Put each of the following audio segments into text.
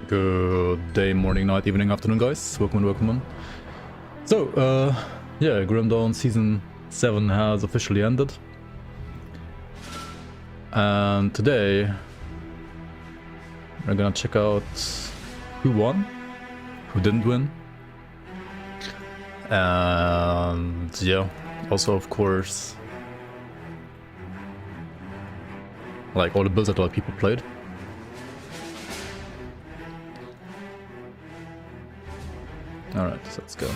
Good day, morning, night, evening, afternoon, guys. Welcome on. So, yeah, Grim Dawn Season 7 has officially ended. And today, we're gonna check out who won, who didn't win. And, yeah, also, of course, like all the builds that a lot of people played. Alright, so let's go.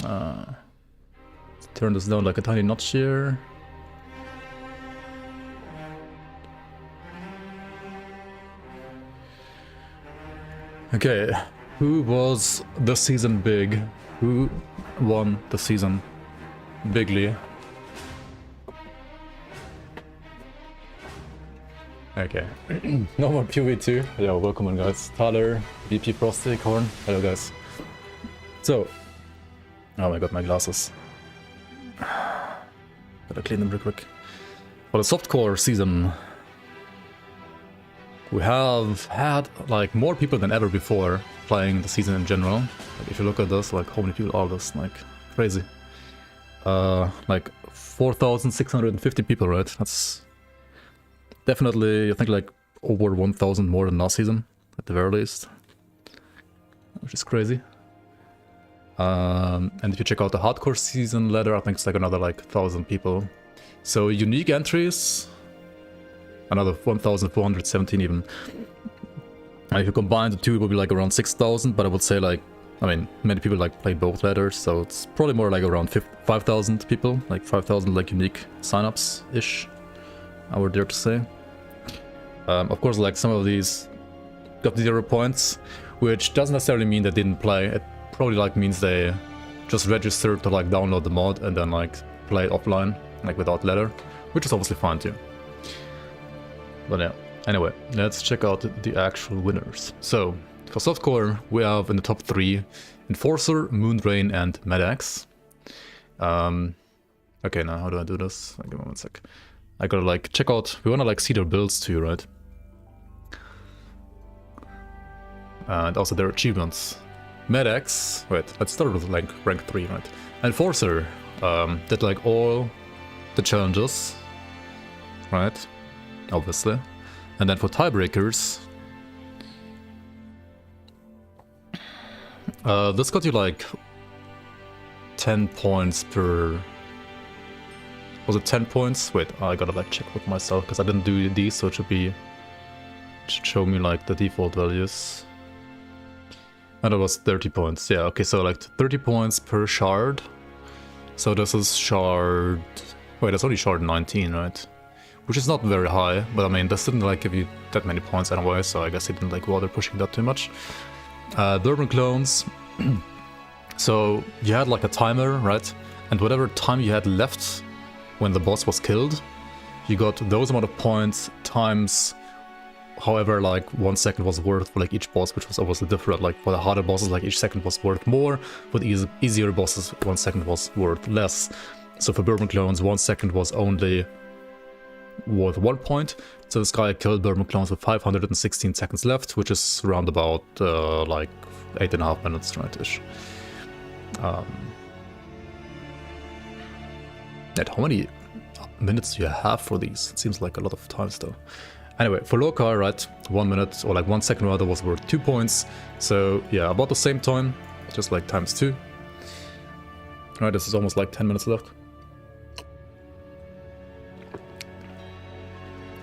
Let's turn this down like a tiny notch here. Okay, who was the season big? Who won the season bigly? Okay, no more PvE2. Yeah, welcome on, guys. Tyler, BP Frosty, Corn. Hello, guys. So, oh my god, my glasses. Gotta clean them real quick. For the softcore season, we have had like more people than ever before playing the season in general. Like, if you look at this, like how many people are this? Like crazy. Like 4,650 people, right? That's definitely, I think, like over 1,000 more than last season at the very least, which is crazy. And if you check out the hardcore season ladder, I think it's like another like 1,000 people. So unique entries, another 1,417 even. And if you combine the two, it will be like around 6,000. But I would say, like, I mean, many people like play both ladders, so it's probably more like around 5,000 people, like 5,000 like unique signups ish, I would dare to say. Of course, like some of these got 0 points, which doesn't necessarily mean they didn't play. It probably like means they just registered to like download the mod and then like play it offline, like without ladder, which is obviously fine too. But yeah, anyway, let's check out the actual winners. So for softcore, we have in the top 3 Enforcer, Moondrain, and Medax. Okay, now how do I do this? Give me one sec. I gotta like check out, we wanna like see their builds too, right? And also their achievements. Medax, wait, let's start with like rank 3, right? Enforcer did like all the challenges, right? Obviously. And then for tiebreakers, this got you like 10 points per... Was it 10 points? Wait, I gotta like check with myself because I didn't do these, so it should be... It should show me like the default values. And it was 30 points. Yeah, okay, so like 30 points per shard. So this is shard... Wait, that's only shard 19, right? Which is not very high, but I mean, this didn't like give you that many points anyway, so I guess it didn't like bother pushing that too much. Durban clones. So you had like a timer, right? And whatever time you had left when the boss was killed, you got those amount of points times however like 1 second was worth for like each boss, which was obviously different. Like for the harder bosses, like each second was worth more. For the easier bosses, 1 second was worth less. So for Bourbon clones, 1 second was only worth 1 point. So this guy killed Bourbon clones with 516 seconds left, which is around about like 8.5 minutes, right-ish. And how many minutes do you have for these? It seems like a lot of times though. Anyway, for Loka, right, 1 minute, or like 1 second rather, was worth 2 points. So yeah, about the same time, just like times 2. Right, this is almost like 10 minutes left.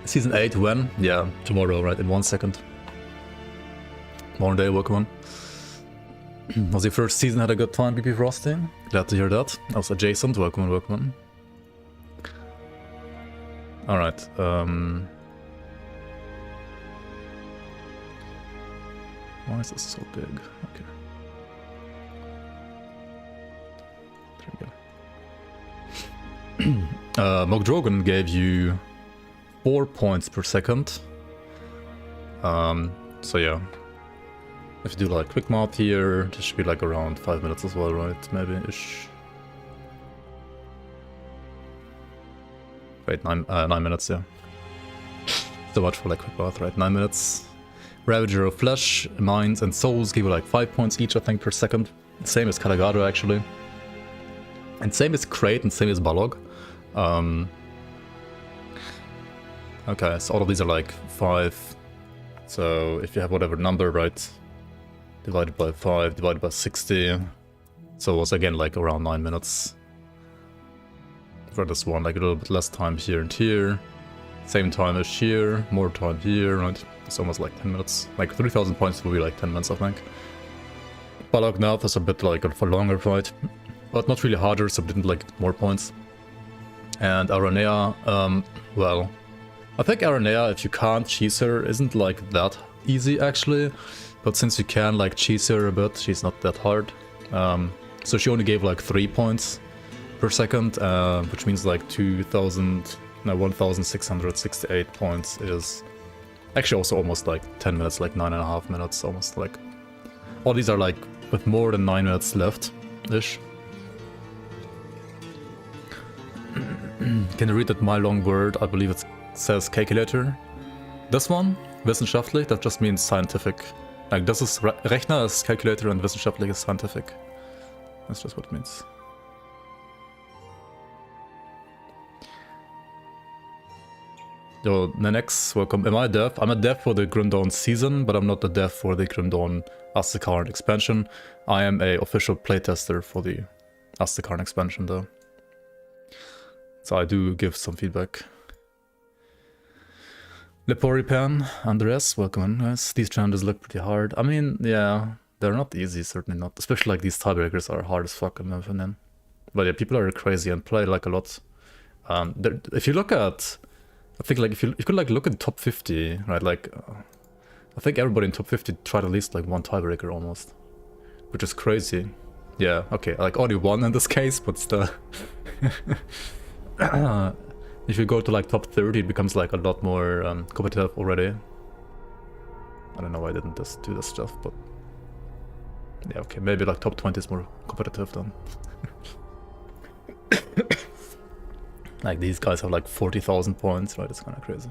Season 8, when? Yeah, tomorrow, right, in 1 second. Morning day, welcome on. Was your first season, had a good time, BP Frosty? Glad to hear that. Also Jason, welcome on, welcome on. Alright, why is this so big? Okay. There we go. Mogdrogan gave you 4 points per second. So yeah. If you do like quick math here, this should be like around 5 minutes as well, right? Maybe-ish. Wait, 9 minutes, yeah. So much for like quick math, right? 9 minutes. Ravager of Flesh, Minds, and Souls give you like 5 points each, I think, per second. Same as Kalagado, actually. And same as Crate and same as Balog. Okay, so all of these are like 5. So if you have whatever number, right, divided by 5, divided by 60. So it was again like around 9 minutes. For this one, like a little bit less time here and here. Same time as here, more time here, right? It's almost like 10 minutes. Like 3,000 points will be like 10 minutes, I think. Balog now is a bit like a longer fight, but not really harder, so didn't like more points. And Aranea, well, I think Aranea, if you can't cheese her, isn't like that easy actually. But since you can like cheese her a bit, she's not that hard. So she only gave like 3 points per second, which means like 1,668 points is actually also almost like 10 minutes, like 9.5 minutes, almost like. All these are like with more than 9 minutes left-ish. Can you read that my long word? I believe it says calculator. This one, wissenschaftlich, that just means scientific. Like this is Rechner is calculator and wissenschaftlich is scientific. That's just what it means. Yo, Nenex, welcome. Am I deaf? I'm a deaf for the Grim Dawn season, but I'm not the deaf for the Grim Dawn Asterkarn expansion. I am a official playtester for the Asterkarn expansion though. So I do give some feedback. Leporipan, Andres, welcome guys. These challenges look pretty hard. I mean, yeah, they're not easy, certainly not. Especially like these tiebreakers are hard as fuck in my opinion. But yeah, people are crazy and play like a lot. If you look at, I think like if you could like look at top 50, right? Like, I think everybody in top 50 tried at least like one tiebreaker almost, which is crazy. Yeah, okay, like only one in this case, but still. If you go to like top 30, it becomes like a lot more competitive already. I don't know why I didn't just do this stuff, but yeah, okay, maybe like top 20 is more competitive then. Like these guys have like 40,000 points, right? It's kind of crazy.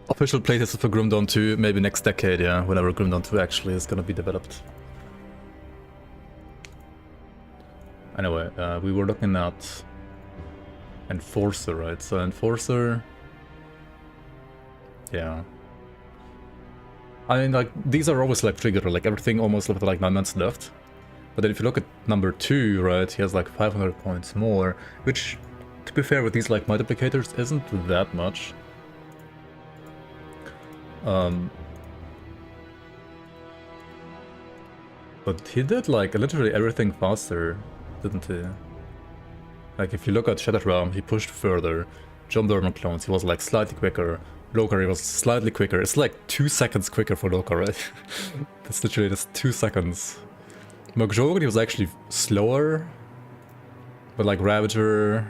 Official playtest for Grim Dawn 2, maybe next decade, yeah, whenever Grim Dawn 2 actually is gonna be developed. Anyway, we were looking at Enforcer, right? So Enforcer, yeah. I mean, like, these are always like triggered, like everything almost with like 9 minutes left. But then if you look at number 2, right, he has like 500 points more, which, to be fair, with these like multiplicators isn't that much. But he did like literally everything faster, didn't he? Like if you look at Shattered Realm, he pushed further. John Burman clones, he was like slightly quicker. Lokar, he was slightly quicker. It's like 2 seconds quicker for Lokar, right? That's literally just 2 seconds. Mokjogen, he was actually slower. But like Ravager,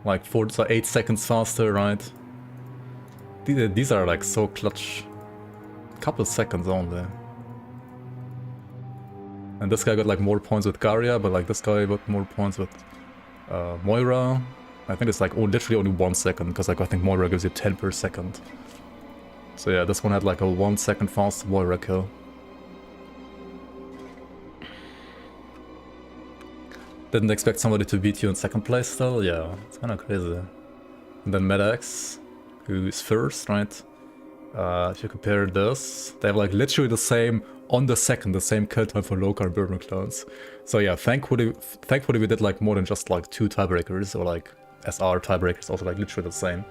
like 8 seconds faster, right? These are like so clutch. Couple seconds only. And this guy got like more points with Garia, but like this guy got more points with Moira. I think it's like literally only 1 second, because like I think Moira gives you 10 per second. So yeah, this one had like a 1 second fast Moira kill. Didn't expect somebody to beat you in second place still, yeah, it's kinda crazy. And then Medax, who is first, right? If you compare this, they have like literally the same, on the second, the same kill time for Lokar and Burman clones. So yeah, thankfully we did like more than just like 2 tiebreakers, or like SR tiebreakers, also like literally the same.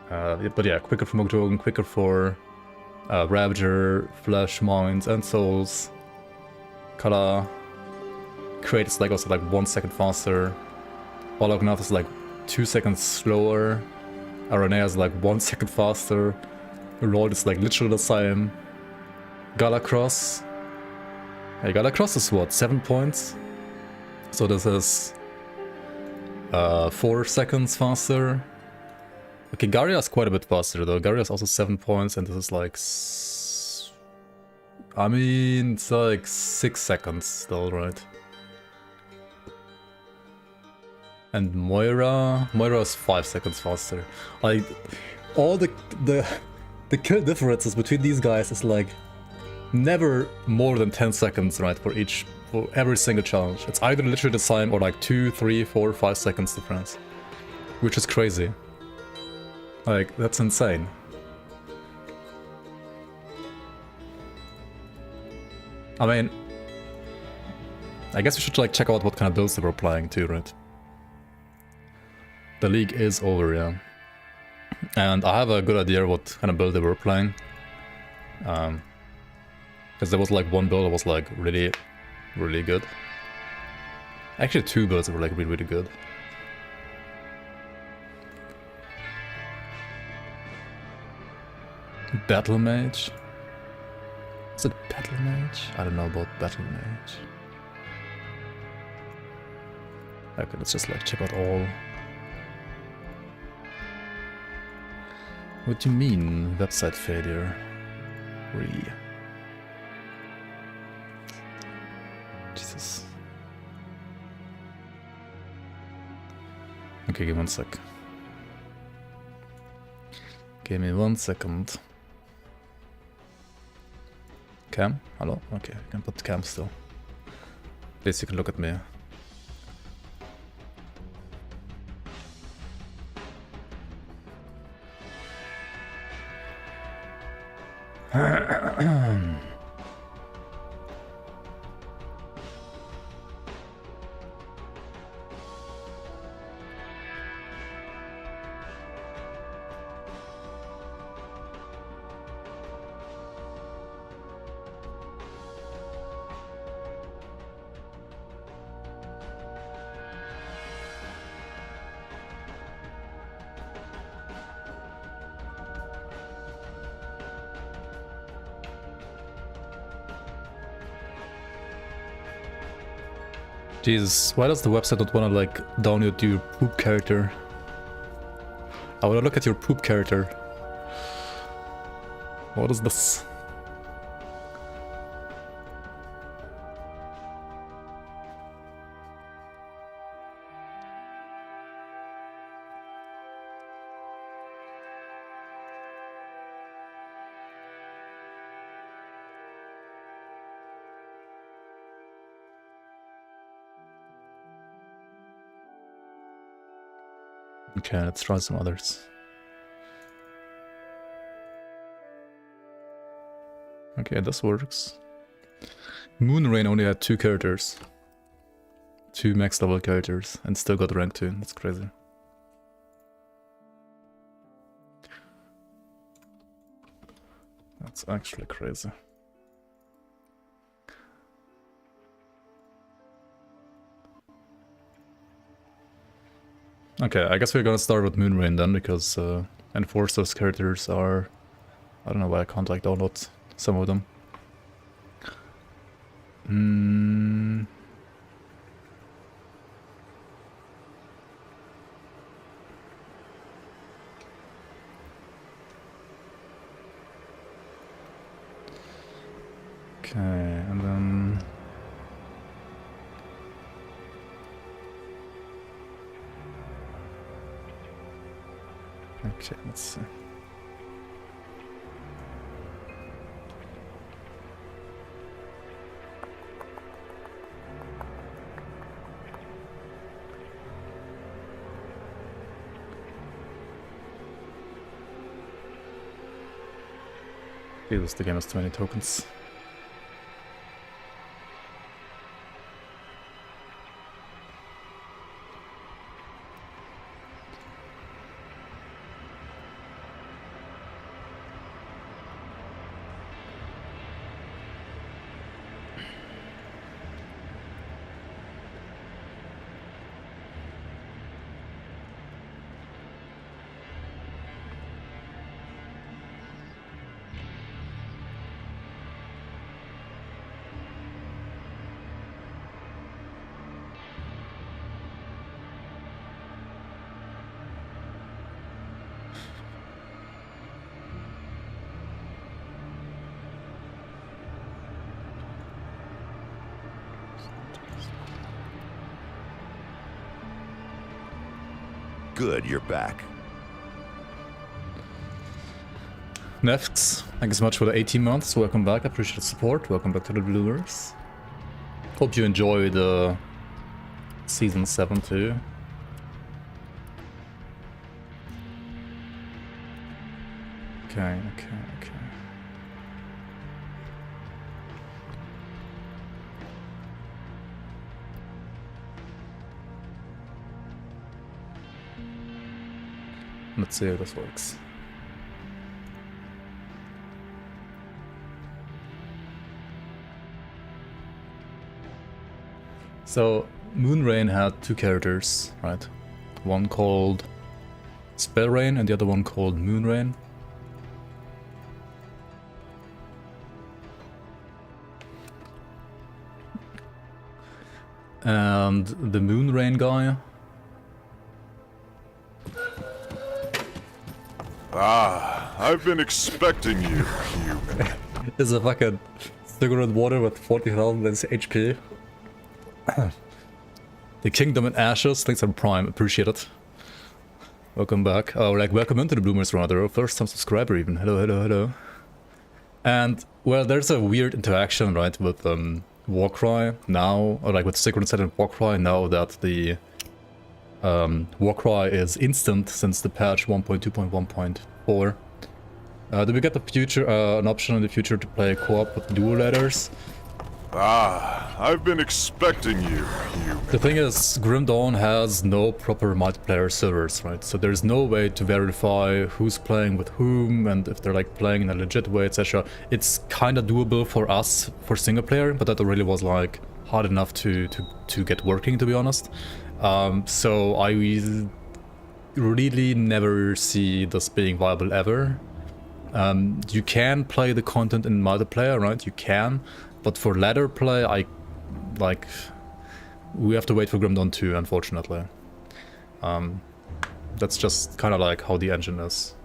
But yeah, quicker for Mokjogen, quicker for Ravager, Flesh, Minds, and Souls. Kala. Crate is like also like 1 second faster. Balognath is like 2 seconds slower. Aranea is like 1 second faster. Lord is like literally the same. Galacross. Hey, Galacross is what, 7 points? So this is 4 seconds faster. Okay, Garia is quite a bit faster though. Garia is also 7 points, and this is like... I mean, it's like 6 seconds still, right? And Moira is 5 seconds faster. Like, all the kill differences between these guys is like never more than 10 seconds, right? For every single challenge. It's either literally the same or like 2, 3, 4, 5 seconds difference, which is crazy. Like, that's insane. I mean, I guess we should like check out what kind of builds they were playing too, right? The league is over, yeah. And I have a good idea what kind of build they were playing. Because there was like one build that was like really, really good. Actually 2 builds that were like really, really good. Battle Mage? Is it Battle Mage? I don't know about Battle Mage. Okay, let's just like check out all. What do you mean, website failure? Jesus. Okay, give me 1 sec. Give me 1 second. Cam? Hello? Okay, I can put cam still. At least you can look at me. Jesus, why does the website not wanna like download your poop character? I wanna look at your poop character. What is this? Okay, let's try some others. Okay, this works. Moonrain only had 2 characters. 2 max level characters and still got rank 2. That's crazy. That's actually crazy. Okay, I guess we're gonna start with Moonrain then, because Enforcer's characters are... I don't know why I can't like download some of them. Okay, and then... Okay, let's see. Jesus, the game has too many tokens. Good, you're back. Nefts, thank you so much for the 18 months. Welcome back. I appreciate the support. Welcome back to the Bluers. Hope you enjoy the season 7 too. Okay. Let's see how this works. So, Moonrain had 2 characters, right? One called Spellrain and the other one called Moonrain. And the Moonrain guy... I've been expecting you, human. is a fucking cigarette water with 40,000 HP. The Kingdom in Ashes, thanks on Prime, appreciate it. Welcome back. Oh, like, welcome into the Bloomers rather. First time subscriber even. Hello. And, well, there's a weird interaction, right, with Warcry now, or like with Sacred Set and Warcry now that the Warcry is instant since the patch 1.2.1.4. Do we get the future, an option in the future to play co-op with dual ladders? I've been expecting you, human. The thing is, Grim Dawn has no proper multiplayer servers, right? So there's no way to verify who's playing with whom and if they're like playing in a legit way, etc. It's kind of doable for us for single player, but that really was like hard enough to get working, to be honest. So I really never see this being viable ever. You can play the content in multiplayer, right? You can, but for ladder play, we have to wait for Grim Dawn 2, unfortunately. That's just kind of like how the engine is,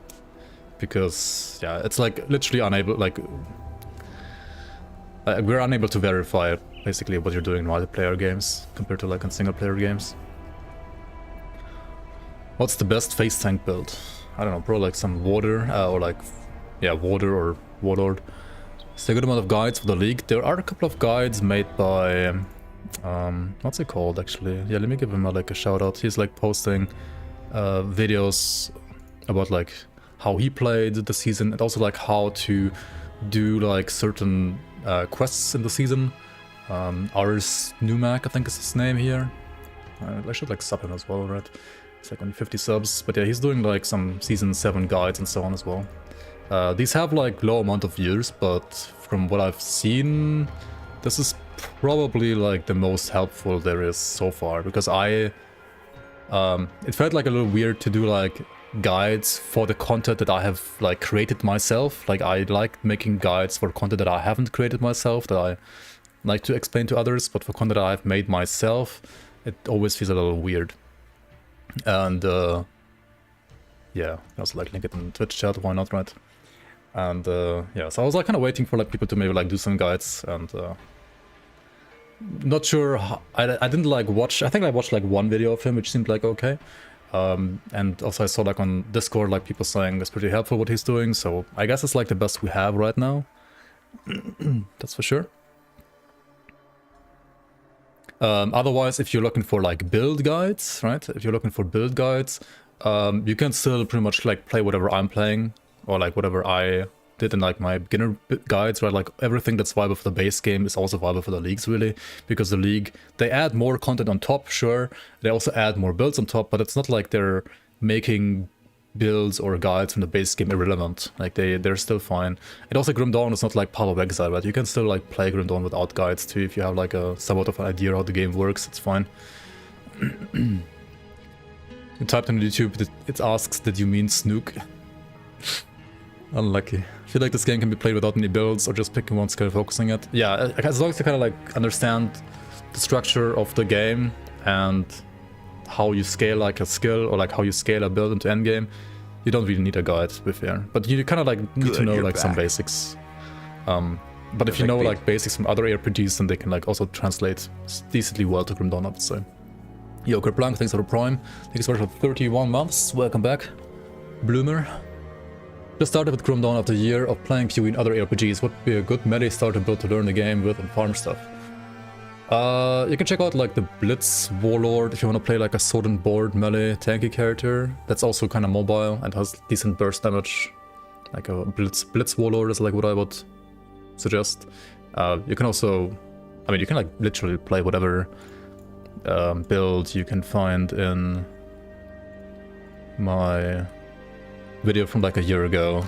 because yeah, it's like literally unable, like we're unable to verify basically what you're doing in multiplayer games compared to like in single player games. What's the best face tank build? I don't know, probably like some water or like, yeah, water or warlord. It's a good amount of guides for the league. There are a couple of guides made by what's it called actually? Yeah, let me give him like a shout out. He's like posting videos about like how he played the season and also like how to do like certain quests in the season. Ars Numac, I think is his name here. I should like sub him as well, right? It's like only 50 subs, but yeah, he's doing like some season 7 guides and so on as well. These have like low amount of views, but from what I've seen, this is probably like the most helpful there is so far, because it felt like a little weird to do like guides for the content that I have like created myself. Like I like making guides for content that I haven't created myself, that I like to explain to others, but for content that I've made myself, it always feels a little weird. And yeah, I also like link it in Twitch chat, why not, right? And yeah, so I was like kind of waiting for like people to maybe like do some guides, and not sure how, I didn't like watch, I think I watched like one video of him which seemed like okay, and also I saw like on Discord like people saying it's pretty helpful what he's doing, so I guess it's like the best we have right now. That's for sure. Otherwise, if you're looking for like build guides, right? If you're looking for build guides, you can still pretty much like play whatever I'm playing, or like whatever I did in like my beginner guides, right? Like everything that's viable for the base game is also viable for the leagues, really, because the league, they add more content on top, sure. They also add more builds on top, but it's not like they're making builds or guides from the base game irrelevant. Like they're still fine. And also Grim Dawn is not like Path of Exile, right? You can still like play Grim Dawn without guides too if you have like a somewhat of an idea how the game works. It's fine. You typed in YouTube, it asks, did you mean Snook? Unlucky. I feel like this game can be played without any builds or just picking one skill and focusing it. Yeah, as long as you kind of like understand the structure of the game and how you scale like a skill or like how you scale a build into endgame, you don't really need a guide, to be fair. But you kind of like need to know like some basics. But if you know like basics from other RPGs, then they can like also translate decently well to Grim Dawn, I would say. Yo, Kerplunk, thanks for the prime. Thank you so much for 31 months. Welcome back. Bloomer. Just started with Chrome Dawn after a year of playing PoE and other RPGs. What would be a good melee starter build to learn the game with and farm stuff? You can check out like the Blitz Warlord if you want to play like a sword and board melee tanky character. That's also kind of mobile and has decent burst damage. Like a Blitz Warlord is like what I would suggest. You can also, I mean, you can like literally play whatever build you can find in my video from like a year ago.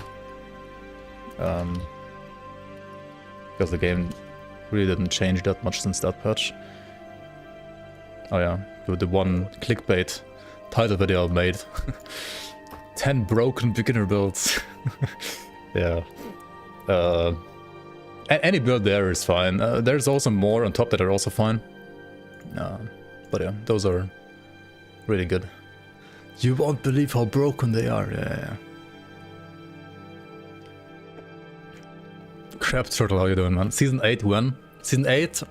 Because the game really didn't change that much since that patch. Oh yeah, the one clickbait title video I made. 10 broken beginner builds. Yeah. Any build there is fine. There's also more on top that are also fine. But yeah, those are really good. You won't believe how broken they are. Yeah. Crab Turtle, how you doing, man? Season 8 when? Season 8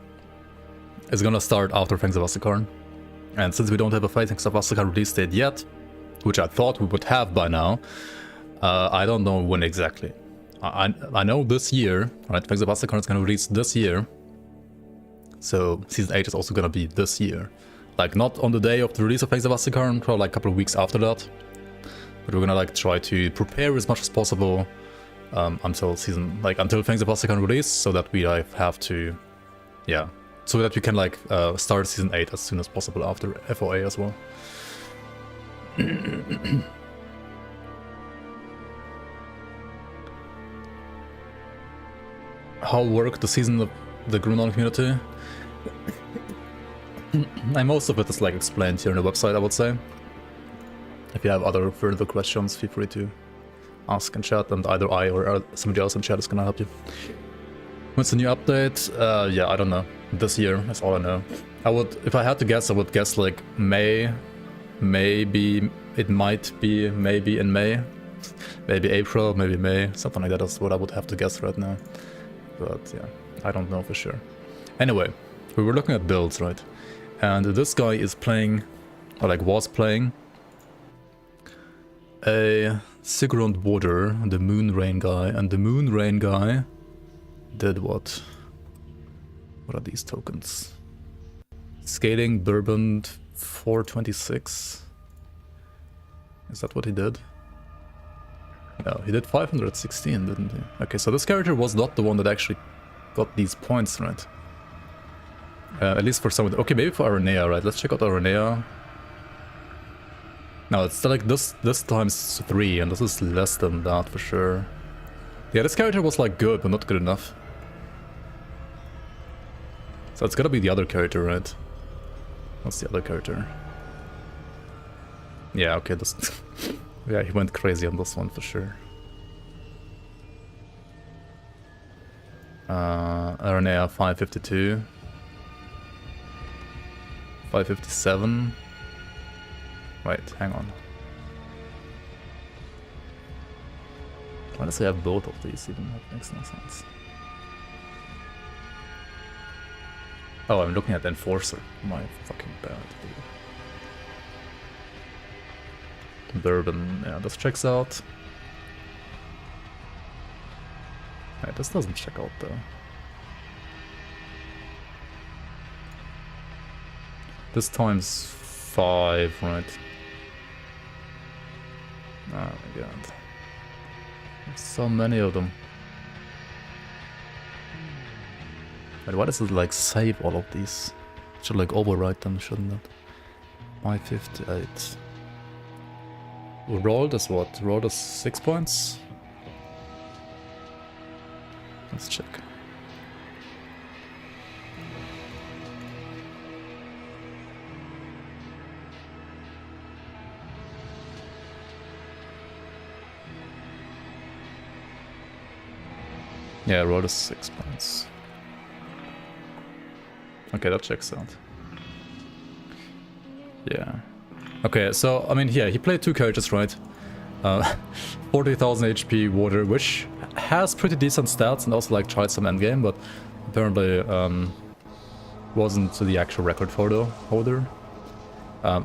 is gonna start after Fangs of Asterkarn. And since we don't have a Fangs of Asterkarn release date yet, which I thought we would have by now, I don't know when exactly. I know this year, right? Fangs of Asterkarn is gonna release this year. So Season 8 is also gonna be this year. Like not on the day of the release of Fangs of Asterkarn, probably like a couple of weeks after that. But we're gonna like try to prepare as much as possible until Fangs of Asterkarn release, so that we like have to, yeah, so that we can like start Season 8 as soon as possible after FOA as well. How worked the season of the Grunon community? And most of it is like explained here on the website, I would say. If you have other further questions, feel free to ask in chat, and either I or somebody else in chat is gonna help you. When's the new update? Yeah, I don't know. This year, that's all I know. If I had to guess, I would guess like May. Maybe it might be maybe in May. Maybe April, maybe May. Something like that is what I would have to guess right now. But yeah, I don't know for sure. Anyway, we were looking at builds, right? And this guy is playing, or like was playing, a Sigrund Warder, the Moon Rain guy, and the Moon Rain guy did what? What are these tokens? Scaling Bourbon 426. Is that what he did? No, he did 516, didn't he? Okay, so this character was not the one that actually got these points, right? At least for some of the... Okay, maybe for Aranea, right? Let's check out Aranea. No, it's like this times 3, and this is less than that for sure. Yeah, this character was like good, but not good enough. So it's gotta be the other character, right? What's the other character? Yeah, okay, this... yeah, he went crazy on this one for sure. Aranea 552. 557. Wait, hang on. Why does he have both of these even? That makes no sense. Oh, I'm looking at Enforcer. My fucking bad. Bourbon, yeah, this checks out. Yeah, this doesn't check out though. This times 5, right? Oh my god. There's so many of them. But why does it like save all of these? It should like overwrite them, shouldn't it? 558. Rolled as what? Rolled as 6 points? Let's check. Yeah, rolled as 6 points. Okay, that checks out. Yeah. Okay, so, I mean, yeah, he played 2 characters, right? 40,000 HP Water, which has pretty decent stats, and also, like, tried some endgame, but apparently wasn't the actual record holder.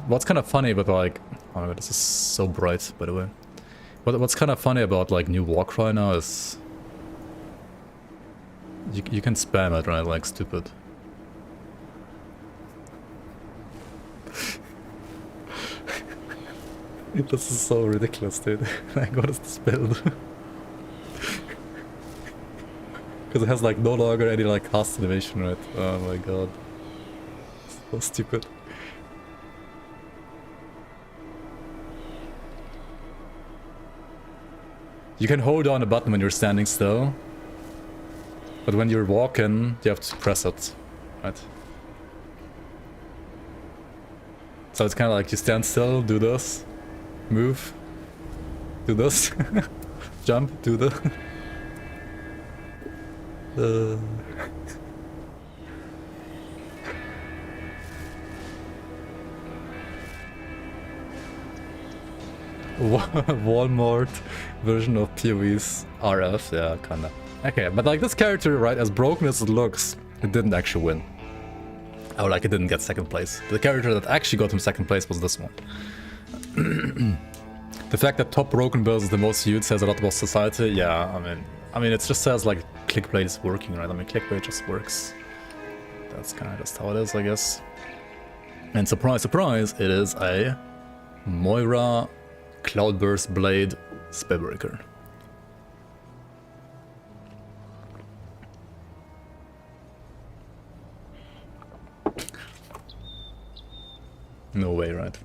What's kind of funny about like, oh my god, this is so bright, by the way. What's kind of funny about like new Warcry now is you can spam it, right? Like stupid. This is so ridiculous, dude. Like, what is this build? Because it has like no longer any like cast animation, right? Oh my god. So stupid. You can hold down a button when you're standing still, but when you're walking, you have to press it, right? So it's kind of like you stand still, do this, move, do this, jump, do the. Walmart version of PoE's RF, yeah, kinda. Okay, but like this character, right, as broken as it looks, it didn't actually win. Oh, like it didn't get second place. The character that actually got him second place was this one. The fact that top broken build is the most used says a lot about society. Yeah, I mean, it just says like clickbait is working, right? I mean, clickbait just works. That's kind of just how it is, I guess. And surprise, surprise, it is a Moira Cloudburst Blade Spellbreaker. No way, right?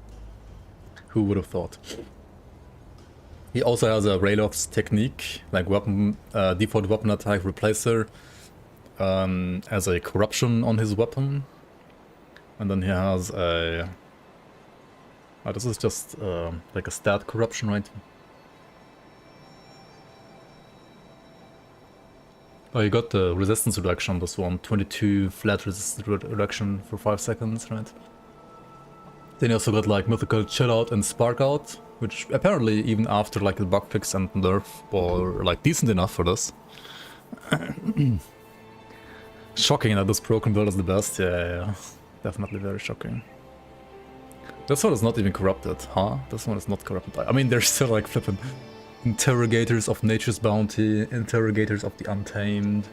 Who would have thought? He also has a Rayloft's technique, like weapon, default weapon attack replacer, as a corruption on his weapon. And then he has a... Oh, this is just like a stat corruption, right? Oh, you got the resistance reduction on this one. 22 flat resistance reduction for 5 seconds, right? Then you also got like Mythical Chill Out and Spark Out, which apparently even after like the bug fix and nerf were like decent enough for this. Shocking that this broken build is the best, yeah. Definitely very shocking. This one is not even corrupted, huh? This one is not corrupted. I mean, there's still like flipping Interrogators of Nature's Bounty, Interrogators of the Untamed,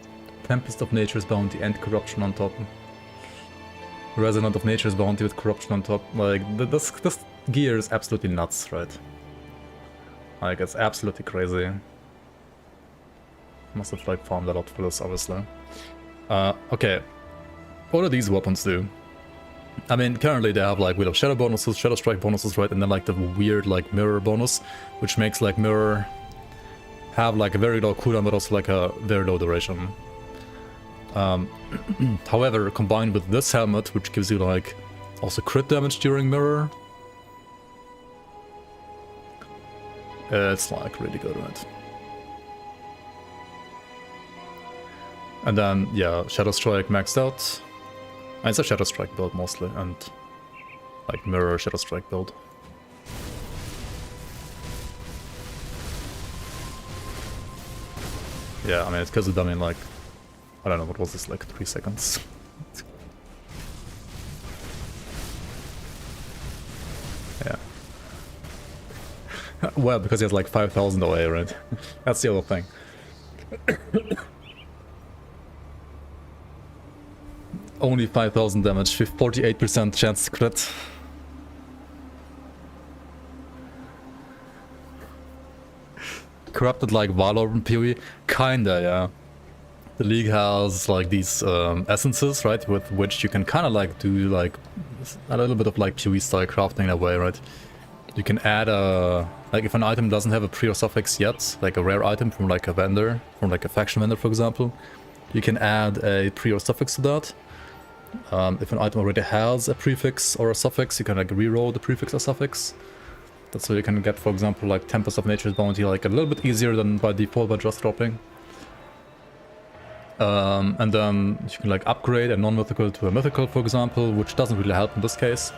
Tempest of Nature's Bounty and Corruption on top. Resonant of Nature's Bounty with Corruption on top. Like, this gear is absolutely nuts, right? Like, it's absolutely crazy. Must have like farmed a lot for this, obviously. Okay. What do these weapons do? I mean, currently they have like Wheel of Shadow bonuses, Shadow Strike bonuses, right? And then like the weird like Mirror bonus, which makes like Mirror have like a very low cooldown, but also like a very low duration. However, combined with this helmet, which gives you like also crit damage during Mirror, it's like really good, right? And then, yeah, Shadow Strike maxed out. It's a Shadow Strike build mostly, and like Mirror Shadow Strike build. Yeah, I mean, it's because of dummy, like, I don't know, what was this, like 3 seconds? Yeah. Well, because he has like 5,000 away, right? That's the other thing. Only 5,000 damage, 48% chance to crit. Corrupted like Valor and PoE? Kinda, yeah. The League has like these essences, right, with which you can kind of like do like a little bit of like PoE style crafting in a way, right? You can add a... like if an item doesn't have a pre or suffix yet, like a rare item from like a vendor, from like a faction vendor for example, you can add a pre or suffix to that. If an item already has a prefix or a suffix, you can like reroll the prefix or suffix. That's how you can get, for example, like Tempest of Nature's Bounty like a little bit easier than by default by just dropping. And then you can like upgrade a non-mythical to a mythical, for example, which doesn't really help in this case.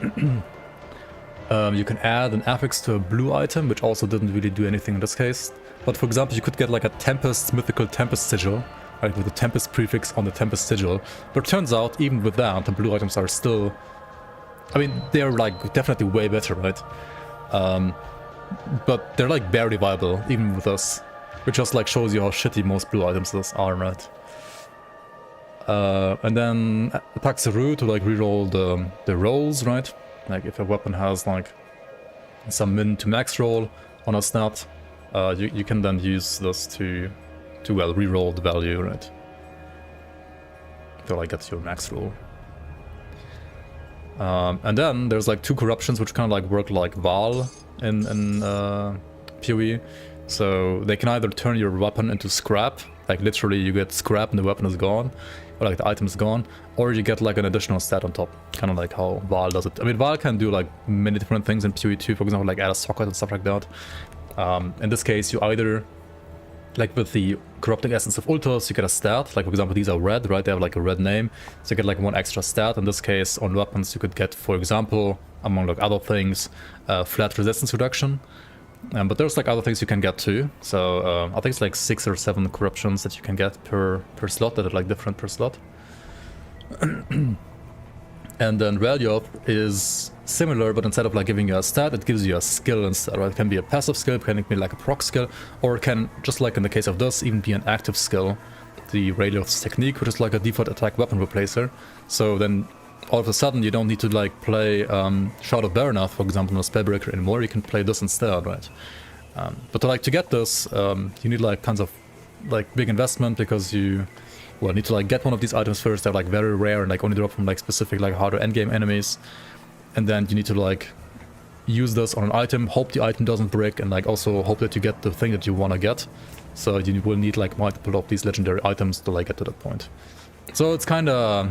You can add an affix to a blue item, which also didn't really do anything in this case. But for example, you could get like a Tempest, mythical Tempest sigil, right, with the Tempest prefix on the Tempest sigil. But it turns out, even with that, the blue items are still I mean, they're like definitely way better, right? But they're like barely viable, even with us. Which just like shows you how shitty most blue items are, right? And then attacks through to like reroll the rolls, right? Like if a weapon has like some min to max roll on a stat, you can then use this to well reroll the value, right? To like get your max roll. And then there's like 2 corruptions which kind of like work like Val in PoE. So they can either turn your weapon into scrap, like literally you get scrap and the weapon is gone, or like the item is gone, or you get like an additional stat on top, kind of like how Val does it. I mean, Val can do like many different things in PoE 2, for example, like add a socket and stuff like that. In this case, you either, like with the corrupting essence of ultas, you get a stat, like for example these are red, right? They have like a red name, so you get like 1 extra stat. In this case, on weapons you could get, for example, among like other things, flat resistance reduction. But there's like other things you can get too. So I think it's like 6 or 7 corruptions that you can get per slot, that are like different per slot. And then Relioth is similar, but instead of like giving you a stat, it gives you a skill instead, right? It can be a passive skill, it can be like a proc skill, or it can, just like in the case of this, even be an active skill. The Relioth's technique, which is like a default attack weapon replacer. So then all of a sudden you don't need to like play Shroud of Baranath, for example, on a Spellbreaker anymore. You can play this instead, right? But to get this, you need like tons of like big investment, because you need to like get one of these items first. They're like very rare and like only drop from like specific like harder endgame enemies. And then you need to like use this on an item, hope the item doesn't break, and like also hope that you get the thing that you want to get. So you will need like multiple of these legendary items to like get to that point. So it's kind of...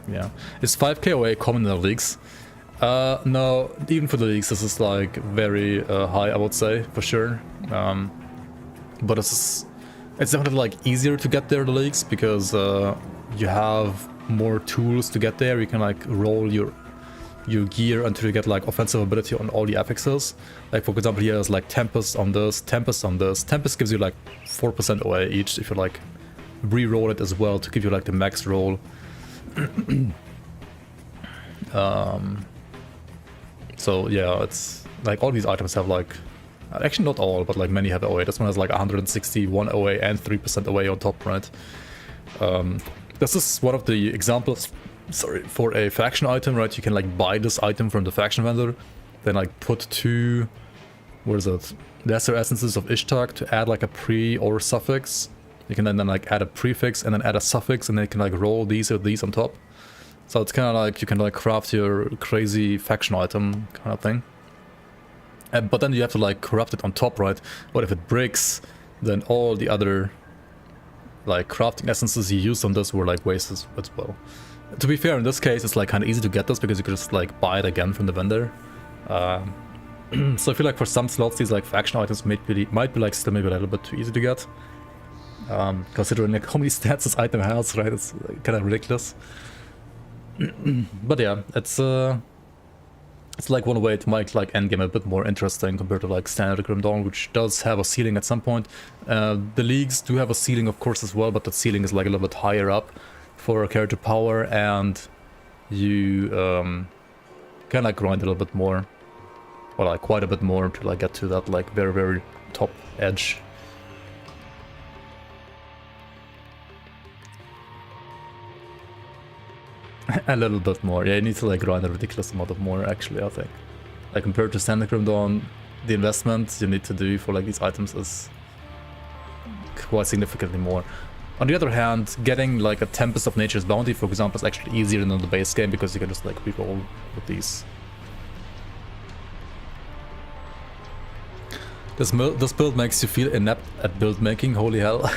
yeah. Is 5k away common in the leagues? No, even for the leagues this is like very high, I would say, for sure. But it's definitely like easier to get there in the leagues, because you have more tools to get there. You can like roll your gear until you get like offensive ability on all the affixes. Like for example here is like Tempest on this, Tempest on this. Tempest gives you like 4% away each if you like re-roll it as well to give you like the max roll. So yeah, it's like all these items have like, actually not all, but like many have OA. This one has like 161 OA and 3% OA on top, right? This is one of the examples, sorry, for a faction item, right? You can like buy this item from the faction vendor, then like put 2, what is it, lesser essences of Ishtar to add like a pre or suffix. You can then like add a prefix and then add a suffix, and then you can like roll these or these on top. So it's kind of like you can like craft your crazy faction item kind of thing. But then you have to like corrupt it on top, right? What if it breaks? Then all the other like crafting essences you used on this were like wasted as well. To be fair, in this case it's like kind of easy to get this because you could just like buy it again from the vendor. So I feel like for some slots these like faction items might be like still maybe a little bit too easy to get. Considering like how many stats this item has, right? It's kind of ridiculous. But yeah, it's like one way to make like endgame a bit more interesting compared to like standard Grim Dawn, which does have a ceiling at some point. The leagues do have a ceiling, of course, as well, but that ceiling is like a little bit higher up for character power, and you can like grind a little bit more, or like quite a bit more, to like get to that like very, very top edge. A little bit more, yeah, you need to like grind a ridiculous amount of more, actually, I think. Like compared to Standard Grim Dawn, the investment you need to do for like these items is quite significantly more. On the other hand, getting like a Tempest of Nature's Bounty, for example, is actually easier than the base game, because you can just like reroll with these. This build makes you feel inept at build making, holy hell.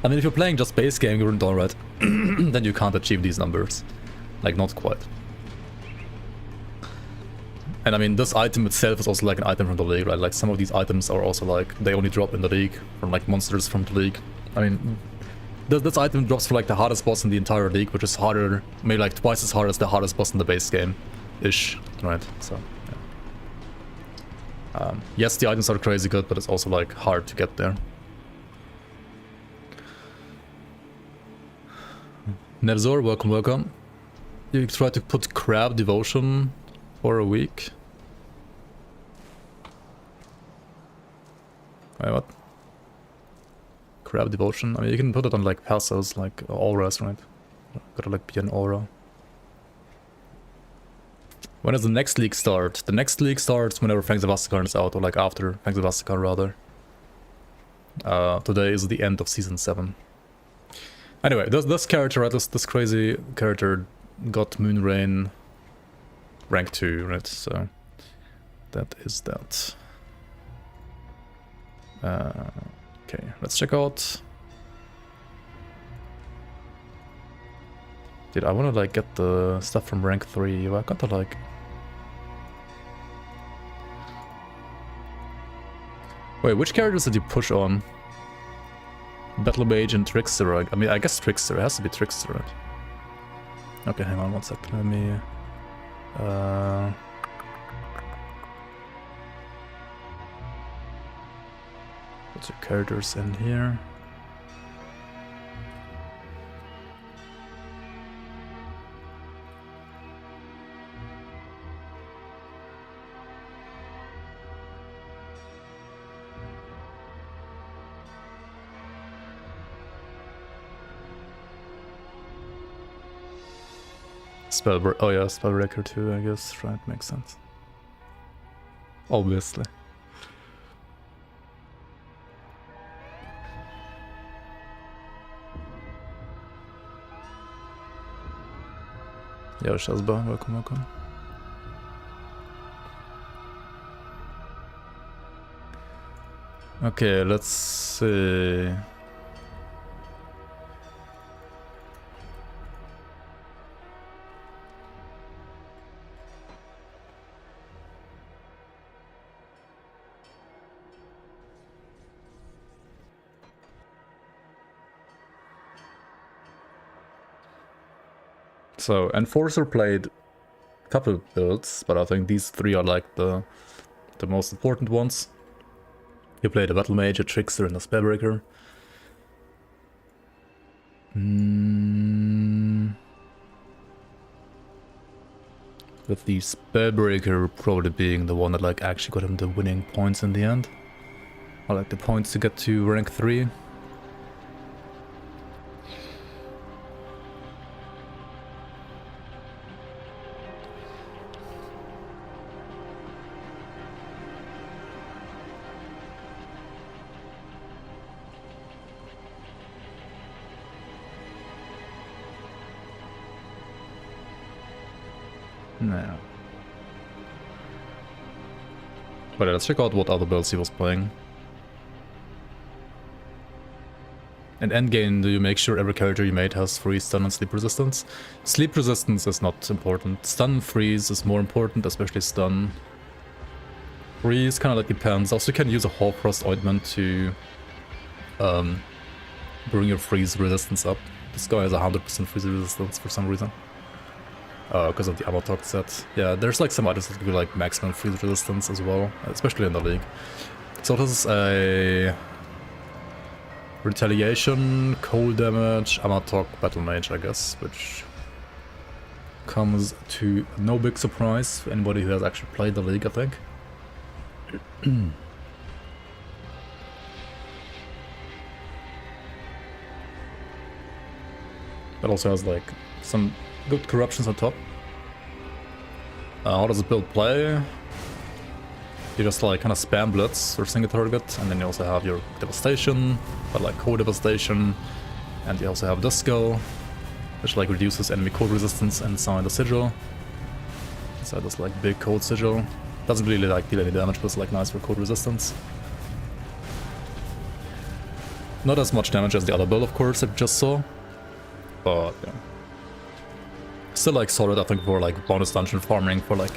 I mean, if you're playing just base game Grim Dawn, right, then you can't achieve these numbers. Like, not quite. And I mean, this item itself is also like an item from the league, right? Like, some of these items are also like, they only drop in the league from like monsters from the league. I mean, this item drops for like the hardest boss in the entire league, which is harder, maybe like twice as hard as the hardest boss in the base game-ish, right? So, yeah. Yes, the items are crazy good, but it's also like hard to get there. Nevzor, welcome, welcome. You try to put crab devotion for a week. Wait, what? Crab devotion? I mean, you can put it on like passos, like auras, right? Gotta like be an aura. When does the next league start? The next league starts whenever Fangs of Asterkarn is out, or like after Fangs of Asterkarn, rather. Today is the end of season 7. Anyway, this character, right? This crazy character got Moonrain rank 2, right? So that is that. Okay, let's check out. Dude, I wanna like get the stuff from rank 3. Why can't I like... Wait, which characters did you push on? Battle Mage and Trickster. I mean, I guess Trickster. It has to be Trickster, right? Okay, hang on one second. Let me... Put your characters in here. Oh yeah, Spellbreaker too, I guess, right, makes sense. Obviously. Ja, Shazba, welcome. Okay, let's see. So, Enforcer played a couple builds, but I think these 3 are like the most important ones. He played a Battle Mage, a Trickster, and a Spellbreaker. With the Spellbreaker probably being the one that like actually got him the winning points in the end. Or like the points to get to rank 3. No. But let's check out what other builds he was playing. In endgame, do you make sure every character you made has free stun and sleep resistance? Sleep resistance is not important. Stun and freeze is more important, especially stun. Freeze kind of like depends. Also, you can use a Hoarfrost ointment to bring your freeze resistance up. This guy has 100% freeze resistance for some reason. Because of the Amatok set. Yeah, there's like some items that give you like maximum freeze resistance as well, especially in the league. So this is a retaliation, cold damage, Amatok, Battle Mage, I guess, which comes to no big surprise for anybody who has actually played the league, I think. But also has like some good corruptions on top. How does the build play? You just like kind of spam blitz or single target, and then you also have your devastation, but like cold devastation, and you also have disco, which like reduces enemy cold resistance inside the sigil. So this like big cold sigil. Doesn't really like deal any damage, but it's like nice for cold resistance. Not as much damage as the other build, of course, I just saw. But yeah. Still like solid, I think, for like bonus dungeon farming, for like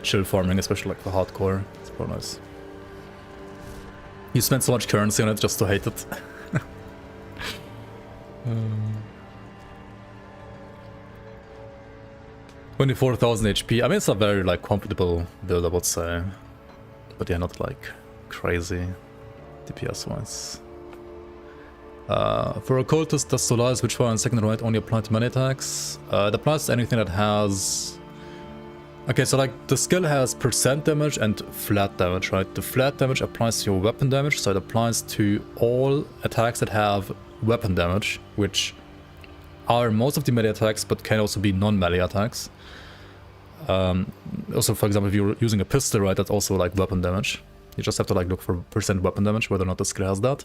chill farming, especially like for hardcore. It's pretty nice. You spend so much currency on it just to hate it. 24,000 HP. I mean, it's a very like comfortable build, I would say. But yeah, not like crazy DPS wise. For occultist, the Solaris Witchfire and second right only apply to melee attacks. It applies to anything that has... Okay, so like the skill has percent damage and flat damage, right? The flat damage applies to your weapon damage, so it applies to all attacks that have weapon damage, which are most of the melee attacks, but can also be non-melee attacks. Also, for example, if you're using a pistol, right, that's also like weapon damage. You just have to like look for percent weapon damage, whether or not the skill has that.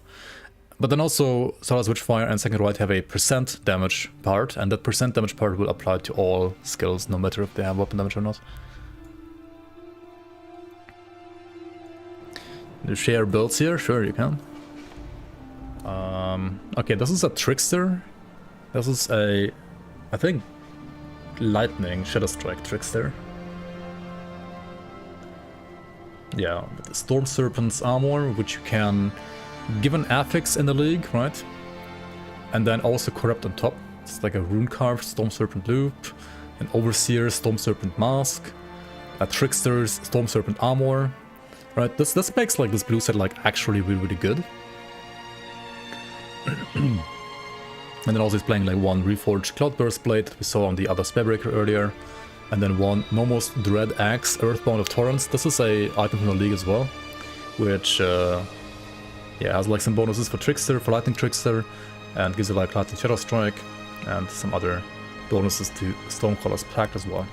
But then also, Solaris Witchfire and second right have a percent damage part, and that percent damage part will apply to all skills, no matter if they have weapon damage or not. You share builds here? Sure, you can. Okay, this is a trickster. This is a, I think, lightning Shadow Strike trickster. Yeah, with the Storm Serpent's armor, which you can give an affix in the league, right? And then also corrupt on top. It's like a rune carved Storm Serpent loop, an Overseer Storm Serpent mask, a Trickster's Storm Serpent armor, right? This makes like this blue set like actually really good. And then also he's playing like one Reforged Cloudburst Blade that we saw on the other Spellbreaker earlier, and then one Nomos Dread Axe Earthbound of Torrents. This is a item from the league as well, which yeah, has like some bonuses for Trickster, for Lightning Trickster, and gives you like Lightning Shadow Strike, and some other bonuses to Stormcaller's Pact as well,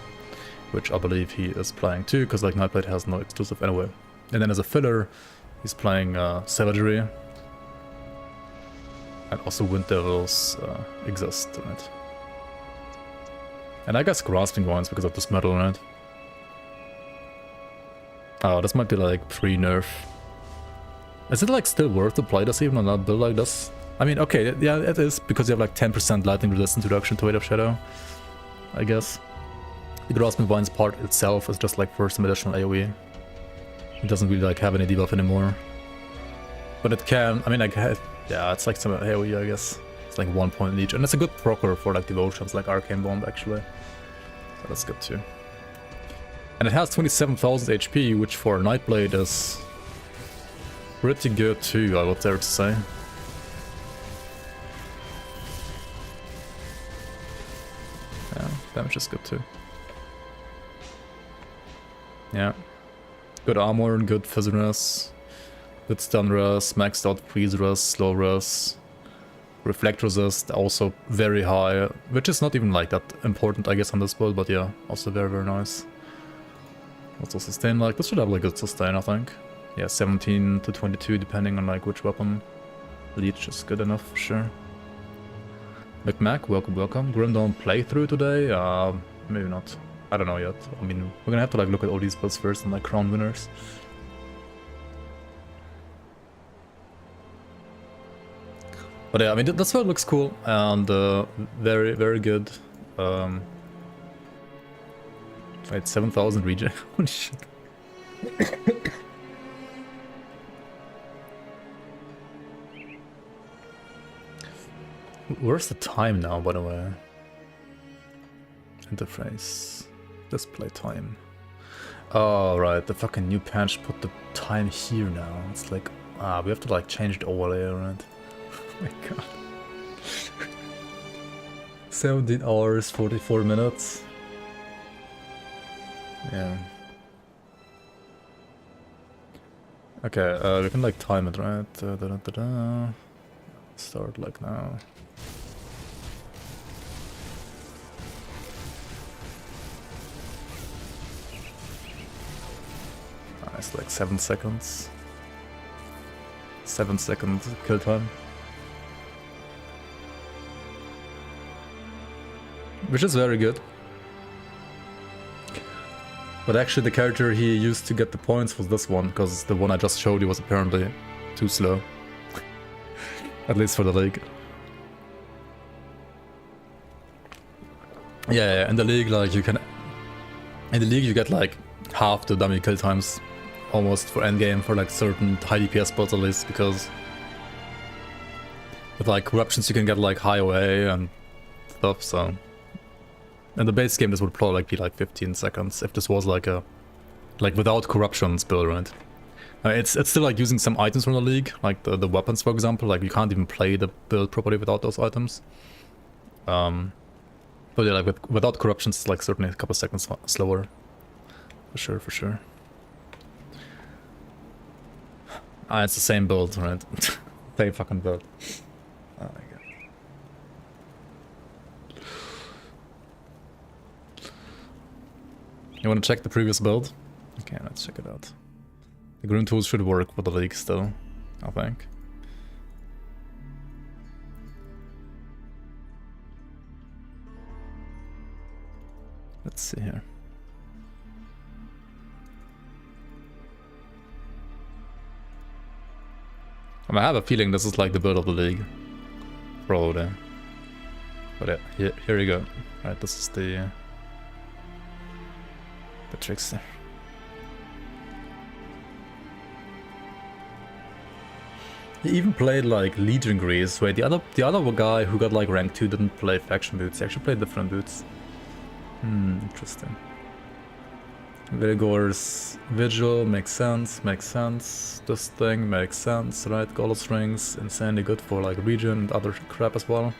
which I believe he is playing too, because like Nightblade has no exclusive anyway. And then as a filler, he's playing Savagery, and also Wind Devils exist in it. And I guess Grasping Vines because of this metal in it. Oh, this might be like pre-nerf. Is it like still worth to play this even on a build like this? I mean, okay, yeah, it is, because you have like 10% lightning resistance reduction to Weight of Shadow, I guess. The Grasping Vines part itself is just like for some additional AoE. It doesn't really like have any debuff anymore. But it can, I mean, like, yeah, it's like some AoE, I guess. It's like 1 point each, and it's a good procer for like devotions like Arcane Bomb actually. So that's good too. And it has 27,000 HP, which for Nightblade is pretty good too, I would dare to say. Yeah, damage is good too. Yeah. Good armor and good Fizziness. Good stun res, maxed out freeze res, slow res. Reflect resist, also very high, which is not even like that important I guess on this build, but yeah, also very nice. Also sustain, like, this should have like good sustain I think. Yeah, 17 to 22 depending on like which weapon. Leech is good enough for sure. McMac, welcome. Grim Dawn playthrough today? Maybe not. I don't know yet. I mean, we're gonna have to like look at all these builds first and like crown winners. But yeah, I mean, this one looks cool and very good. Wait, 7,000 regen. Holy shit. Where's the time now, by the way? Interface. Display time. Oh, right, the fucking new patch put the time here now. It's like, we have to like change the overlay, right? Oh my god. 17 hours, 44 minutes. Yeah. Okay, we can like time it, right? Start like now. It's like 7 seconds. 7 seconds kill time. Which is very good. But actually the character he used to get the points was this one, because the one I just showed you was apparently too slow. At least for the league. Yeah, in the league like you can... In the league you get like half the dummy kill times almost for endgame for like certain high DPS builds at least, because with like corruptions you can get like high OA and stuff, so... In the base game this would probably like be like 15 seconds if this was like a... like without corruptions build, right? It's still like using some items from the league, like the weapons, for example. Like you can't even play the build properly without those items. But yeah, like without corruptions, it's like certainly a couple seconds slower. For sure, for sure. It's the same build, right? Same fucking build. Oh my god. You wanna check the previous build? Okay, let's check it out. The green tools should work for the league still, I think. Let's see here. I have a feeling this is like the build of the league. Probably. But yeah, here you go. Alright, this is the trickster. He even played like Legion Grease. Wait, the other guy who got like rank 2 didn't play faction boots. He actually played different boots. Interesting. Vigor's Vigil makes sense, This thing makes sense, right? Golos rings, insanely good for like region and other crap as well.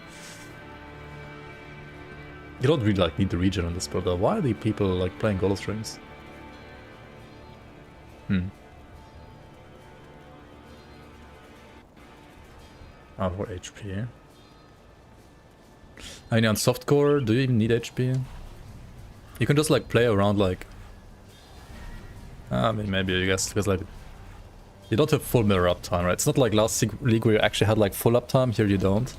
You don't really like need the region on this build though. Why are the people like playing Golos rings? For HP. I mean, on softcore, do you even need HP? You can just like play around like... I mean, maybe I guess, because like... You don't have full mirror uptime, right? It's not like last league where you actually had like full uptime, here you don't.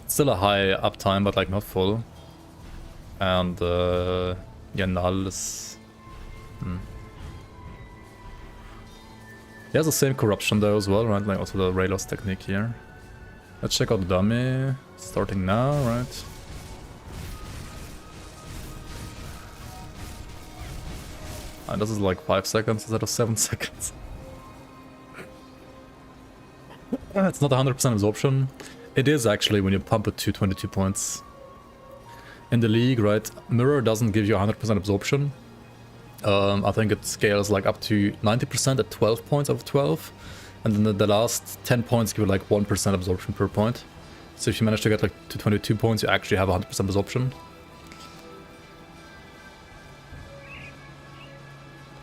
It's still a high uptime, but like not full. And yeah, null is... He has the same corruption though as well, right? Like also the Raylos technique here. Let's check out the dummy. Starting now, right? And this is like 5 seconds instead of 7 seconds. It's not 100% absorption. It is actually when you pump it to 22 points. In the league, right? Mirror doesn't give you 100% absorption. I think it scales like up to 90% at 12 points out of 12. And then the last 10 points give you like 1% absorption per point. So if you manage to get like to 22 points, you actually have 100% absorption.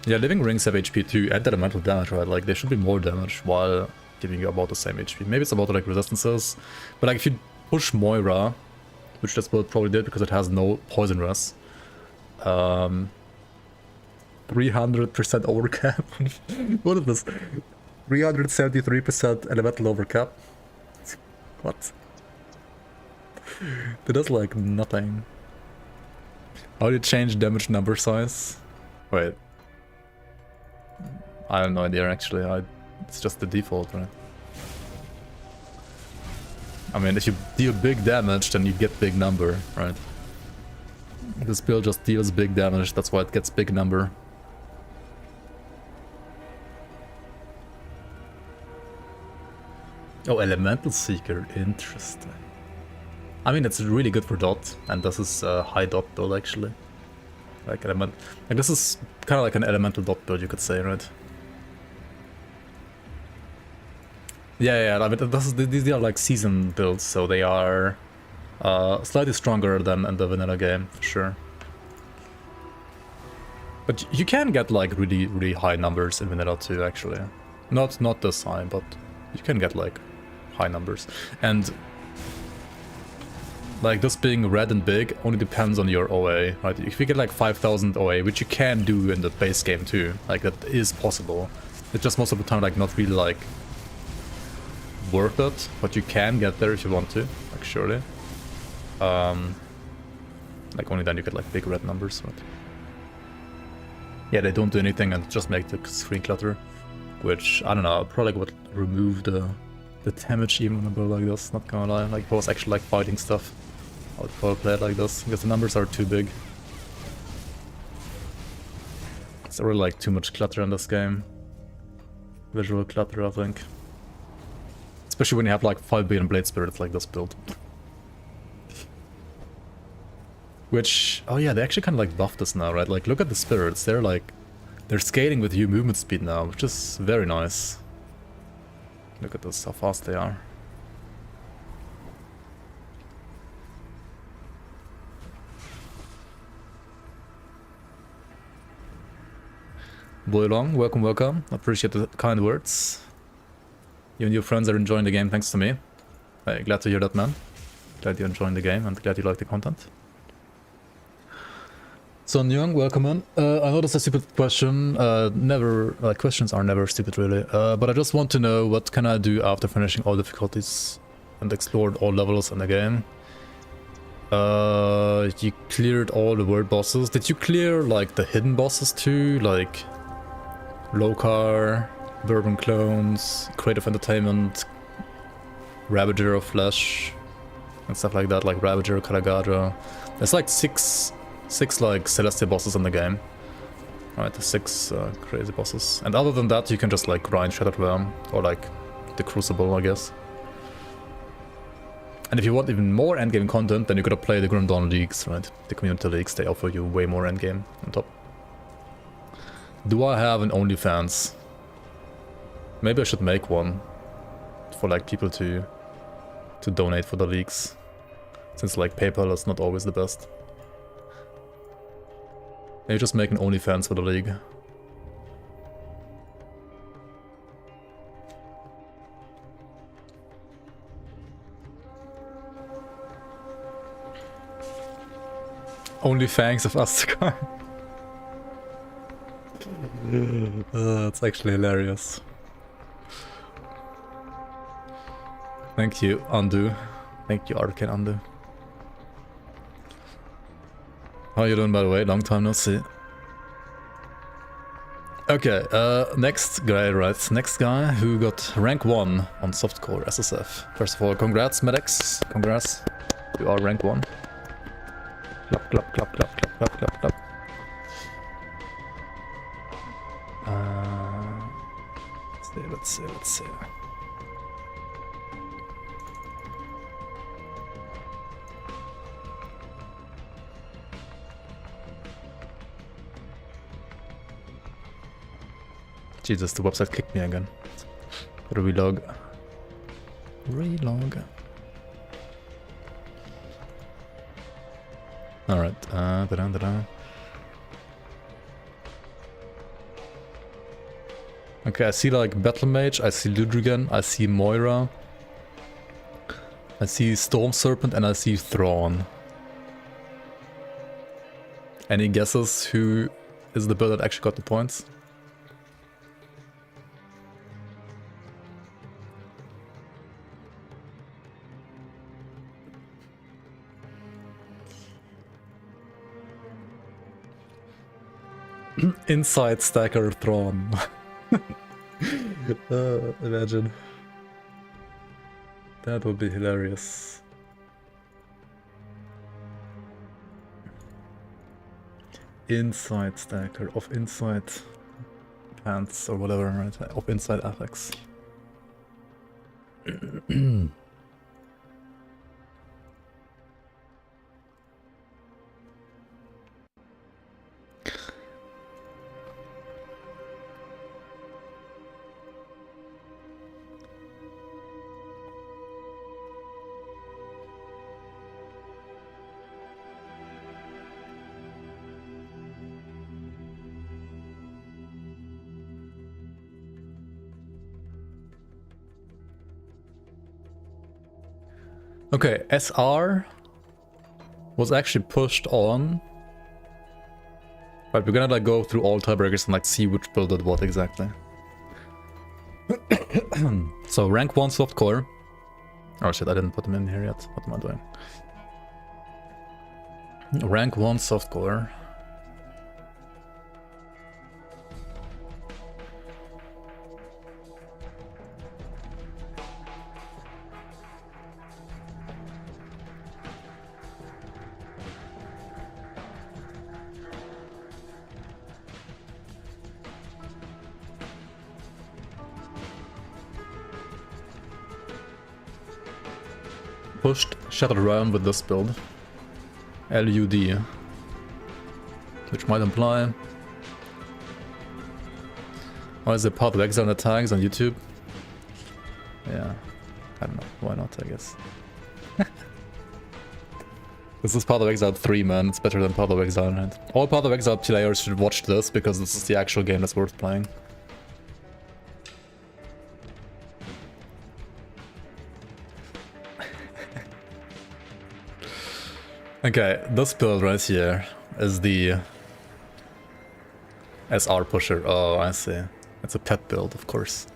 Yeah, living rings have HP too, and elemental damage, right? Like they should be more damage while giving you about the same HP. Maybe it's about like resistances. But like if you push Moira, which this build probably did because it has no poison res. 300% overcap. What is this? 373% elemental overcap. What? That does like nothing. How do you change damage number size? Wait. I have no idea actually. It's just the default, right? I mean, if you deal big damage, then you get big number, right? This build just deals big damage, that's why it gets big number. Oh, Elemental Seeker, interesting. I mean, it's really good for dot, and this is high dot build actually. Like this is kind of like an elemental dot build, you could say, right? Yeah, I mean, these are like season builds, so they are slightly stronger than in the vanilla game, for sure. But you can get like really high numbers in vanilla too, actually. Not this high, but you can get like high numbers. And like this being red and big only depends on your OA, right? If you get like 5000 OA, which you can do in the base game too, like that is possible. It's just most of the time like not really like worth it, but you can get there if you want to, like surely. Like only then you get like big red numbers, right? Yeah, they don't do anything and just make the screen clutter, which I don't know, probably would remove the damage even on a build like this, not gonna lie. Like if I was actually like fighting stuff, I would probably play it like this, because the numbers are too big. It's really like too much clutter in this game. Visual clutter, I think. Especially when you have like 5 billion blade spirits like this build. Which, oh yeah, they actually kind of like buffed this now, right? Like look at the spirits, they're like They're scaling with you movement speed now, which is very nice. Look at this, how fast they are. Boy Long, welcome, welcome. Appreciate the kind words. You and your friends are enjoying the game thanks to me. Hey, glad to hear that, man. Glad you're enjoying the game and glad you like the content. Son Young, welcome in. I know that's a stupid question. Questions are never stupid, really. But I just want to know, what can I do after finishing all difficulties and explored all levels in the game? You cleared all the world bosses. Did you clear, like, the hidden bosses too? Like, Lokar, Bourbon Clones, Creative Entertainment, Ravager of Flesh, and stuff like that, like Ravager, Kalagadra. There's like six like Celestial bosses in the game. Right, the 6 crazy bosses. And other than that, you can just like grind Shattered Realm, or like the Crucible, I guess. And if you want even more endgame content, then you gotta play the Grim Dawn Leagues, right? The community leagues, they offer you way more endgame on top. Do I have an OnlyFans? Maybe I should make one for like people to donate for the leagues, since like PayPal is not always the best. Maybe just make an OnlyFans for the league. Only Fangs of Asterkarn. That's actually hilarious. Thank you, Undo. Thank you, Arcane Undo. How you doing, by the way? Long time no see. Okay, next guy, right? Next guy who got rank 1 on softcore SSF. First of all, congrats, Medex. Congrats. You are rank 1. Clap, clap, clap, clap, clap, clap, clap, clap. Let's see. Jesus, the website kicked me again. Gotta relog. Alright, Okay, I see like Battle Mage, I see Ludrigan, I see Moira, I see Storm Serpent, and I see Thrawn. Any guesses who is the build that actually got the points? Inside Stacker Thrawn. Imagine. That would be hilarious. Inside Stacker of Inside Pants or whatever, right? Of Inside Affix. Okay, SR was actually pushed on. Right, we're gonna like go through all tiebreakers and like see which build did what exactly. So rank 1 softcore. Oh shit, I didn't put them in here yet. What am I doing? Rank 1 softcore. Pushed Shattered Realm with this build. LUD. Which might imply Or is it part of exile tags on YouTube? Yeah. I don't know. Why not, I guess. This is Path of Exile 3, man. It's better than Path of Exile, right? All Path of Exile players should watch this, because this is the actual game that's worth playing. Okay, this build right here is the SR pusher. Oh, I see. It's a pet build, of course.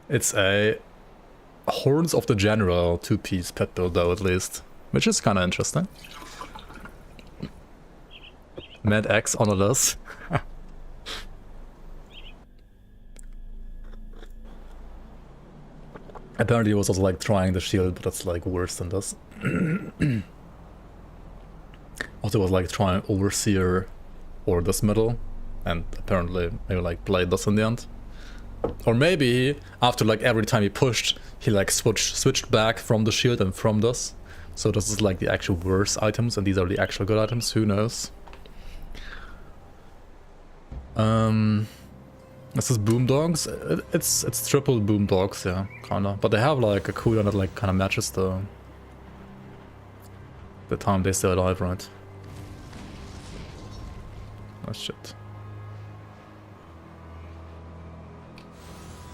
It's a Horns of the General 2-piece pet build though, at least. Which is kinda interesting. Mad X on a list. Apparently it was also like trying the shield, but that's like worse than this. Also was like trying Overseer or this middle, and apparently maybe like played this in the end. Or maybe after like every time he pushed, he like switched back from the shield and from this. So this is like the actual worse items, and these are the actual good items. Who knows? This is Boomdogs. It's triple Boomdogs, yeah, kinda. But they have like a cooldown that like kind of matches the time they stay alive, right? Oh shit.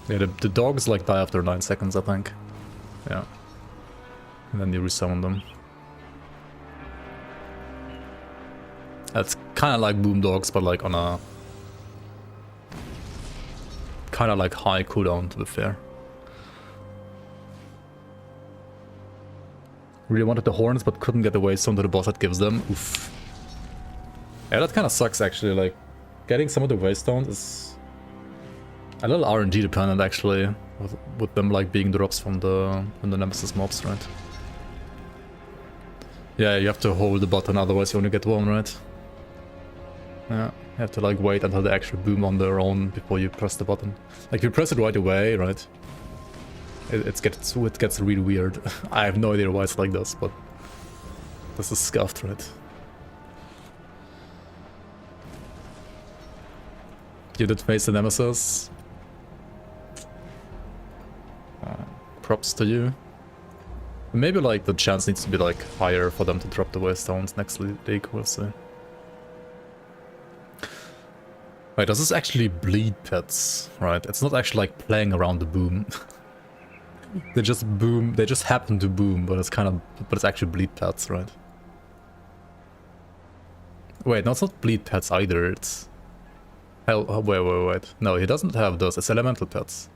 Yeah, the dogs like die after 9 seconds, I think. Yeah. And then you resummon them. That's kind of like Boomdogs, but like on a kind of like high cooldown, to be fair. Really wanted the horns, but couldn't get the waystone to the boss that gives them. Oof. Yeah, that kind of sucks actually. Like, getting some of the waystones is a little RNG dependent actually, with them like being drops from the Nemesis mobs, right? Yeah, you have to hold the button, otherwise you only get one, right? Yeah, you have to like wait until they actually boom on their own before you press the button. Like, if you press it right away, right? It gets really weird. I have no idea why it's like this, but this is scuffed, right? You did face the Nemesis. Props to you. Maybe like the chance needs to be like higher for them to drop the waystones next league, we'll see. Wait, does this actually bleed pets? Right, it's not actually like playing around the boom. They just boom, they just happen to boom, but it's actually bleed pets, right? Wait, no, it's not bleed pets either, it's... Hell, oh, wait. No, he doesn't have those, it's elemental pets.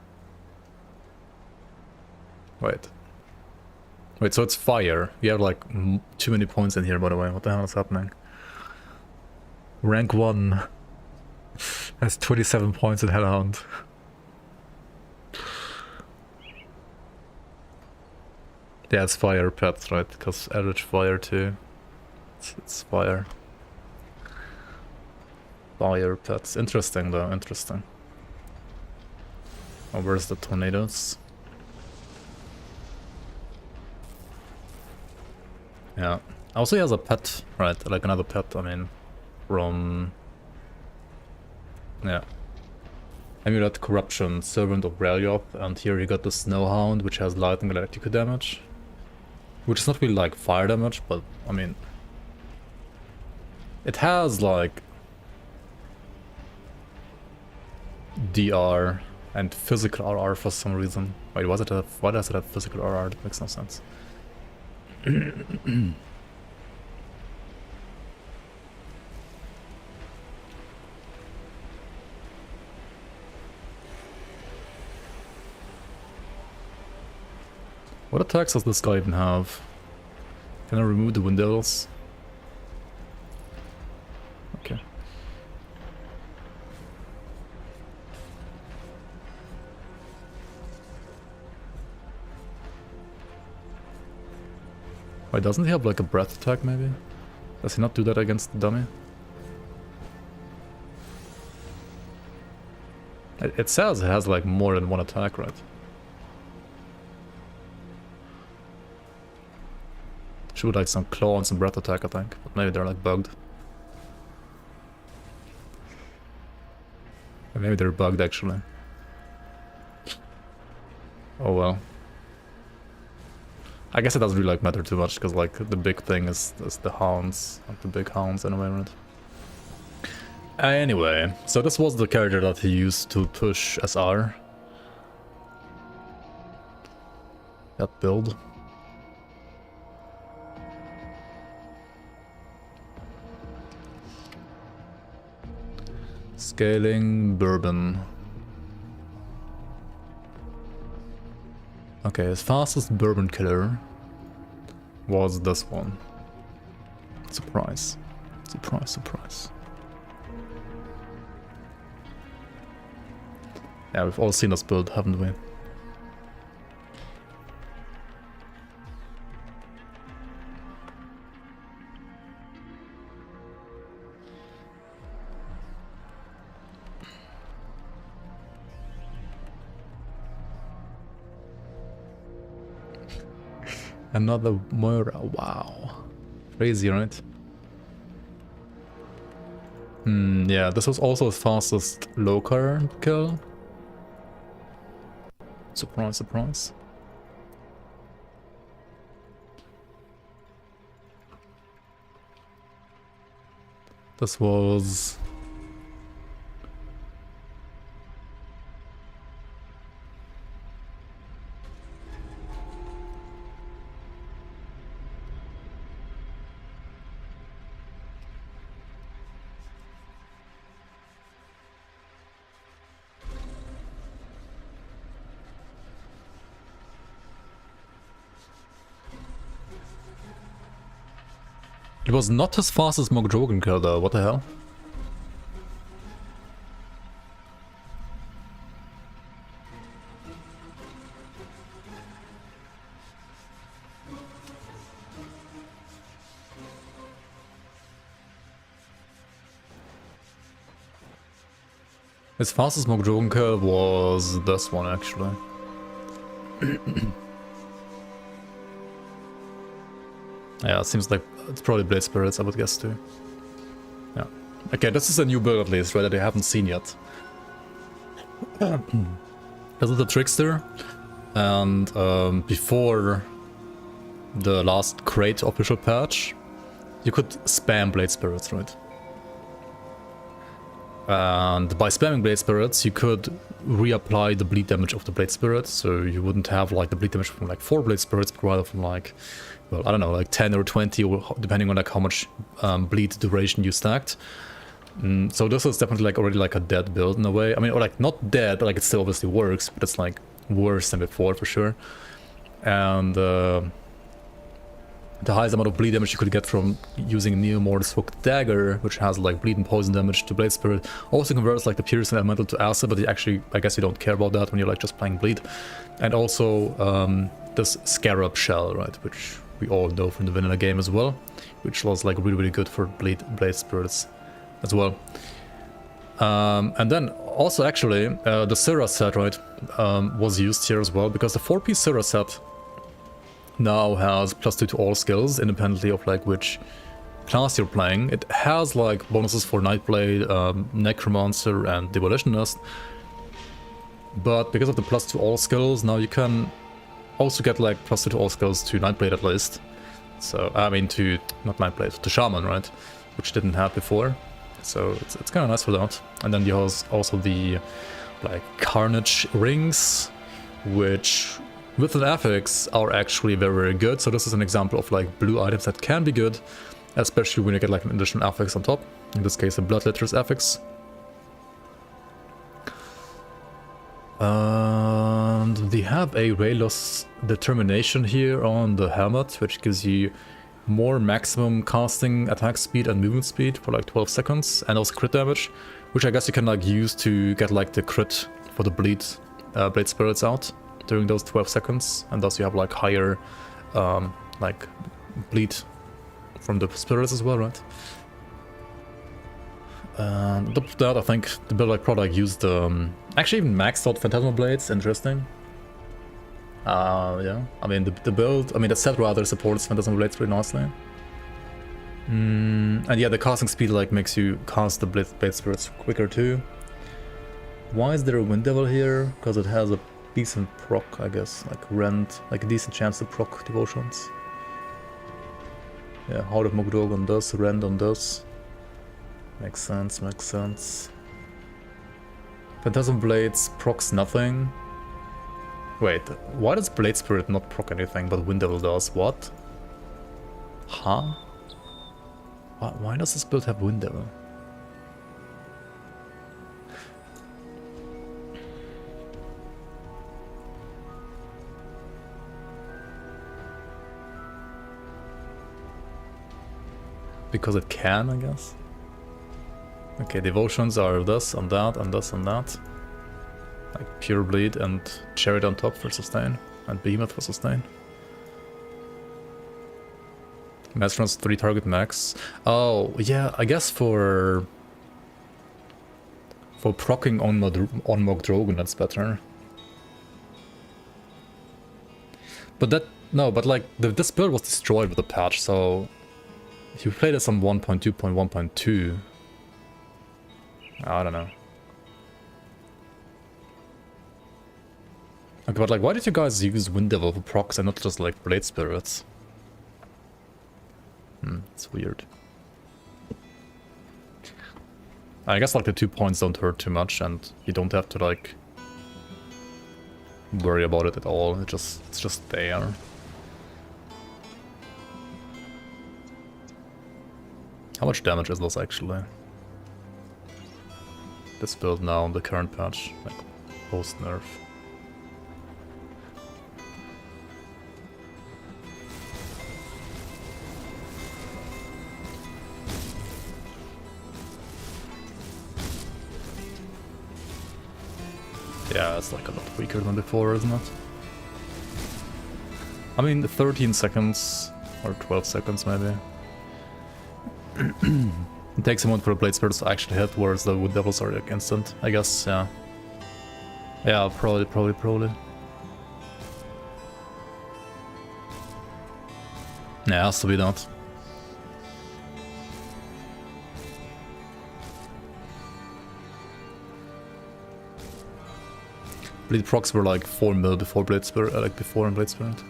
Wait, so it's fire. You have like too many points in here, by the way. What the hell is happening? Rank 1 has 27 points in Hellhound. Yeah, it's fire pets, right? Because average fire too. It's fire. Fire pets. Interesting though, interesting. Oh, where's the tornadoes? Yeah. Also he has a pet, right? Like another pet, I mean, from... Yeah. Amulet Corruption, Servant of Ralyop, and here you got the Snowhound, which has lightning and electrical damage. Which is not really like fire damage, but, I mean... It has like... DR and physical RR for some reason. Wait, why does it have physical RR? That makes no sense. What attacks does this guy even have? Can I remove the windows? Okay. Wait, doesn't he have like a breath attack maybe? Does he not do that against the dummy? It says it has like more than one attack, right? Shoot like some claw and some breath attack, I think. But maybe they're like bugged. Or maybe they're bugged actually. Oh well. I guess it doesn't really like matter too much because like the big thing is the hounds, like the big hounds anyway, right? Anyway, so this was the character that he used to push SR. That build. Scaling bourbon. Okay, his fastest bourbon killer was this one. Surprise. Surprise, surprise. Yeah, we've all seen this build, haven't we? Another Moira, wow. Crazy, right? Yeah, this was also his fastest low card kill. Surprise, surprise. This was... It was not his fastest Mogdrogan kill though, what the hell? His fastest Mogdrogan kill was this one actually. Yeah, it seems like it's probably Blade Spirits, I would guess too. Yeah. Okay, this is a new build at least, right, that I haven't seen yet. This is the Trickster, and before the last Crate official patch, you could spam Blade Spirits, right? And by spamming Blade Spirits, you could reapply the bleed damage of the Blade Spirit, so you wouldn't have like the bleed damage from like 4 Blade Spirits, but rather from like, well, I don't know, like 10 or 20, or depending on like how much bleed duration you stacked. So this is definitely like already like a dead build in a way. I mean, or like not dead, like it still obviously works, but it's like worse than before for sure. And the highest amount of bleed damage you could get from using Neomor's Hooked Dagger, which has like bleed and poison damage to Blade Spirit, also converts like the piercing elemental to acid, but actually, I guess you don't care about that when you're like just playing bleed. And also this Scarab Shell, right, which we all know from the vanilla game as well, which was like really good for Blade Spirits as well. And then also actually the Syrah set, right, was used here as well, because the 4-piece Syrah set now has +2 to all skills, independently of like which class you're playing. It has like bonuses for Nightblade, Necromancer, and Demolitionist. But because of the +2 to all skills, now you can also get like +2 to all skills to Nightblade at least. So, I mean to, not Nightblade, to Shaman, right? Which didn't have before. So it's kind of nice for that. And then you have also the like Carnage rings, which with an affix are actually very good. So this is an example of like blue items that can be good, especially when you get like an additional affix on top. In this case, a Bloodletter's affix. And they have a Ray Loss Determination here on the helmet, which gives you more maximum casting attack speed and movement speed for like 12 seconds, and also crit damage, which I guess you can like use to get like the crit for the Blade Spirits out during those 12 seconds, and thus you have like higher like bleed from the spirits as well, right? And on top of that, I think the build like product used actually even maxed out Phantasmal Blades, interesting. Yeah. I mean, the build, I mean, the set rather supports Phantasm Blades pretty nicely. And yeah, the casting speed like makes you cast the Blade Spirits quicker too. Why is there a Wind Devil here? Because it has a decent proc, I guess, like rend, like a decent chance to proc devotions. Yeah, Heart of Mogdog on this, rend on this. Makes sense, makes sense. Phantasm Blades procs nothing. Wait, why does Blade Spirit not proc anything, but Wind Devil does? What? Huh? Why does this build have Wind Devil? Because it can, I guess. Okay, devotions are this and that and this and that. Like Pure Bleed and Chariot on top for sustain, and Behemoth for sustain. Master's 3 target max. Oh, yeah, I guess for proccing on Mogdrogen, that's better. But that, no, but like, this build was destroyed with the patch, so if you play this on 1.2.1.2, I don't know. Okay, but like, why did you guys use Wind Devil for procs and not just like Blade Spirits? It's weird. I guess like the 2 points don't hurt too much and you don't have to like worry about it at all. It's just there. How much damage is this actually? This build now on the current patch, like post nerf. Yeah, it's like a lot weaker than before, isn't it? I mean, 13 seconds or 12 seconds maybe. It takes a moment for the Blade Spirits to actually hit, whereas the Wood Devils are like instant, I guess, yeah. Yeah, probably. Yeah, it has to be that. Bleed procs were like 4 mil before Blade Spirit, like before in Blade Spirit.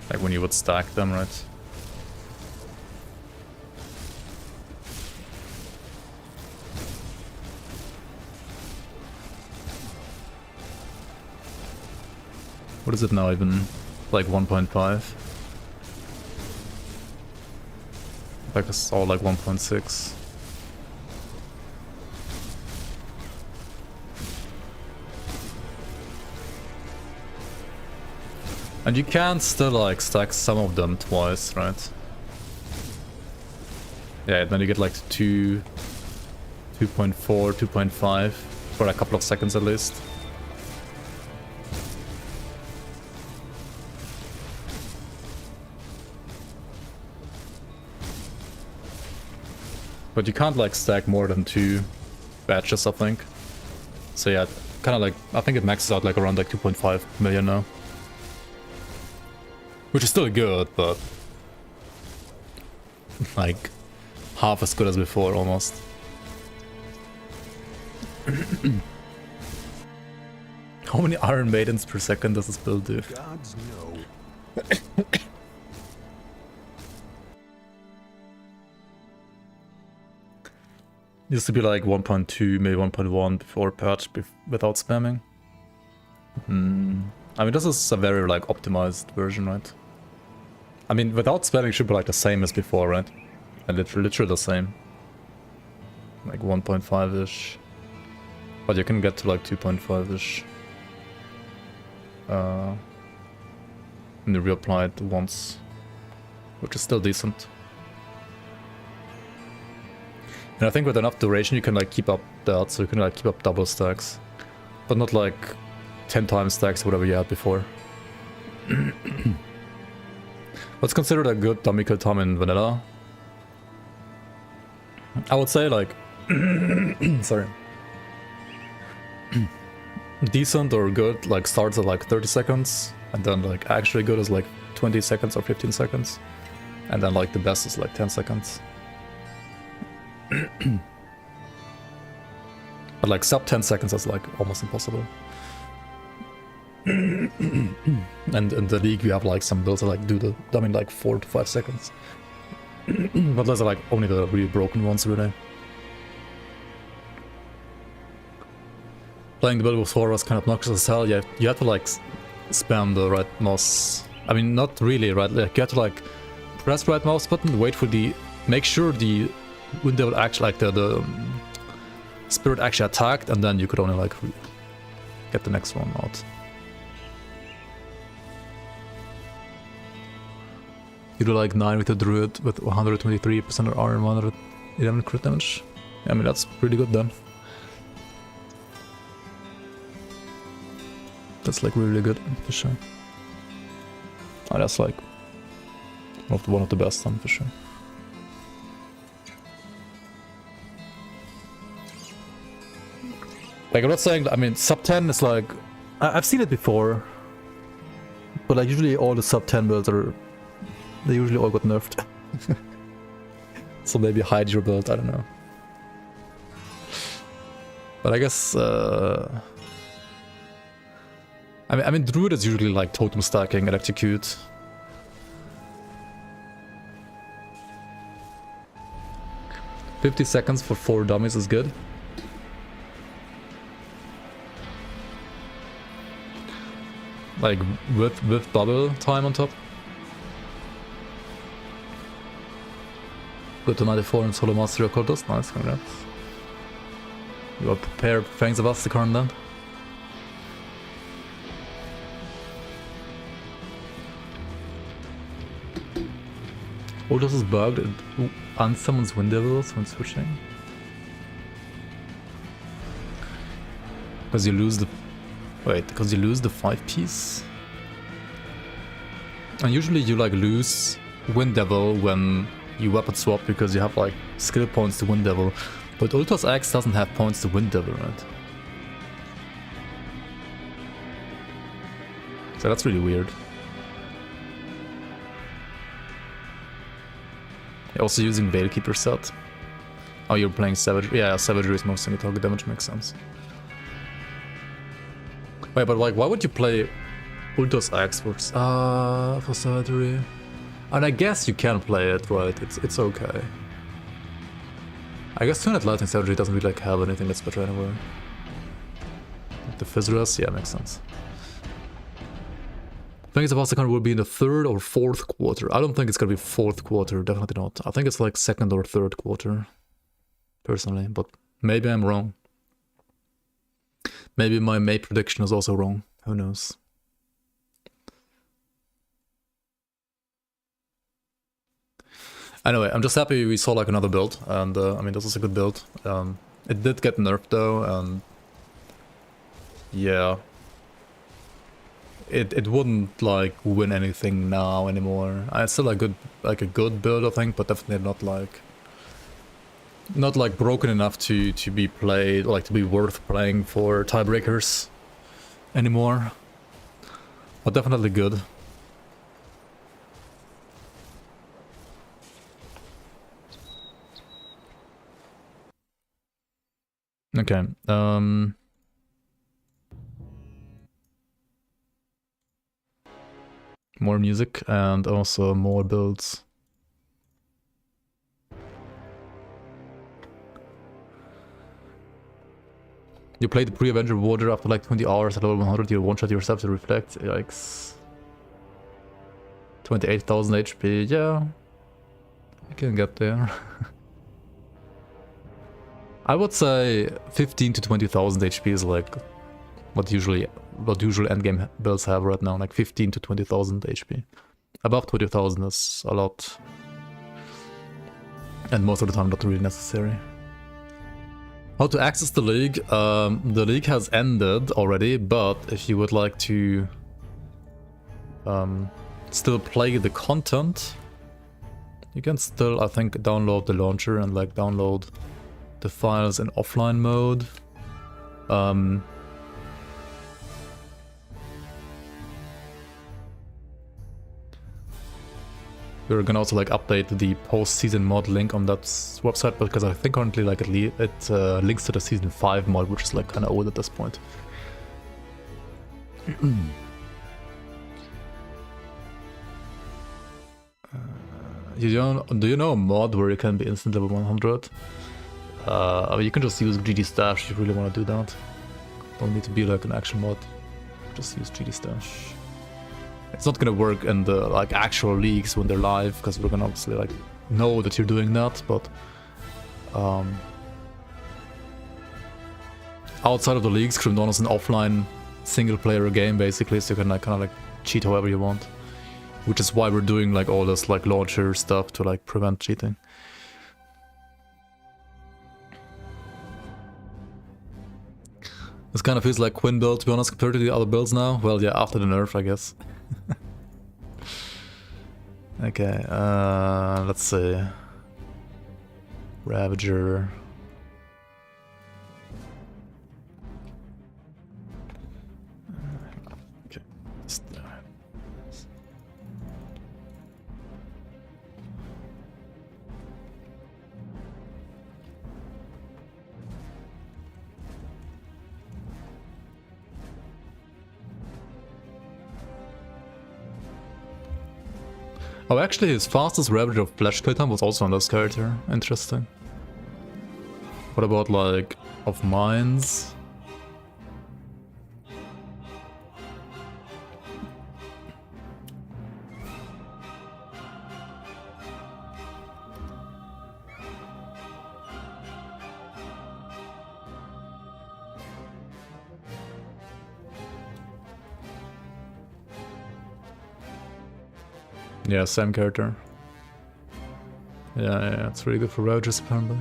Like when you would stack them, right? What is it now even? Like 1.5? Like it's all like 1.6. And you can still like stack some of them twice, right? Yeah, then you get like 2, 2.4, 2.5 for a couple of seconds at least. But you can't like stack more than 2 batches, I think. So yeah, kind of like, I think it maxes out like around like 2.5 million now. Which is still good, but like half as good as before almost. How many Iron Maidens per second does this build do? Gods know. Used to be like 1.2, maybe 1.1 before patch without spamming. I mean, this is a very like optimized version, right? I mean, without spamming should be like the same as before, right? And literally the same. Like 1.5-ish. But you can get to like 2.5-ish. And you reapply it once. Which is still decent. And I think with enough duration you can like keep up that, so you can like keep up double stacks. But not like 10 times stacks or whatever you had before. What's considered a good dummy kill time in vanilla? I would say like sorry. decent or good like starts at like 30 seconds, and then like actually good is like 20 seconds or 15 seconds, and then like the best is like 10 seconds. But like sub 10 seconds is like almost impossible. And in the league you have like some builds that like do the dummy in like 4 to 5 seconds. But those are like only the really broken ones really. Playing the build with Thor was kind of obnoxious as hell. You have to like spam the right mouse. I mean, not really, right? Like you have to like press right mouse button, wait for the, make sure the window actually like the spirit actually attacked, and then you could only like get the next one out. You do like 9 with the druid with 123% R and 111 crit damage. I mean, that's pretty good then. That's like really good for sure. Oh, that's like one of the best then for sure. Like I'm not saying, I mean sub 10 is like, I've seen it before, but like usually all the sub 10 builds are, they usually all got nerfed. So maybe hide your build, I don't know. But I guess I mean druid is usually like totem stacking and execute. $50 seconds for 4 dummies is good. Like with bubble time on top. Good to 94 and solo mastery occultist. Nice, congrats. You are prepared for Fangs of Asterkarn then. Ultos is bugged. It unsummons wind devils when switching. Because you lose the... Wait, because you lose the 5-piece? And usually you like lose Wind Devil when you weapon swap because you have like skill points to Wind Devil. But Ultos X doesn't have points to Wind Devil, right? So that's really weird. You're also using Veilkeeper set. Oh, you're playing Savagery? Yeah, Savagery is most single target damage, makes sense. Wait, but like, why would you play Ultos X for Savagery? And I guess you can play it, right? It's okay. I guess 200 Lightning Savagery doesn't really like have anything that's better anywhere. The Fizzras, yeah, makes sense. Fangs of Asterkarn will be in the 3rd or 4th quarter. I don't think it's gonna be 4th quarter, definitely not. I think it's like 2nd or 3rd quarter, personally, but maybe I'm wrong. Maybe my May prediction is also wrong, who knows. Anyway, I'm just happy we saw like another build, and I mean this is a good build. It did get nerfed though, and yeah. It wouldn't like win anything now anymore. It's still a good build I think, but definitely not like broken enough to be played, like to be worth playing for tiebreakers anymore. But definitely good. Okay, more music and also more builds. You played the pre-Avenger Warrior after like 20 hours at level 100, you one-shot yourself to reflect. Yikes. 28,000 HP, yeah. I can get there. I would say 15 to 20,000 HP is like what usual endgame builds have right now, like 15 to 20,000 HP. Above 20,000 is a lot. And most of the time not really necessary. How to access the league? The league has ended already, but if you would like to still play the content, you can still, I think, download the launcher and like download the files in offline mode. We're gonna also like update the post-season mod link on that website, because I think currently like it links to the season 5 mod, which is like kind of old at this point. Do you know a mod where you can be instant level 100? I mean, you can just use GD Stash if you really want to do that. Don't need to be like an action mod. Just use GD Stash. It's not gonna work in the like actual leagues when they're live, because we're gonna obviously like know that you're doing that, but outside of the leagues, Crimdon is an offline single player game basically, so you can like kind of like cheat however you want. Which is why we're doing like all this like launcher stuff to like prevent cheating. This kind of feels like Quinn build, to be honest, compared to the other builds now. Well, yeah, after the nerf, I guess. Okay, let's see. Ravager. Okay. Oh, actually, his fastest Ravager of Flash Titan was also on this character. Interesting. What about, like, of Mines? Yeah, same character. Yeah, it's really good for Ravagers apparently.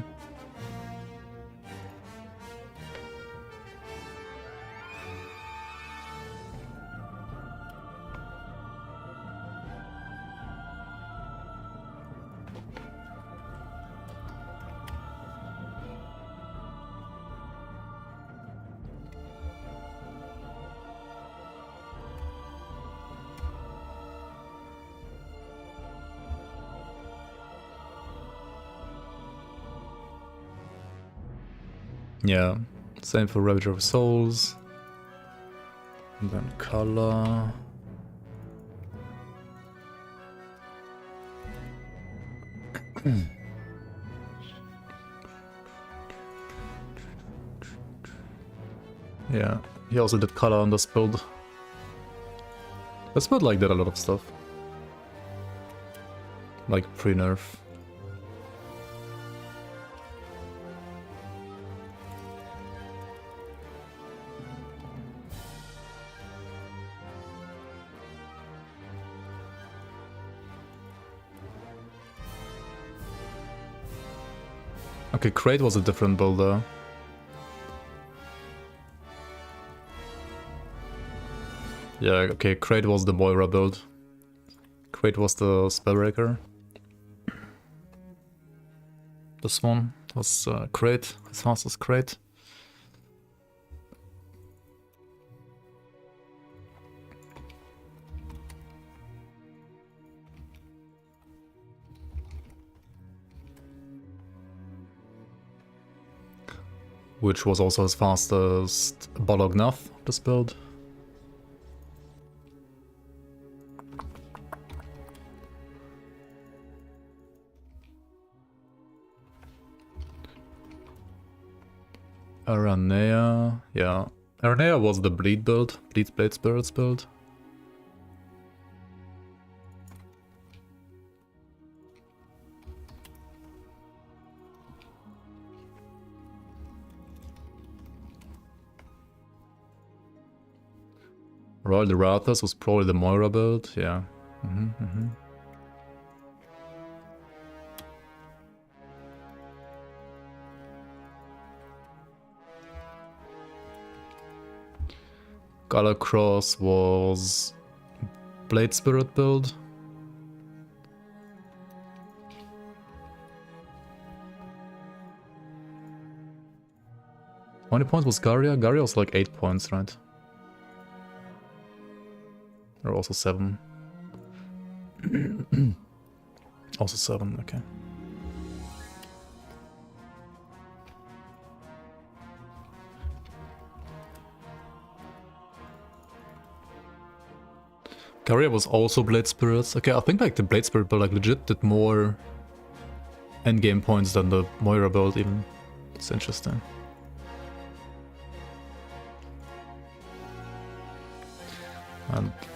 Yeah, same for Ravager of Souls. And then color. Yeah, he also did color on this build. This build like did a lot of stuff. Like pre-nerf. Okay, Crate was a different build though. Yeah, okay, Crate was the Moira build. Crate was the Spellbreaker. This one was Crate, as fast as Crate. Which was also as fast as Bolognath, this build. Aranea, yeah. Aranea was the Bleed build, Bleed Blade Spirits build. Royal the Rathas was probably the Moira build, yeah. Galacross was Blade Spirit build. How many points was Garia? Garia was like 8 points, right? Or also 7. Also 7, okay. Garria was also Blade Spirits. Okay, I think like the Blade Spirit build like legit did more endgame points than the Moira build even. It's interesting.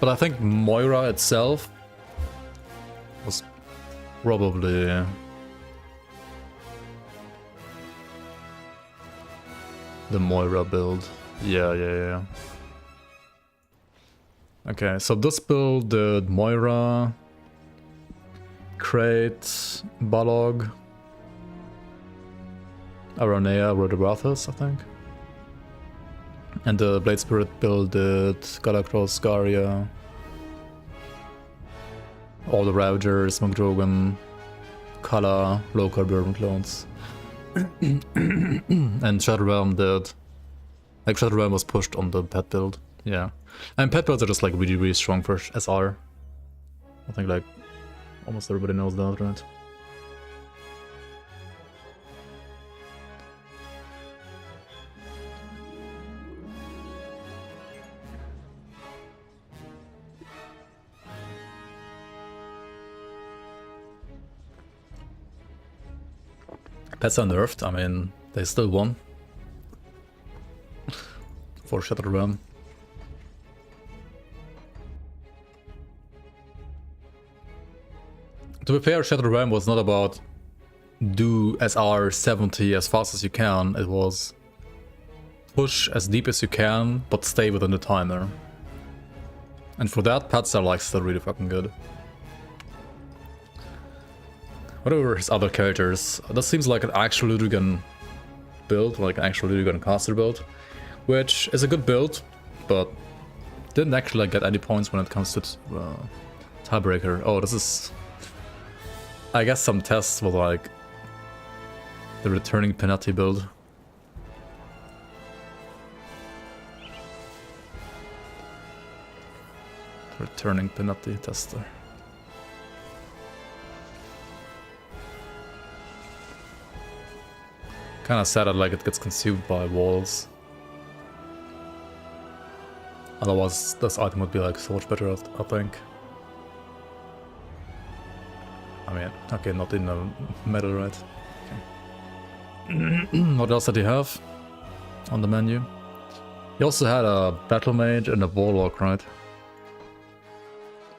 But I think Moira itself was probably the Moira build. Yeah. Okay, so this build did Moira, Crate, Balog, Aranea, Rhodobrathus, I think. And the Blade Spirit build did Galacross, Garia, all the Ravagers, McDrogan, Kala, local Bourbon clones. And Shadow Realm did... Like, Shadow Realm was pushed on the pet build, yeah. And pet builds are just like really strong for SR. I think like almost everybody knows that, right? Pets are nerfed, I mean, they still won. For Shadow Realm. To be fair, Shadow Realm was not about do SR 70 as fast as you can, it was push as deep as you can, but stay within the timer. And for that, pets are like still really fucking good. Whatever his other characters, that seems like an actual Ludogan build, like an actual Ludogan caster build, which is a good build, but didn't actually like, get any points when it comes to tiebreaker. Oh, this is... I guess some tests were like the returning Penati build. Returning Penati tester. Kinda sad that like it gets consumed by walls. Otherwise this item would be like so much better, I think. I mean, okay, not in the metal, right? Okay. What else did he have on the menu? He also had a Battle Mage and a Warlock, right?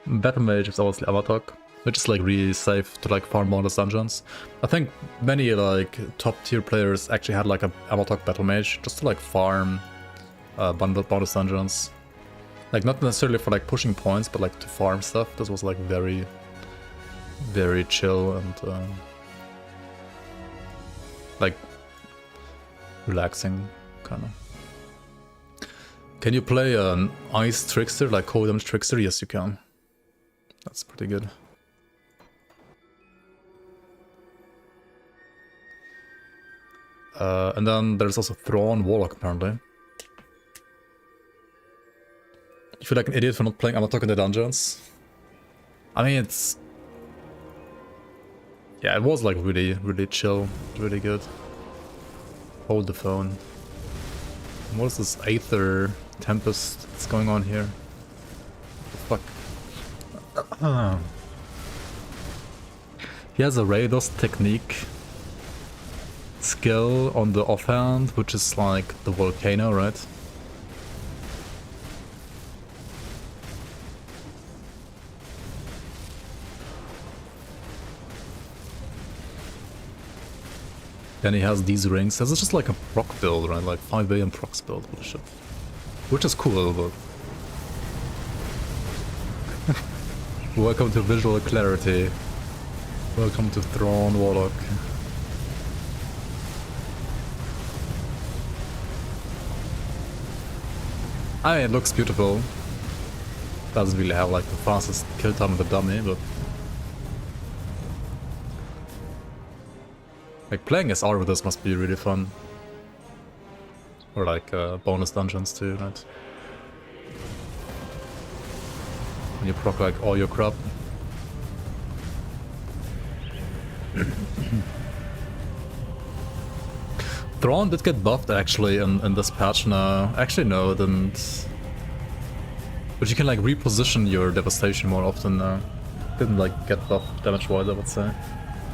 Battle Mage is obviously Avatok, which is like really safe to like farm bonus dungeons. I think many like top tier players actually had like a Avatok Battle Mage just to like farm bundled bonus dungeons. Like not necessarily for like pushing points, but like to farm stuff. This was like very chill and like relaxing kind of. Can you play an ice trickster, like cold damage trickster? Yes, you can. That's pretty good. And then there's also Thrawn Warlock apparently. You feel like an idiot for not playing Amatok in the dungeons? I mean, it's... Yeah, it was like really chill, really good. Hold the phone. What is this Aether Tempest that's going on here? What the fuck? He has a Rados technique skill on the offhand, which is like the volcano, right? Then he has these rings. This is just like a proc build, right? Like 5 billion procs build, what shit. Which is cool, but... Welcome to visual clarity. Welcome to Thrawn Warlock. I mean, it looks beautiful. Doesn't really have like the fastest kill time of the dummy, but... Like, playing SR with this must be really fun. Or like bonus dungeons too, right? When you proc like all your crap. Thrawn did get buffed actually in this patch now. Actually no, it didn't. But you can like reposition your devastation more often now. Didn't like get buffed damage-wise, I would say.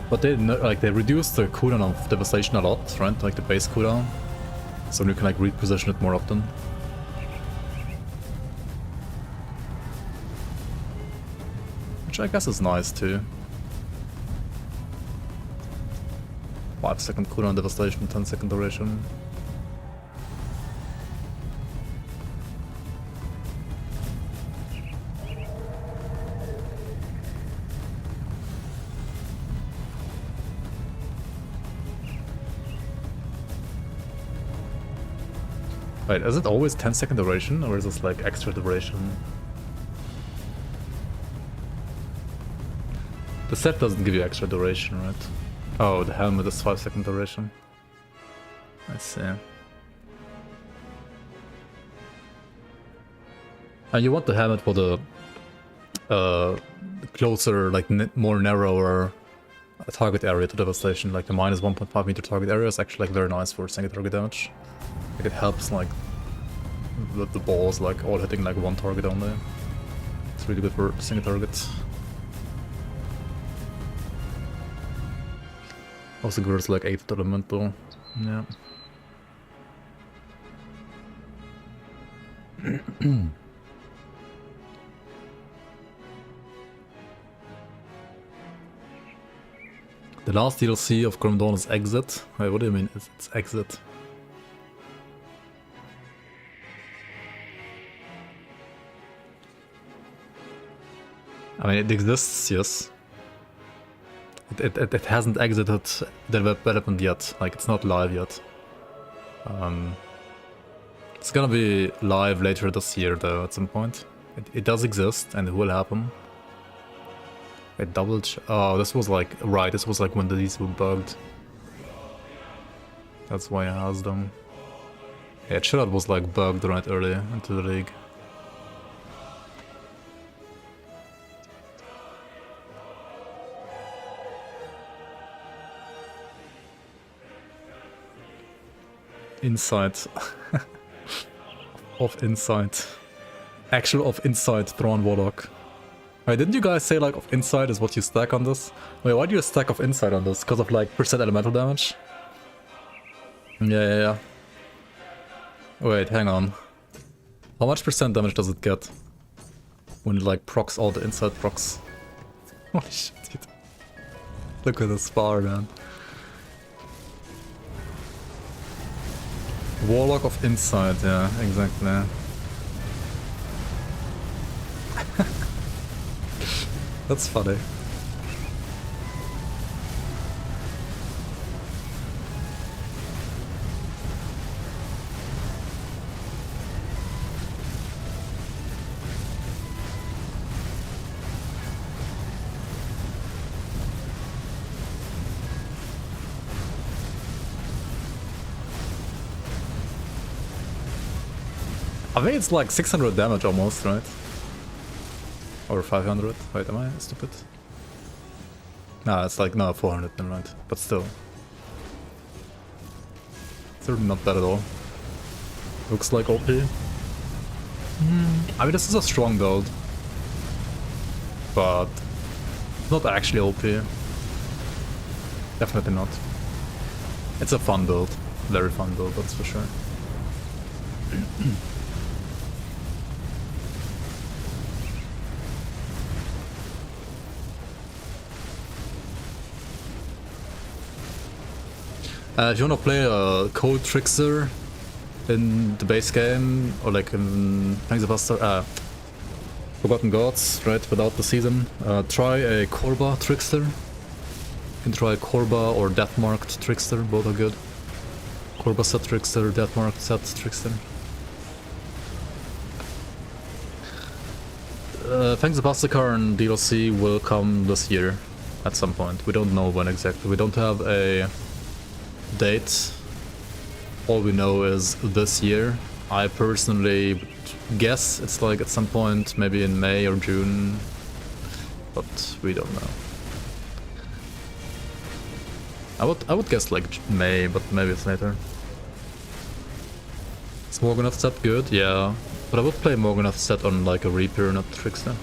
But they they reduced the cooldown of devastation a lot, right? Like the base cooldown. So you can like reposition it more often. Which I guess is nice too. 5-second cooldown devastation, 10-second duration. Wait, is it always 10-second duration, or is this like extra duration? The set doesn't give you extra duration, right? Oh, the helmet is 5-second duration. I see. And you want the helmet for the closer, like more narrower target area to devastation. Like the minus 1.5 meter target area is actually like very nice for single target damage. Like it helps like the balls like all hitting like one target only. It's really good for single target. Also girls like 8th elemental. Yeah. The last DLC of Grim Dawn is Exit. Wait, what do you mean it's Exit? I mean, it exists, yes. It hasn't exited the development yet. Like, it's not live yet. It's gonna be live later this year, though, at some point. It does exist, and it will happen. Wait, oh, this was like... Right, this was like when these were bugged. That's why it has them. Yeah, Chillout was like bugged right early into the league. Insight. Of insight. Actual of insight, Thrawn Warlock. Wait, didn't you guys say like of insight is what you stack on this? Wait, why do you stack of insight on this? Because of like percent elemental damage? Yeah. Wait, hang on. How much percent damage does it get? When it like procs all the insight procs? Holy shit, dude. Look at this bar, man. Warlock of Insight, yeah, exactly. That's funny. I think it's like 600 damage almost, right? Or 500. Wait, am I stupid? Nah, it's like, no, 400, never mind. But still. Certainly not bad at all. Looks like OP. I mean, this is a strong build. But not actually OP. Definitely not. It's a fun build. Very fun build, that's for sure. If you wanna play a cold trickster in the base game, or like in Fangs of Asterkarn, Forgotten Gods, right, without the season, try a Korba trickster. You can try Korba or Deathmarked trickster, both are good. Korba set trickster, Deathmarked set trickster. Fangs of Asterkarn DLC will come this year at some point. We don't know when exactly. We don't have a date. All we know is this year. I personally guess it's like at some point, maybe in May or June, but we don't know. I would guess like May, but maybe it's later. Is Morganath set good? Yeah. But I would play Morganath set on like a Reaper, not Trickster.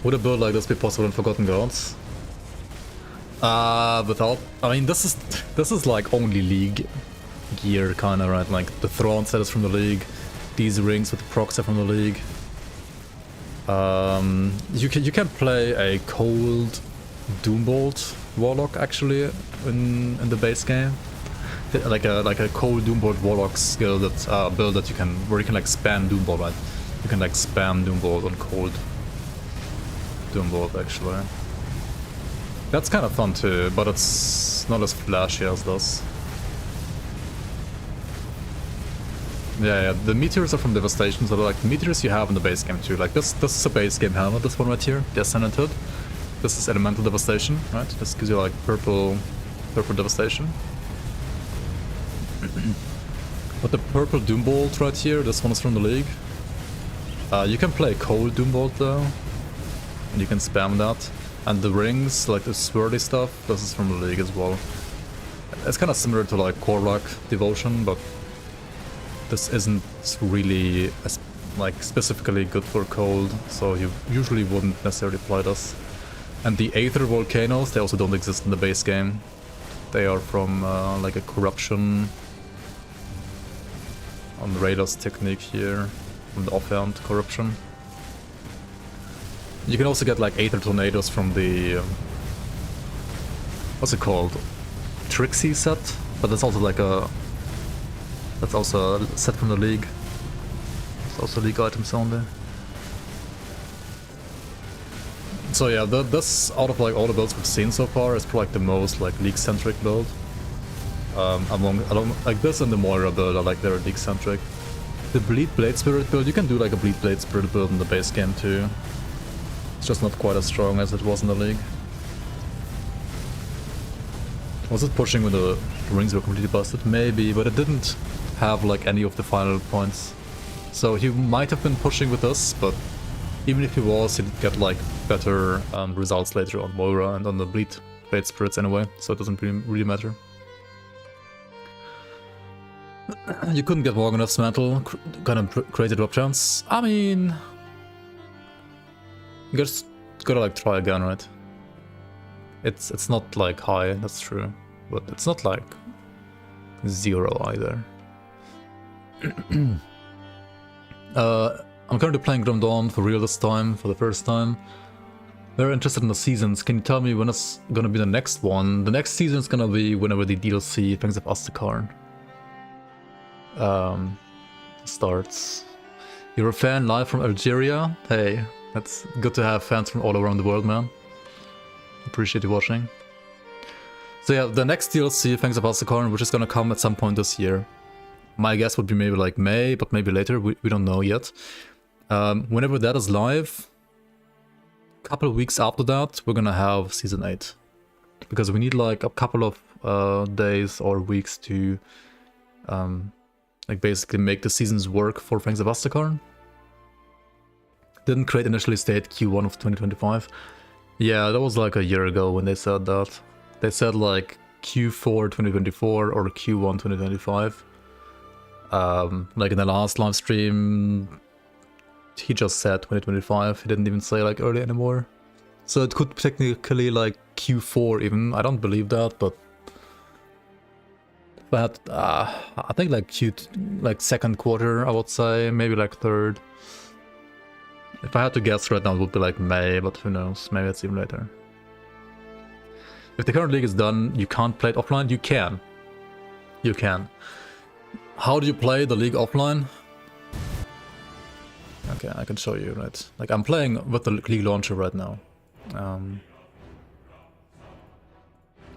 Would a build like this be possible in Forgotten Gods? Without... I mean, this is like only League gear, kinda, right? Like, the Thrawn set is from the League. These rings with the procs are from the League. You can play a cold Doombolt Warlock, actually, in the base game. Like a cold Doombolt Warlock skill that build that where you can like spam Doombolt, right? You can like spam Doombolt on cold Doombolt, actually. That's kind of fun too, but it's not as flashy as this. Yeah, the meteors are from Devastation, so like the meteors you have in the base game too. Like this is a base game helmet, this one right here, the Ascendant Hood. This is Elemental Devastation, right? This gives you like purple Devastation. But the purple Doombolt right here, this one is from the League. You can play cold Doombolt though, and you can spam that. And the rings, like the swirly stuff, this is from the League as well. It's kind of similar to like Korvac Devotion, but this isn't really like specifically good for cold, so you usually wouldn't necessarily play this. And the Aether Volcanoes, they also don't exist in the base game. They are from like a corruption on Raider's technique here, from the offhand corruption. You can also get like Aether Tornadoes from the what's it called? Trixie set, but that's also like that's also a set from the League. It's also League items only. So yeah, this out of like all the builds we've seen so far is probably like the most like League-centric build. Among like this and the Moira build are like they're League-centric. The Bleed Blade Spirit build, you can do like a Bleed Blade Spirit build in the base game too. It's just not quite as strong as it was in the League. Was it pushing when the rings were completely busted? Maybe, but it didn't have like any of the final points. So he might have been pushing with us, but even if he was, he'd get like better results later on Moira and on the Bleed Blade Spirits anyway, so it doesn't really matter. You couldn't get Morganath's Mantle, kind of crazy drop chance. I mean, you just gotta like try again, right? It's not like high, that's true, but it's not like 0 either. I'm currently playing Grim Dawn for real this time, for the first time. Very interested in the seasons. Can you tell me when it's gonna be the next one? The next season is gonna be whenever the DLC Fangs of Asterkarn starts. You're a fan live from Algeria? Hey, that's good to have fans from all around the world, man. Appreciate you watching. So yeah, the next DLC, Fangs of Asterkarn, which is gonna come at some point this year. My guess would be maybe like May, but maybe later, we don't know yet. Whenever that is live, a couple of weeks after that, we're gonna have Season 8. Because we need like a couple of days or weeks to like basically make the seasons work for Fangs of Asterkarn. Didn't Crate initially state Q1 of 2025? Yeah, that was like a year ago when they said that. They said like Q4 2024 or Q1 2025. Like in the last live stream, he just said 2025. He didn't even say like early anymore. So it could technically like Q4 even. I don't believe that, but I think like like second quarter, I would say, maybe like third. If I had to guess right now, it would be like May, but who knows? Maybe it's even later. If the current league is done, you can't play it offline? You can. You can. How do you play the league offline? Okay, I can show you, right? Like, I'm playing with the league launcher right now.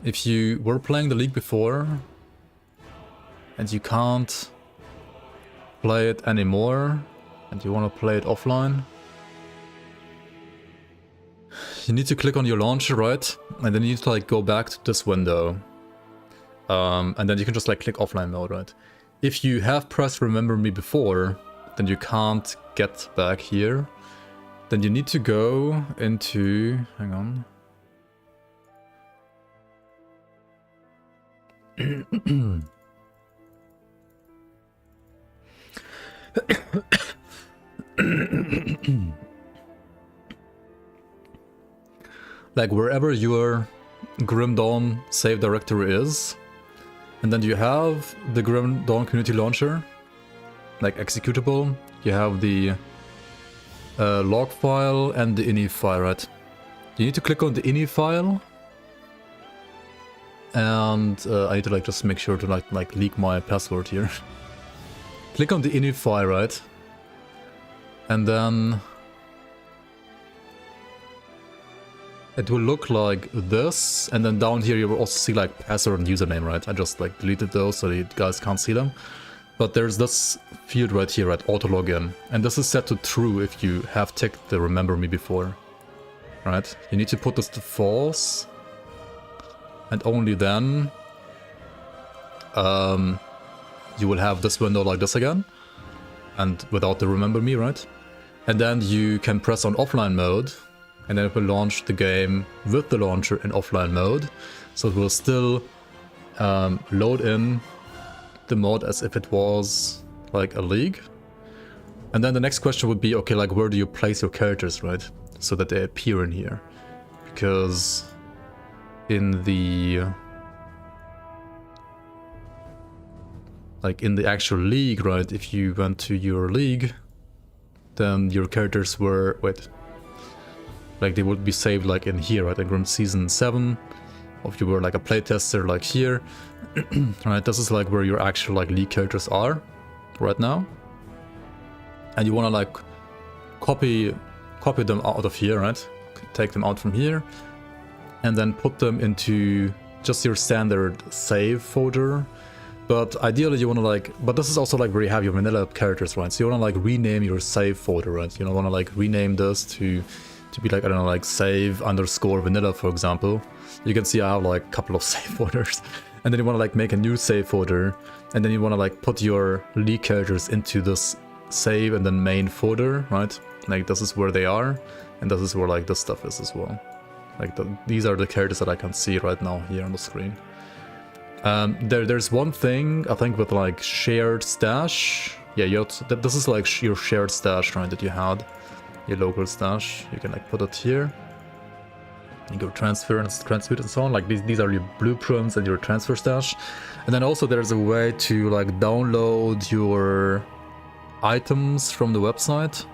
If you were playing the league before, and you can't play it anymore, and you want to play it offline, you need to click on your launcher, right? And then you need to like go back to this window. And then you can just like click offline mode, right? If you have pressed remember me before, then you can't get back here. Then you need to go into, hang on. Like wherever your Grim Dawn save directory is, and then you have the Grim Dawn community launcher, like executable, you have the log file and the ini file, right? You need to click on the ini file, and I need to like just make sure to like leak my password here. Click on the ini file, right? And then it will look like this, and then down here you will also see like password and username, right? I just like deleted those so you guys can't see them. But there's this field right here, right? Auto login, and this is set to true if you have ticked the remember me before, right? You need to put this to false, and only then you will have this window like this again, and without the remember me, right? And then you can press on offline mode, and then it will launch the game with the launcher in offline mode. So it will still load in the mod as if it was like a league. And then the next question would be, okay, like where do you place your characters, right? So that they appear in here. Because in the actual league, right, if you went to your league, then your characters were, like they would be saved like in here, right, like from season 7, or if you were like a playtester like here, right, this is like where your actual like league characters are right now. And you want to like copy them out of here, right, take them out from here, and then put them into just your standard save folder. But ideally you want to like, but this is also like where you have your vanilla characters, right? So you want to like rename your save folder, right? You don't want to like rename this to be like, I don't know, like save underscore vanilla, for example. You can see I have like a couple of save folders. And then you want to like make a new save folder, and then you want to like put your league characters into this save and then main folder, right? Like this is where they are, and this is where like this stuff is as well. Like these are the characters that I can see right now here on the screen. There's one thing I think with like shared stash. Yeah, this is like your shared stash, right? That you had, your local stash. You can like put it here. You go transfer and transmute and so on. Like these are your blueprints and your transfer stash. And then also there's a way to like download your items from the website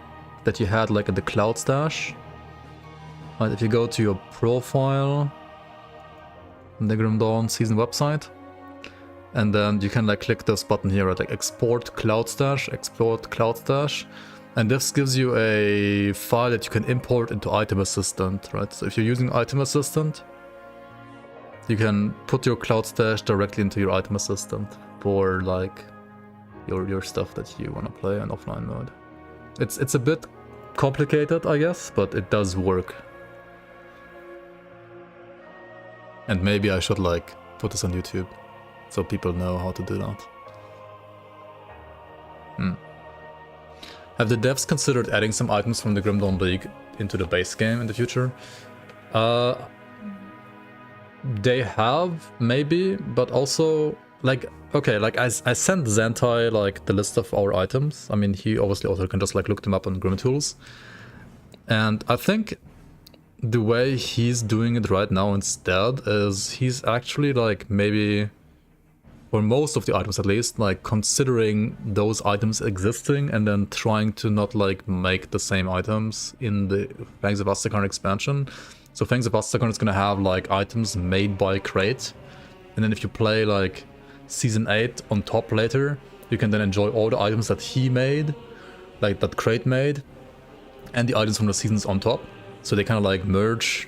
that you had like in the cloud stash. Right, if you go to your profile, the Grim Dawn season website, and then you can like click this button here, right, like export cloud stash, and this gives you a file that you can import into Item Assistant, right? So if you're using Item Assistant, you can put your cloud stash directly into your Item Assistant for like your stuff that you want to play in offline mode. It's a bit complicated, I guess, but it does work. And maybe I should like put this on YouTube so people know how to do that. Have the devs considered adding some items from the Grim Dawn League into the base game in the future? They have, maybe, but also, like, okay, like I sent Zentai like the list of our items. I mean, he obviously also can just like look them up on Grim Tools. And I think the way he's doing it right now instead is he's actually like maybe, for most of the items at least, like considering those items existing and then trying to not like make the same items in the Fangs of Asterkarn expansion. So Fangs of Asterkarn is gonna have like items made by Crate, and then if you play like season 8 on top later, you can then enjoy all the items that he made, like that Crate made, and the items from the seasons on top. So they kind of like merge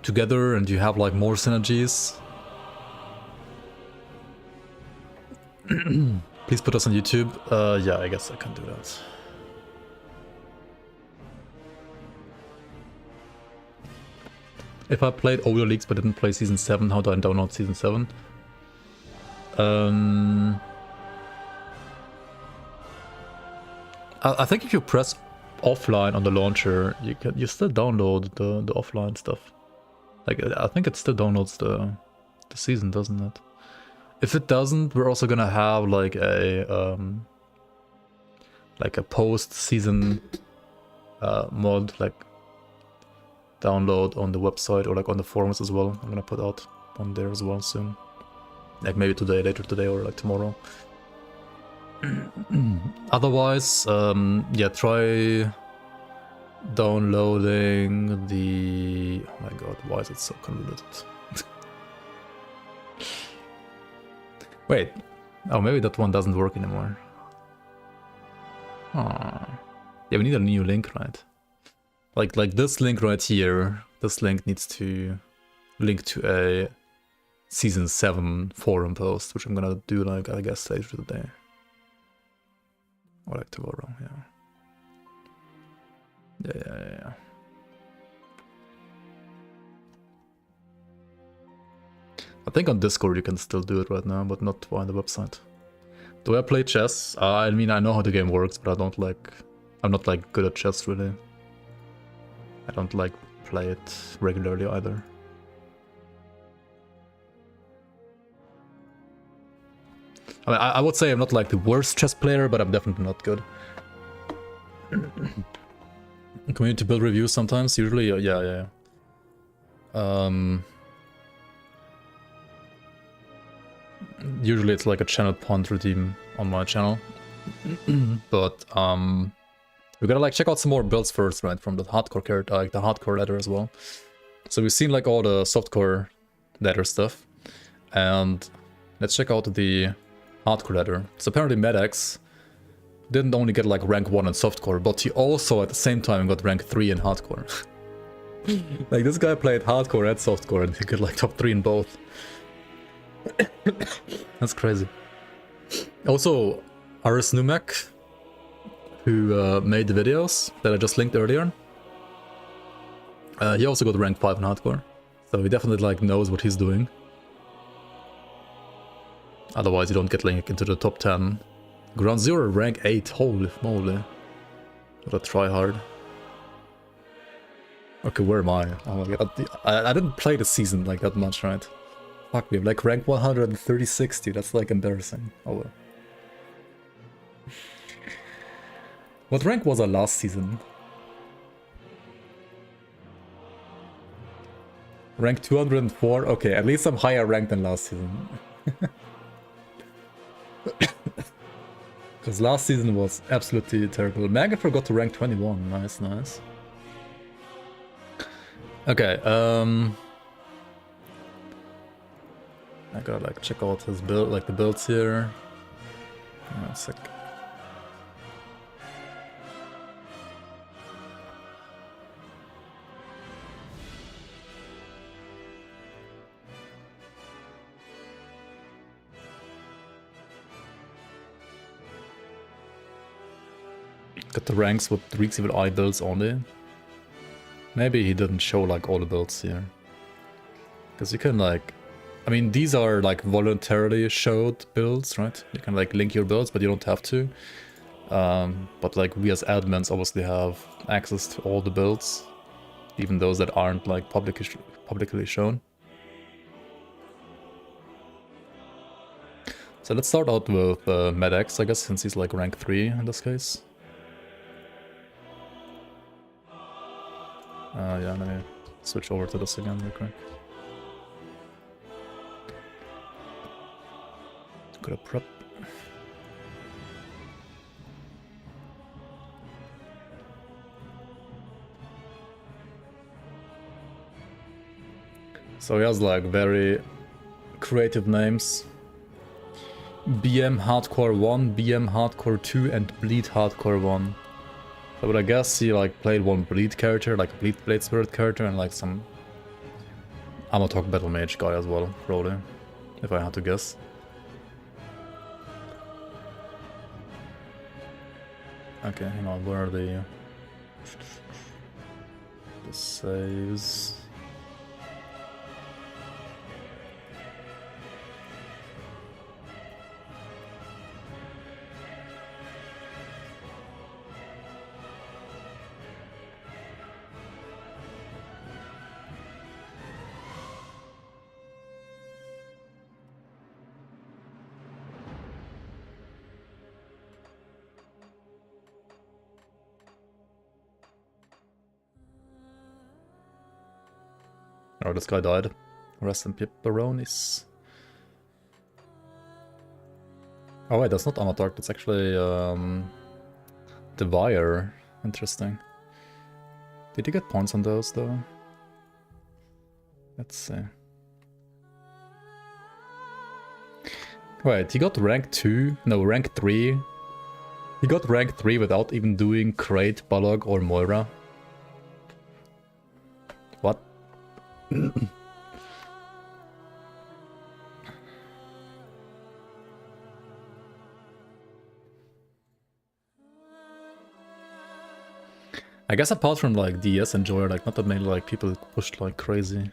together and you have like more synergies. Please put us on YouTube. Yeah, I guess I can do that. If I played older leagues but didn't play season 7, how do I download season 7? I think if you press offline on the launcher, you still download the offline stuff. Like I think it still downloads the season, doesn't it? If it doesn't, we're also gonna have like a post-season mod, like download on the website or like on the forums as well. I'm gonna put out on there as well soon. Like maybe today, later today, or like tomorrow. Otherwise, yeah, try downloading the... Oh my god, why is it so convoluted? Wait. Oh, maybe that one doesn't work anymore. Oh. Yeah, we need a new link, right? Like this link right here, this link needs to link to a Season 7 forum post, which I'm gonna do, like, I guess later today. Or like tomorrow, yeah. Yeah. I think on Discord you can still do it right now, but not via the website. Do I play chess? I mean, I know how the game works, but I don't like... I'm not like good at chess, really. I don't like play it regularly either. I mean, I would say I'm not like the worst chess player, but I'm definitely not good. Community build reviews sometimes, usually, yeah. Usually it's like a channel point redeem on my channel. But we gotta like check out some more builds first, right? From the hardcore character, like the hardcore ladder as well. So we've seen like all the softcore ladder stuff, and let's check out the hardcore ladder. So apparently Medex didn't only get like rank 1 in softcore, but he also at the same time got rank 3 in hardcore. Like this guy played hardcore and softcore and he got like top 3 in both. That's crazy. Also, Aris Numek, who made the videos that I just linked earlier, he also got rank 5 in hardcore, so he definitely like knows what he's doing. Otherwise you don't get like into the top 10. Ground Zero rank 8, holy moly. Gotta try hard. Okay, where am I? Oh my god, I didn't play the season like that much, right? Fuck me, I'm like rank 136, dude, that's like embarrassing. Oh well. What rank was I last season? Rank 204? Okay, at least I'm higher ranked than last season. Because last season was absolutely terrible. Magafor got to rank 21, nice. Okay, I gotta like check out his build, like the builds here. Hang on a sec. Got the ranks with Reeks Evil Eye builds only. Maybe he didn't show like all the builds here. Because you can like... I mean, these are like voluntarily showed builds, right? You can like link your builds, but you don't have to. But like we as admins obviously have access to all the builds. Even those that aren't like publicly shown. So let's start out with Medex, I guess, since he's like rank 3 in this case. Yeah, let me switch over to this again real quick. Got a prep. So he has like very creative names. BM Hardcore 1, BM Hardcore 2, and Bleed Hardcore 1. So, but I guess he like played one Bleed character, like a Bleed Blade Spirit character, and like some Amatok Battle Mage guy as well, probably, if I had to guess. Okay, hang on, where are the saves? Oh, this guy died. Rest in pepperonis. Oh wait, that's not Amatark, that's actually Devire. Interesting. Did you get points on those though? Let's see. Wait, he got rank 2? No, rank 3. He got rank 3 without even doing Crate, Balog, or Moira. What? I guess apart from like DS and Joy, like not that many like people pushed like crazy.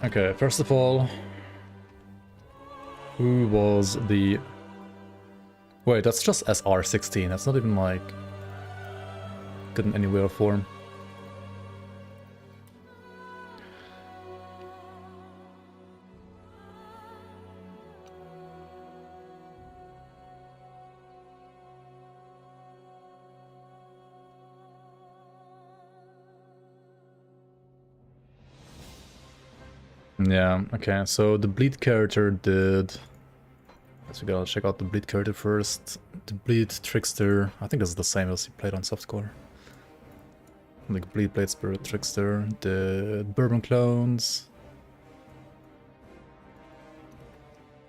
Okay, first of all, who was the... Wait, that's just SR16, that's not even like... good in any way or form. Yeah, okay, so the bleed character did... So we gotta check out the bleed character first. The bleed trickster, I think that's the same as he played on softcore. Like bleed blade spirit trickster, the bourbon clones,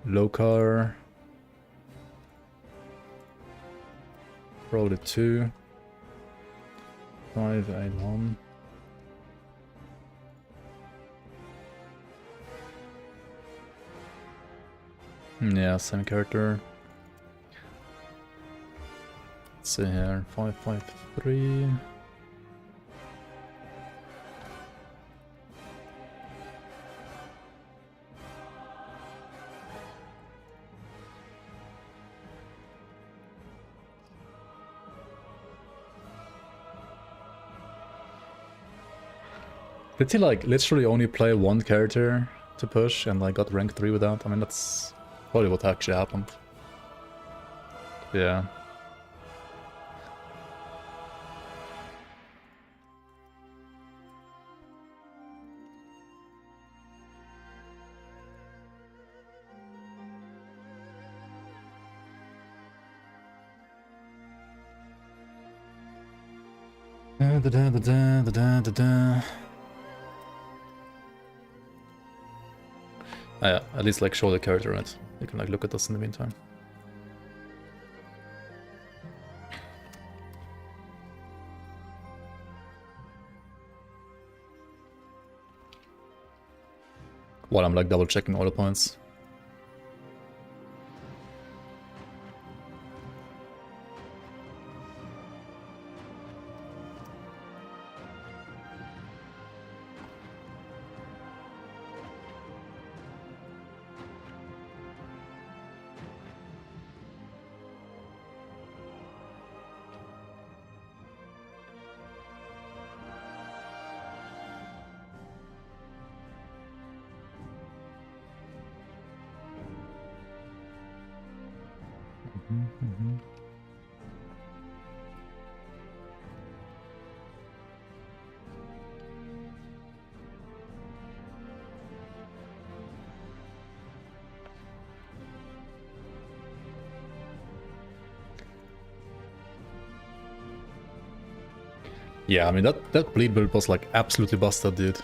Lokar, probably 2, 5, 8, 1. Yeah, same character. Let's see here, 5, 5, 3. Did he like literally only play one character to push and like got rank 3 with that? I mean, that's probably what actually happened. Yeah. Da da da da da da da da. Ah, yeah, at least like show the character in it. You can like look at us in the meantime. While I'm like double checking all the points. Yeah, I mean that bleed build was like absolutely busted, dude.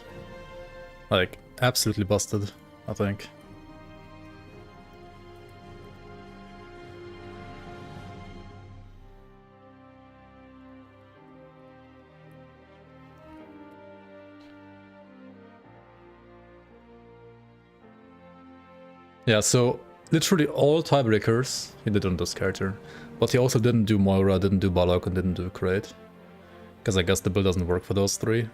Like absolutely busted, I think. Yeah, so literally all tiebreakers he did on this character, but he also didn't do Moira, didn't do Balok, and didn't do Crate. Because I guess the build doesn't work for those 3.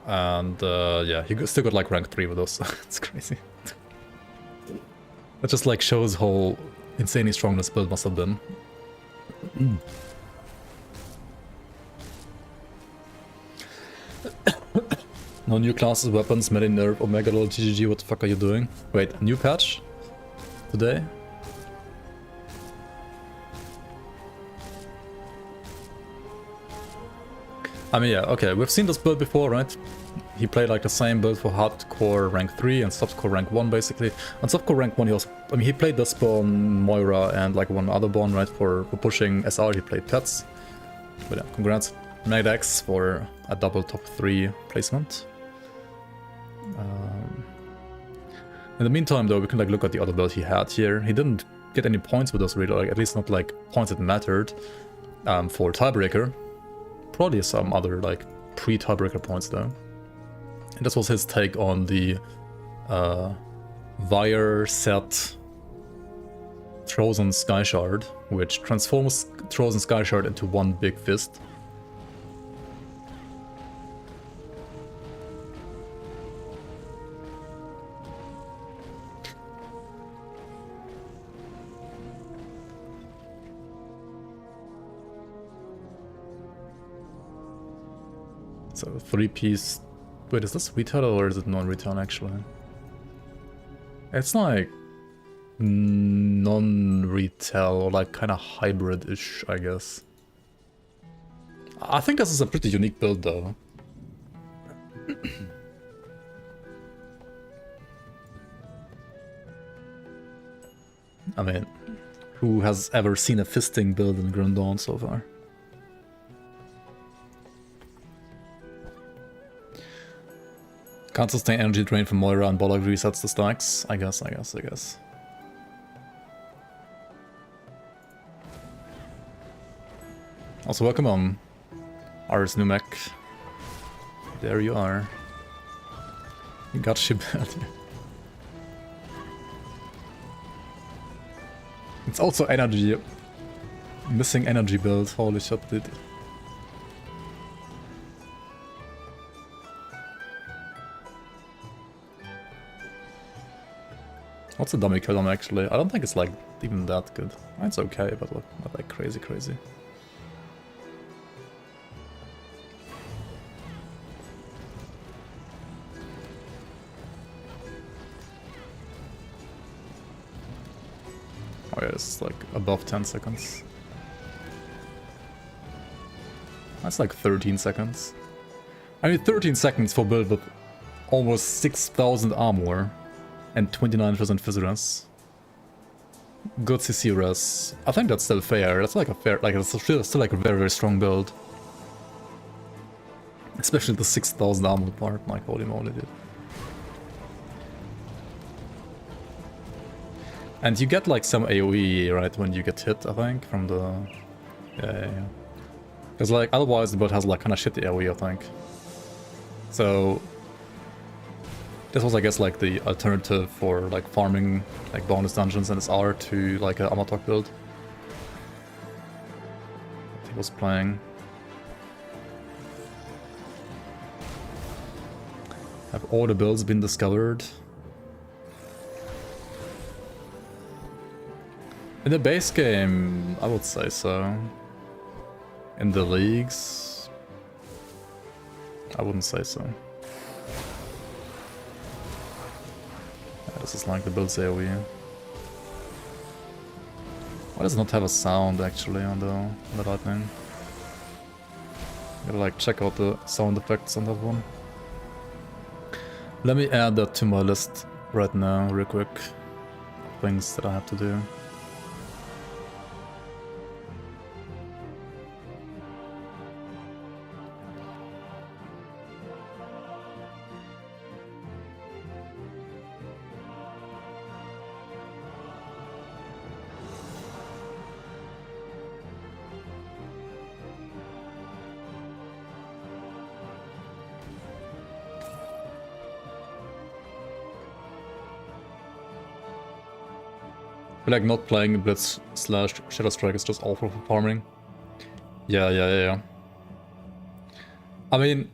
And yeah, he still got like rank 3 with those. It's crazy. That just like shows how insanely strong this build must have been. No new classes, weapons, Medi Nerf, Omega Lol, GGG, what the fuck are you doing? Wait, new patch? Today? I mean, yeah, okay, we've seen this build before, right? He played like the same build for hardcore rank 3 and softcore rank 1, basically. On softcore rank 1, he played this spawn, Moira, and like one other bond, right? For pushing SR, he played Pets. But yeah, congrats, Magdax, for a double top 3 placement. In the meantime, though, we can like look at the other build he had here. He didn't get any points with us, really, like at least not like points that mattered for tiebreaker. Probably some other like pre-tiebreaker points though. And this was his take on the Wire set Frozen Sky Shard, which transforms Frozen Sky Shard into one big fist. So 3-piece. Wait, is this retail or is it non-retail actually? It's like non-retail or like kind of hybrid-ish, I guess. I think this is a pretty unique build though. I mean, who has ever seen a fisting build in Grim Dawn so far? Can't sustain energy drain from Moira and Bollock resets the stacks. I guess. Also, welcome on Ars new mech. There you are. You got shit bad. It's also energy. Missing energy build. Holy shit, dude. What's the dummy kill on actually? I don't think it's like even that good. It's okay, but look, not like crazy. Oh yeah, it's like above 10 seconds. That's like 13 seconds. I mean 13 seconds for build with almost 6,000 armor. And 29% Fizz. Good CC res. I think that's still fair. That's like a fair, like it's still like a very strong build. Especially the 6,000 armor part. Like holy moly, dude. And you get like some AoE right when you get hit. I think from the yeah. Because like otherwise the build has like kind of shitty AoE. I think. So. This was, I guess, like the alternative for like farming like bonus dungeons and SR to like an Amatok build. He was playing. Have all the builds been discovered? In the base game, I would say so. In the leagues, I wouldn't say so. This is like the build's AoE. Why does it not have a sound actually on the lightning? Gotta like check out the sound effects on that one. Let me add that to my list right now, real quick. Things that I have to do. Like not playing Blitz / Shadow Strike is just awful for farming. Yeah. I mean,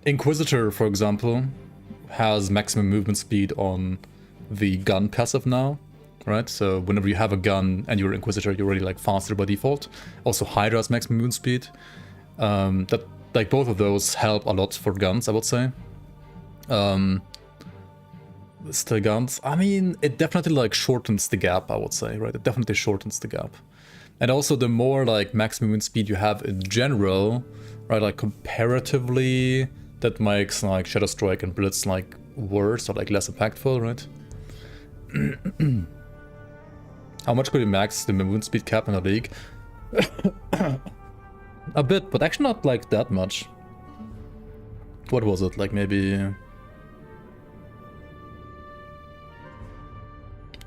Inquisitor, for example, has maximum movement speed on the gun passive now, right? So whenever you have a gun and you're Inquisitor, you're already like faster by default. Also, Hydra has maximum movement speed. That like both of those help a lot for guns, I would say. Still guns. I mean, it definitely like shortens the gap, I would say, right? It definitely shortens the gap. And also the more like maximum movement speed you have in general, right? Like comparatively, that makes like Shadow Strike and Blitz like worse or like less impactful, right? How much could you max the movement speed cap in the league? A bit, but actually not like that much. What was it? Like maybe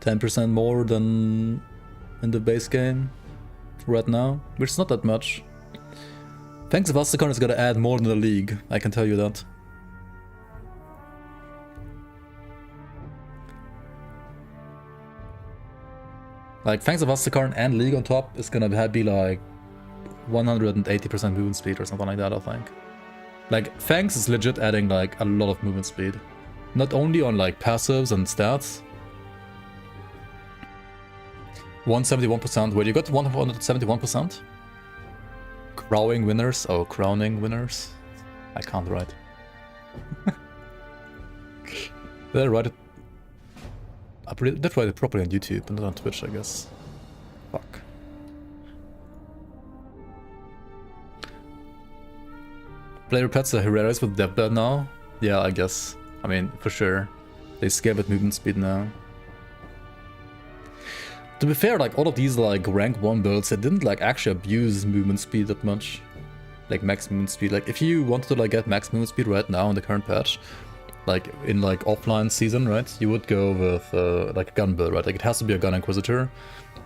10% more than in the base game right now, which is not that much. Fangs of Asterkarn is gonna add more than the league, I can tell you that. Like Fangs of Asterkarn and league on top is gonna be like 180% movement speed or something like that, I think. Like Fangs is legit adding like a lot of movement speed. Not only on like passives and stats. 171%, wait, you got 171%? Crowing winners? Oh, crowning winners? I can't write. Did I write it? I did write it properly on YouTube, but not on Twitch, I guess. Fuck. Player pets are Herreras with Deathbed now? Yeah, I guess. I mean, for sure. They scale with movement speed now. To be fair, like all of these like rank 1 builds, they didn't like actually abuse movement speed that much. Like max movement speed. Like if you wanted to like get max movement speed right now in the current patch, like in like offline season, right, you would go with like a gun build, right? Like it has to be a gun inquisitor,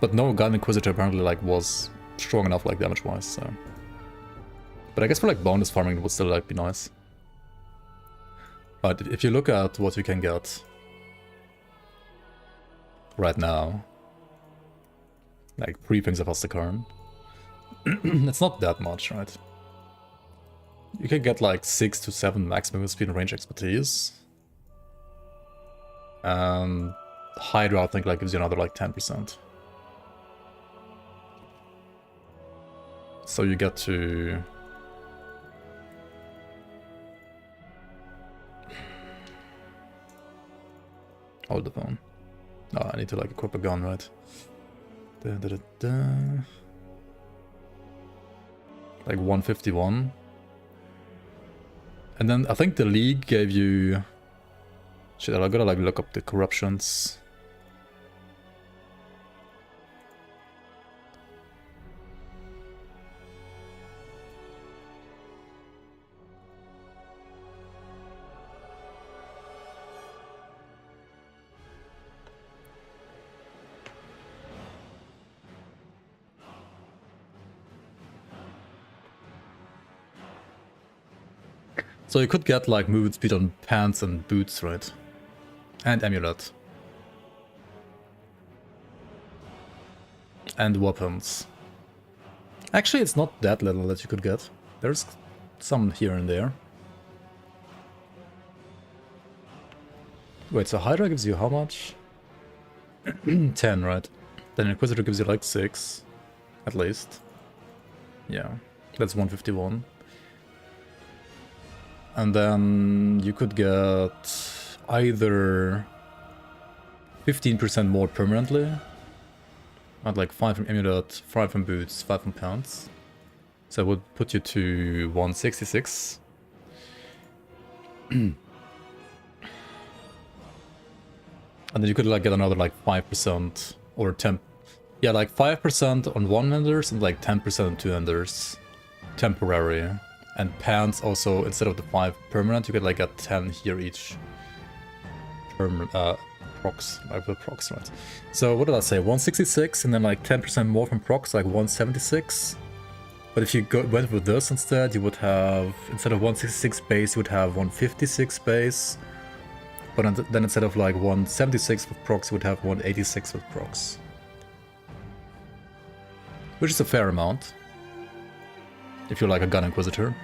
but no gun inquisitor apparently like was strong enough like damage wise. So, but I guess for like bonus farming it would still like be nice. But if you look at what you can get right now, like pre-Fangs of Asterkarn, it's not that much, right? You can get like 6 to 7 max movement speed and range expertise. And Hydra I think like gives you another like 10%. So you get to... Hold the phone. Oh, I need to like equip a gun, right? Like 151. And then I think the league gave you... Shit, I gotta like look up the corruptions. So you could get like movement speed on pants and boots, right? And amulet. And weapons. Actually, it's not that little that you could get. There's some here and there. Wait, so Hydra gives you how much? 10, right? Then Inquisitor gives you like 6. At least. Yeah, that's 151. And then you could get either 15% more permanently, at like 5 from amulet, 5 from boots, 5 from pants. So it would put you to 166. And then you could like get another like 5% or 10. Yeah, like 5% on one-handers and like 10% on two-handers. Temporary. And pants also, instead of the 5 permanent, you get like a 10 here each. Procs, like the procs, right? So what did I say? 166 and then like 10% more from procs, like 176. But if you went with this instead, you would have, instead of 166 base, you would have 156 base. But then instead of like 176 with procs, you would have 186 with procs. Which is a fair amount. If you're like a gun inquisitor.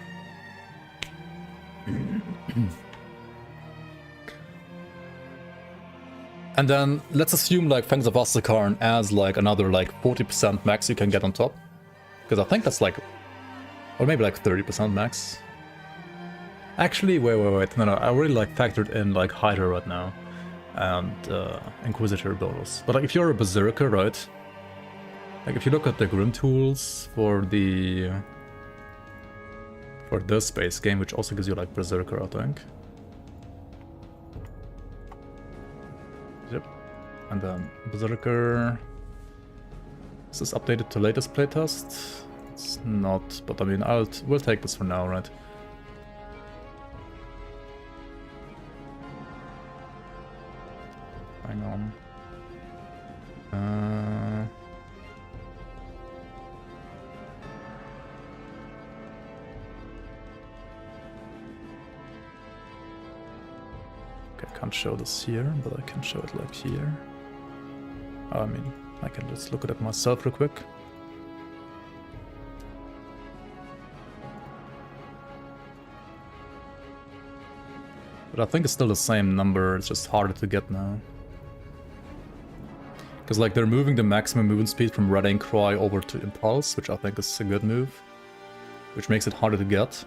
And then let's assume like Fangs of Asterkarn as like another like 40% max you can get on top. Because I think that's like, or maybe like 30% max. Actually, wait, no, I really like factored in like Hydra right now. And Inquisitor bonus. But like if you're a Berserker, right? Like if you look at the Grim tools for the for this base game, which also gives you like Berserker, I think. Yep. And then Berserker. Is this updated to latest playtest? It's not, but I mean, we'll take this for now, right? Hang on. Okay, I can't show this here, but I can show it like here. I mean, I can just look at it myself real quick. But I think it's still the same number, it's just harder to get now. Because like they're moving the maximum movement speed from Rallying Cry over to Impulse, which I think is a good move. Which makes it harder to get.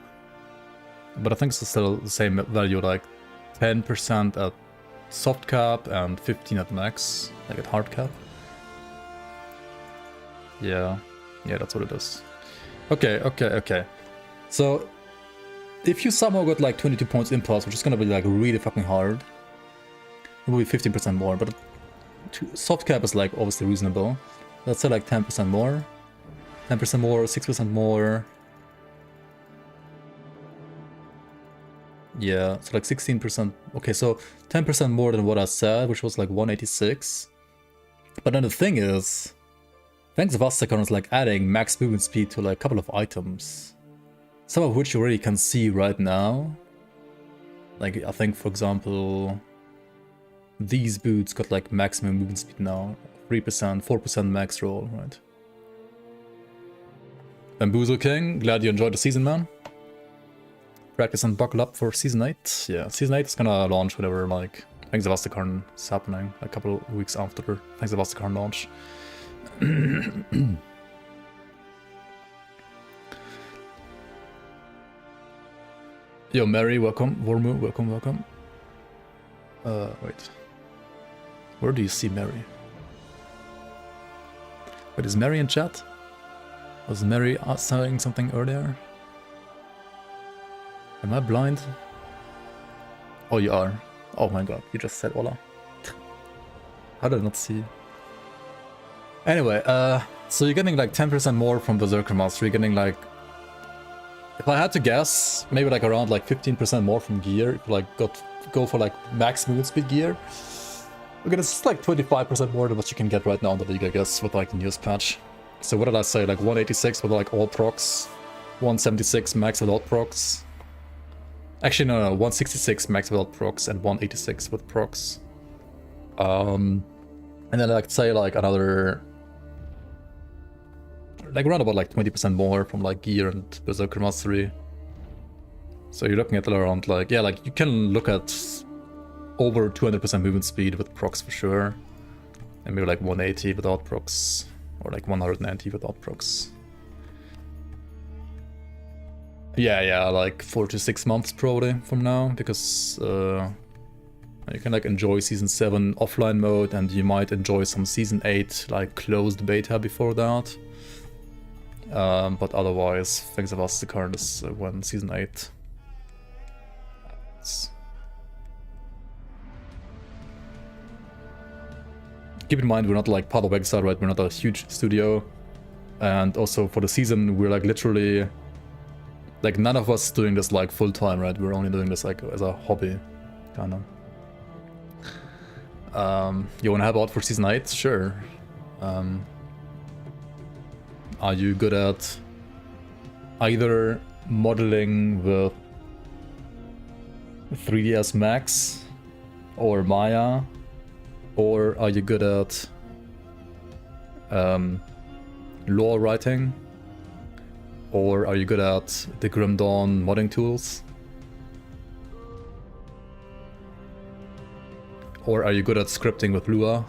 But I think it's still the same value, like 10% at soft cap and 15 at max, like at hard cap. Yeah, that's what it is. Okay. So, if you somehow got like 22 points Impulse, which is gonna be like really fucking hard, it will be 15% more, but soft cap is like obviously reasonable. Let's say like 10% more. 10% more, 6% more. Yeah, so like 16%. Okay, so 10% more than what I said, which was like 186. But then the thing is, Fangs of Asterkarn is like adding max movement speed to like a couple of items. Some of which you already can see right now. Like, I think, for example, these boots got like maximum movement speed now. 3%, 4% max roll, right? Bamboozle King, glad you enjoyed the season, man. Practice and buckle up for Season 8. Yeah, Season 8 is gonna launch whenever, like, Fangs of Asterkarn is happening. A couple of weeks after Fangs of Asterkarn launch. Yo, Mary, welcome. Wormu, welcome. Wait. Where do you see Mary? Wait, is Mary in chat? Was Mary saying something earlier? Am I blind? Oh, you are. Oh my god, you just said hola. How did I not see? Anyway, so you're getting like 10% more from Berserker Master. You're getting like, if I had to guess, maybe like around like 15% more from gear. If you like go for like max movement speed gear. Okay, it's like 25% more than what you can get right now in the league, I guess, with like the newest patch. So what did I say? Like 186 with like all procs, 176 max without procs. Actually, no, 166 max without procs and 186 with procs. And then I'd say like another, like around about like 20% more from like gear and Berserker Mastery. So you're looking at around like, yeah, like you can look at over 200% movement speed with procs for sure. And maybe like 180 without procs, or like 190 without procs. Yeah, like 4 to 6 months probably from now, because you can like enjoy Season 7 offline mode, and you might enjoy some Season 8 like closed beta before that. But otherwise, Fangs of Asterkarn is when Season 8. Keep in mind, we're not like part of Exile, right? We're not a huge studio. And also for the season, we're like literally, like none of us doing this like full time, right? We're only doing this like as a hobby, kind of. You wanna help out for Season 8? Sure. Are you good at either modeling with 3ds Max or Maya? Or are you good at lore writing? Or are you good at the Grim Dawn modding tools? Or are you good at scripting with Lua?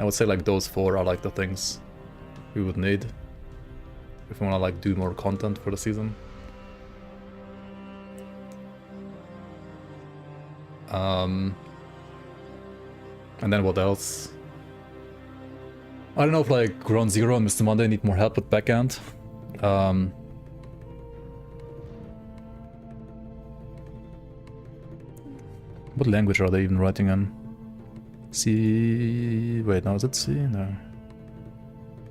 I would say like those 4 are like the things we would need if we want to like do more content for the season. And then what else? I don't know if like Ground Zero and Mr. Monday need more help with backend. What language are they even writing in? C... Wait, no, is it C? No.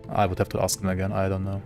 I would have to ask them again, I don't know.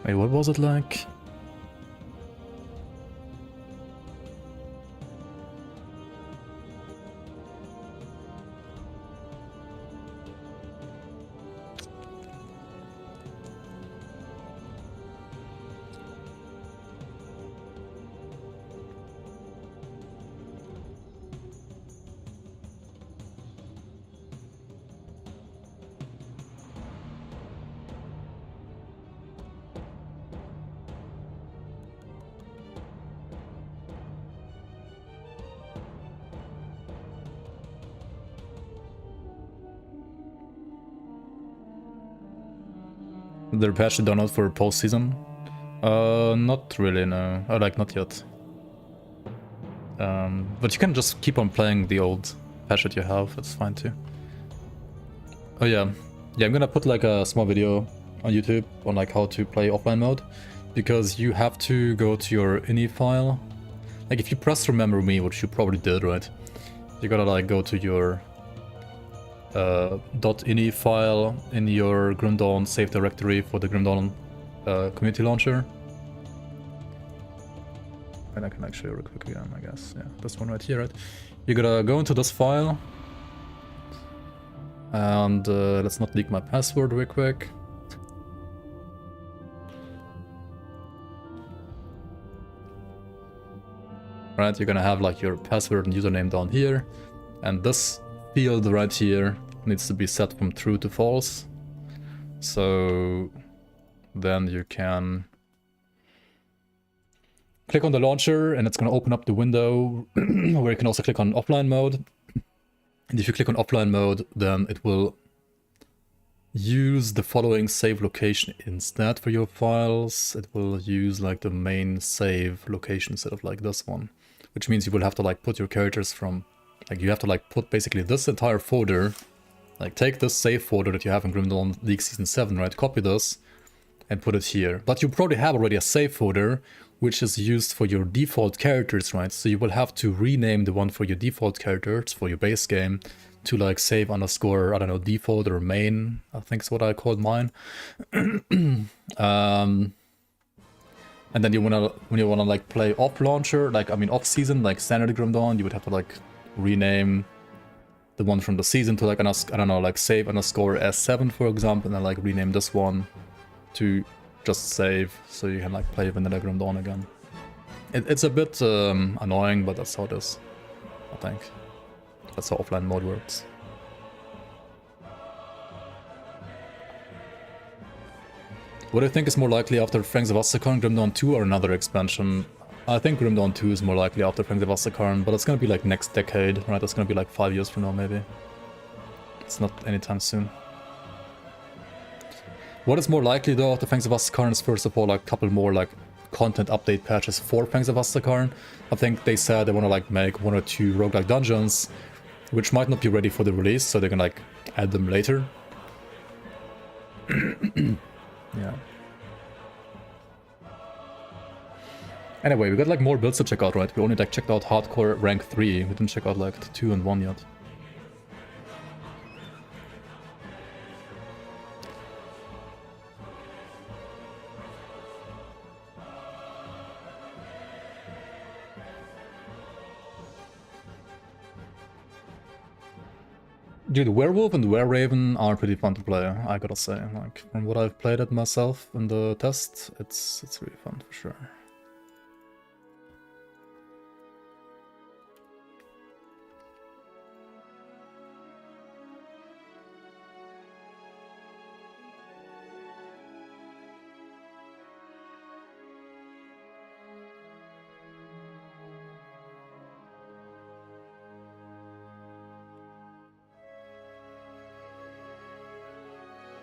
Wait, what was it like? They're patched down out for post-season? Not really, no. Like, not yet. But you can just keep on playing the old patch that you have, it's fine too. Oh yeah. Yeah, I'm gonna put like a small video on YouTube on like how to play offline mode. Because you have to go to your ini file. Like if you press remember me, which you probably did, right? You gotta like go to your .ini file in your Grim Dawn save directory for the Grim Dawn community launcher. And I can actually real quick again, I guess. Yeah, this one right here, right? You gotta go into this file. And let's not leak my password real quick. Right, you're gonna have like your password and username down here. And this field right here needs to be set from true to false. So then you can click on the launcher and it's going to open up the window where you can also click on offline mode. And if you click on offline mode, then it will use the following save location instead for your files. It will use like the main save location instead of like this one, which means you will have to like put your characters from, like you have to like put basically this entire folder, like take this save folder that you have in Grim Dawn League Season 7, right? Copy this and put it here. But you probably have already a save folder which is used for your default characters, right? So you will have to rename the one for your default characters for your base game to like save underscore, I don't know, default or main, I think is what I called mine. And then you wanna, when you wanna like play off launcher, like I mean off season, like standard Grim Dawn, you would have to like rename the one from the season to like, I don't know, like save underscore S7 for example, and then like rename this one to just save, so you can like play vanilla Grim Dawn again. It's a bit annoying, but that's how it is, I think. That's how offline mode works. What do you think is more likely after Fangs of Asterkarn, Grim Dawn 2 or another expansion? I think Grim Dawn 2 is more likely after Fangs of Asterkarn, but it's gonna be like next decade, right? It's gonna be like 5 years from now maybe. It's not anytime soon. What is more likely though after Fangs of Asterkarn is first of all like a couple more like content update patches for Fangs of Asterkarn. I think they said they want to like make 1 or 2 roguelike dungeons, which might not be ready for the release, so they can like add them later. Yeah. Anyway, we got like more builds to check out, right? We only like checked out hardcore rank 3. We didn't check out like the 2 and 1 yet. Dude, Werewolf and Wereraven are pretty fun to play, I gotta say. Like, from what I've played it myself in the test, it's really fun for sure.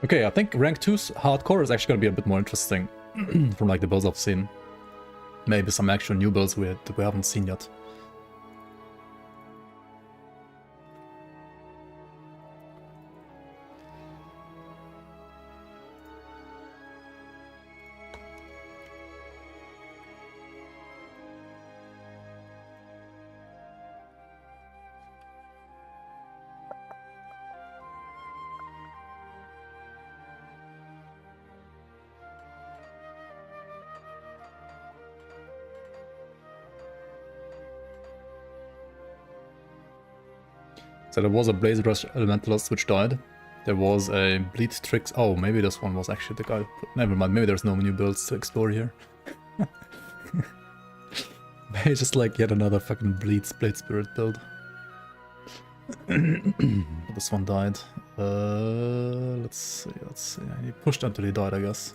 Okay, I think rank 2's hardcore is actually gonna be a bit more interesting from like the builds I've seen. Maybe some actual new builds we haven't seen yet. So there was a Blaze Rush Elementalist which died. There was a Bleed Tricks. Oh, maybe this one was actually the guy who put... Never mind, maybe there's no new builds to explore here. Maybe just like yet another fucking Blade Spirit build. This one died. Let's see. He pushed until he died, I guess.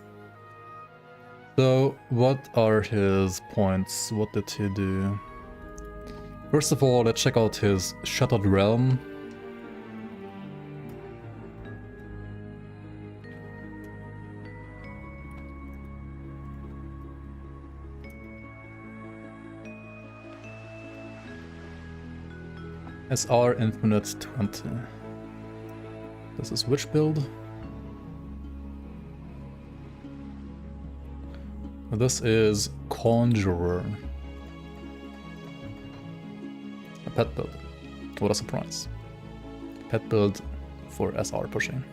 So, what are his points? What did he do? First of all, let's check out his Shattered Realm. SR Infinite 20. This is which build? This is Conjurer. A pet build. What a surprise. Pet build for SR pushing.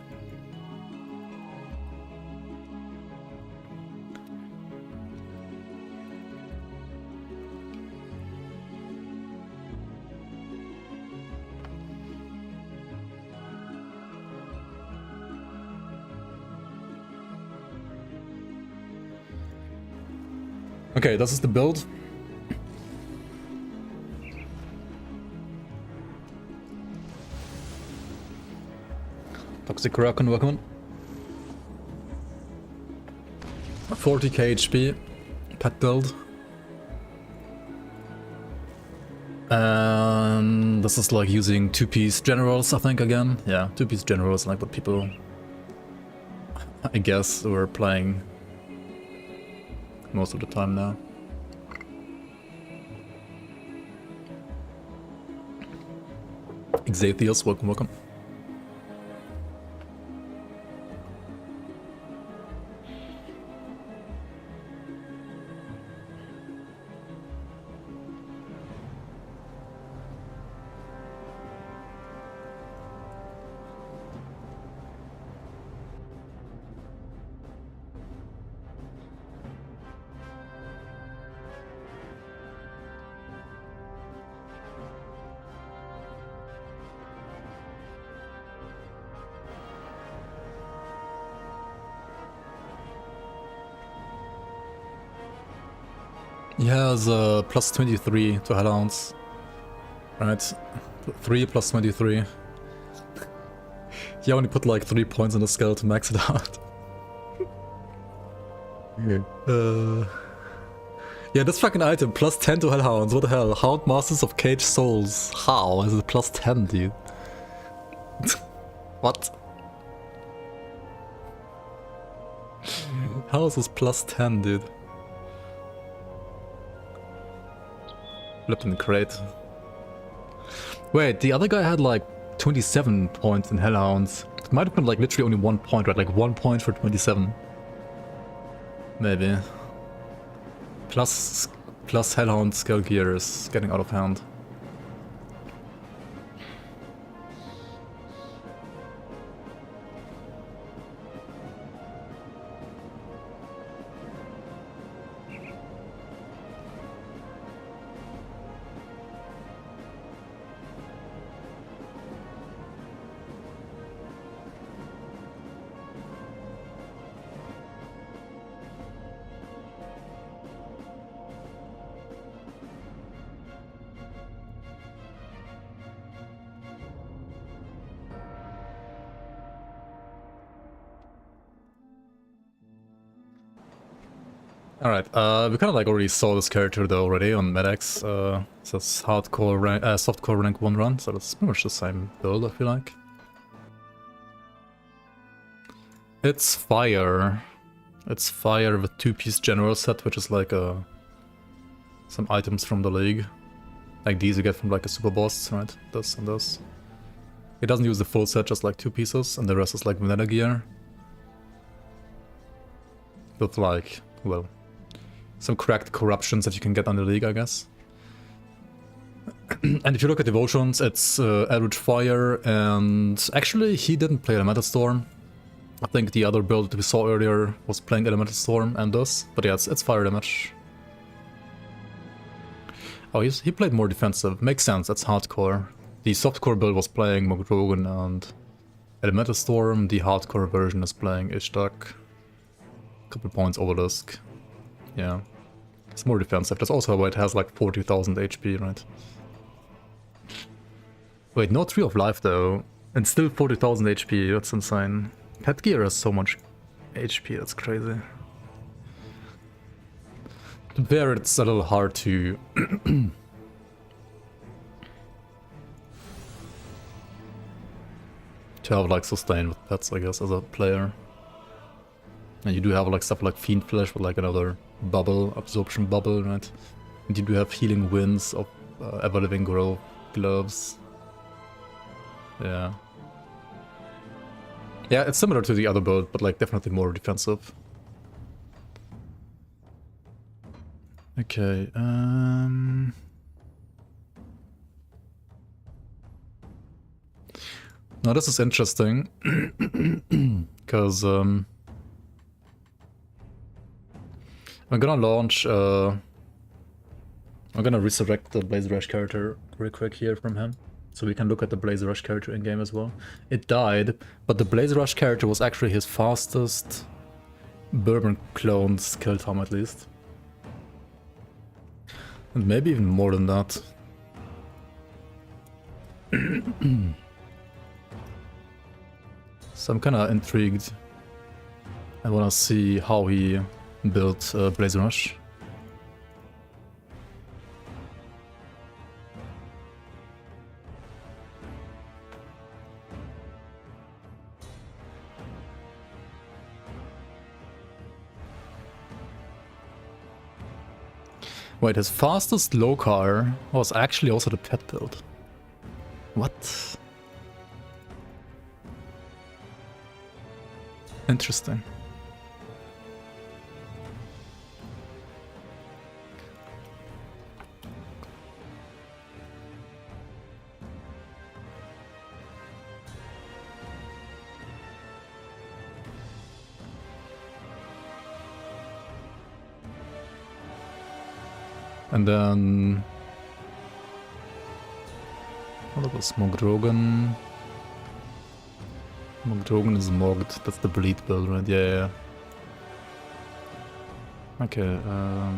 Okay, this is the build. Toxic Raccoon, welcome. 40k HP, pet build. And this is like using 2-piece generals, I think, again. Yeah, 2-piece generals, like what people, I guess, were playing most of the time now. Xathios, welcome. He has plus 23 to Hellhounds. Right? 3 plus 23. He only put like 3 points on the scale to max it out. Yeah, this fucking item, plus 10 to Hellhounds, what the hell? Hound Masters of Caged Souls. How is it plus 10, dude? What? How is this plus 10, dude? Flippin' crate. Wait, the other guy had like 27 points in Hellhounds. It might have been like literally only 1 point, right? Like 1 point for 27. Maybe. Plus Hellhound Scale Gear is getting out of hand. Alright, we kind of like already saw this character though already on Medex. So it's hardcore rank, softcore rank 1 run, so that's pretty much the same build, I feel like. It's fire. It's fire with 2-piece general set, which is like some items from the league. Like these you get from like a super boss, right? This and this. It doesn't use the full set, just like 2 pieces, and the rest is like vanilla gear. With like, well, some cracked corruptions that you can get on the league, I guess. And if you look at devotions, it's average fire, and actually he didn't play Elemental Storm. I think the other build that we saw earlier was playing Elemental Storm and this, but yeah, it's fire damage. Oh, he played more defensive. Makes sense, that's hardcore. The softcore build was playing Mogdrogan and Elemental Storm. The hardcore version is playing Ishtak. Couple points Obelisk. Yeah. It's more defensive. That's also why it has like 40,000 HP, right? Wait, no Tree of Life though. And still 40,000 HP, that's insane. Headgear has so much HP, that's crazy. There it's a little hard to... to have like sustain with pets, I guess, as a player. And you do have like stuff like Fiend Flesh with like another bubble, absorption bubble, right? And you do have Healing Winds of Ever-Living Growth gloves. Yeah. Yeah, it's similar to the other build, but like definitely more defensive. Okay, now this is interesting, because I'm gonna launch, I'm gonna resurrect the Blaze Rush character real quick here from him, so we can look at the Blaze Rush character in game as well. It died, but the Blaze Rush character was actually his fastest Bourbon clone's kill time at least. And maybe even more than that. So I'm kinda intrigued. I wanna see how he built Blaze Rush. Wait, his fastest low car was actually also the pet build. What? Interesting. And then... what was Mogdrogan? Mogdrogan is Mogged, that's the bleed build, right? Yeah. Okay, I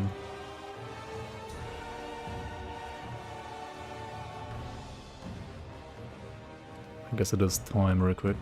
guess it is time real quick.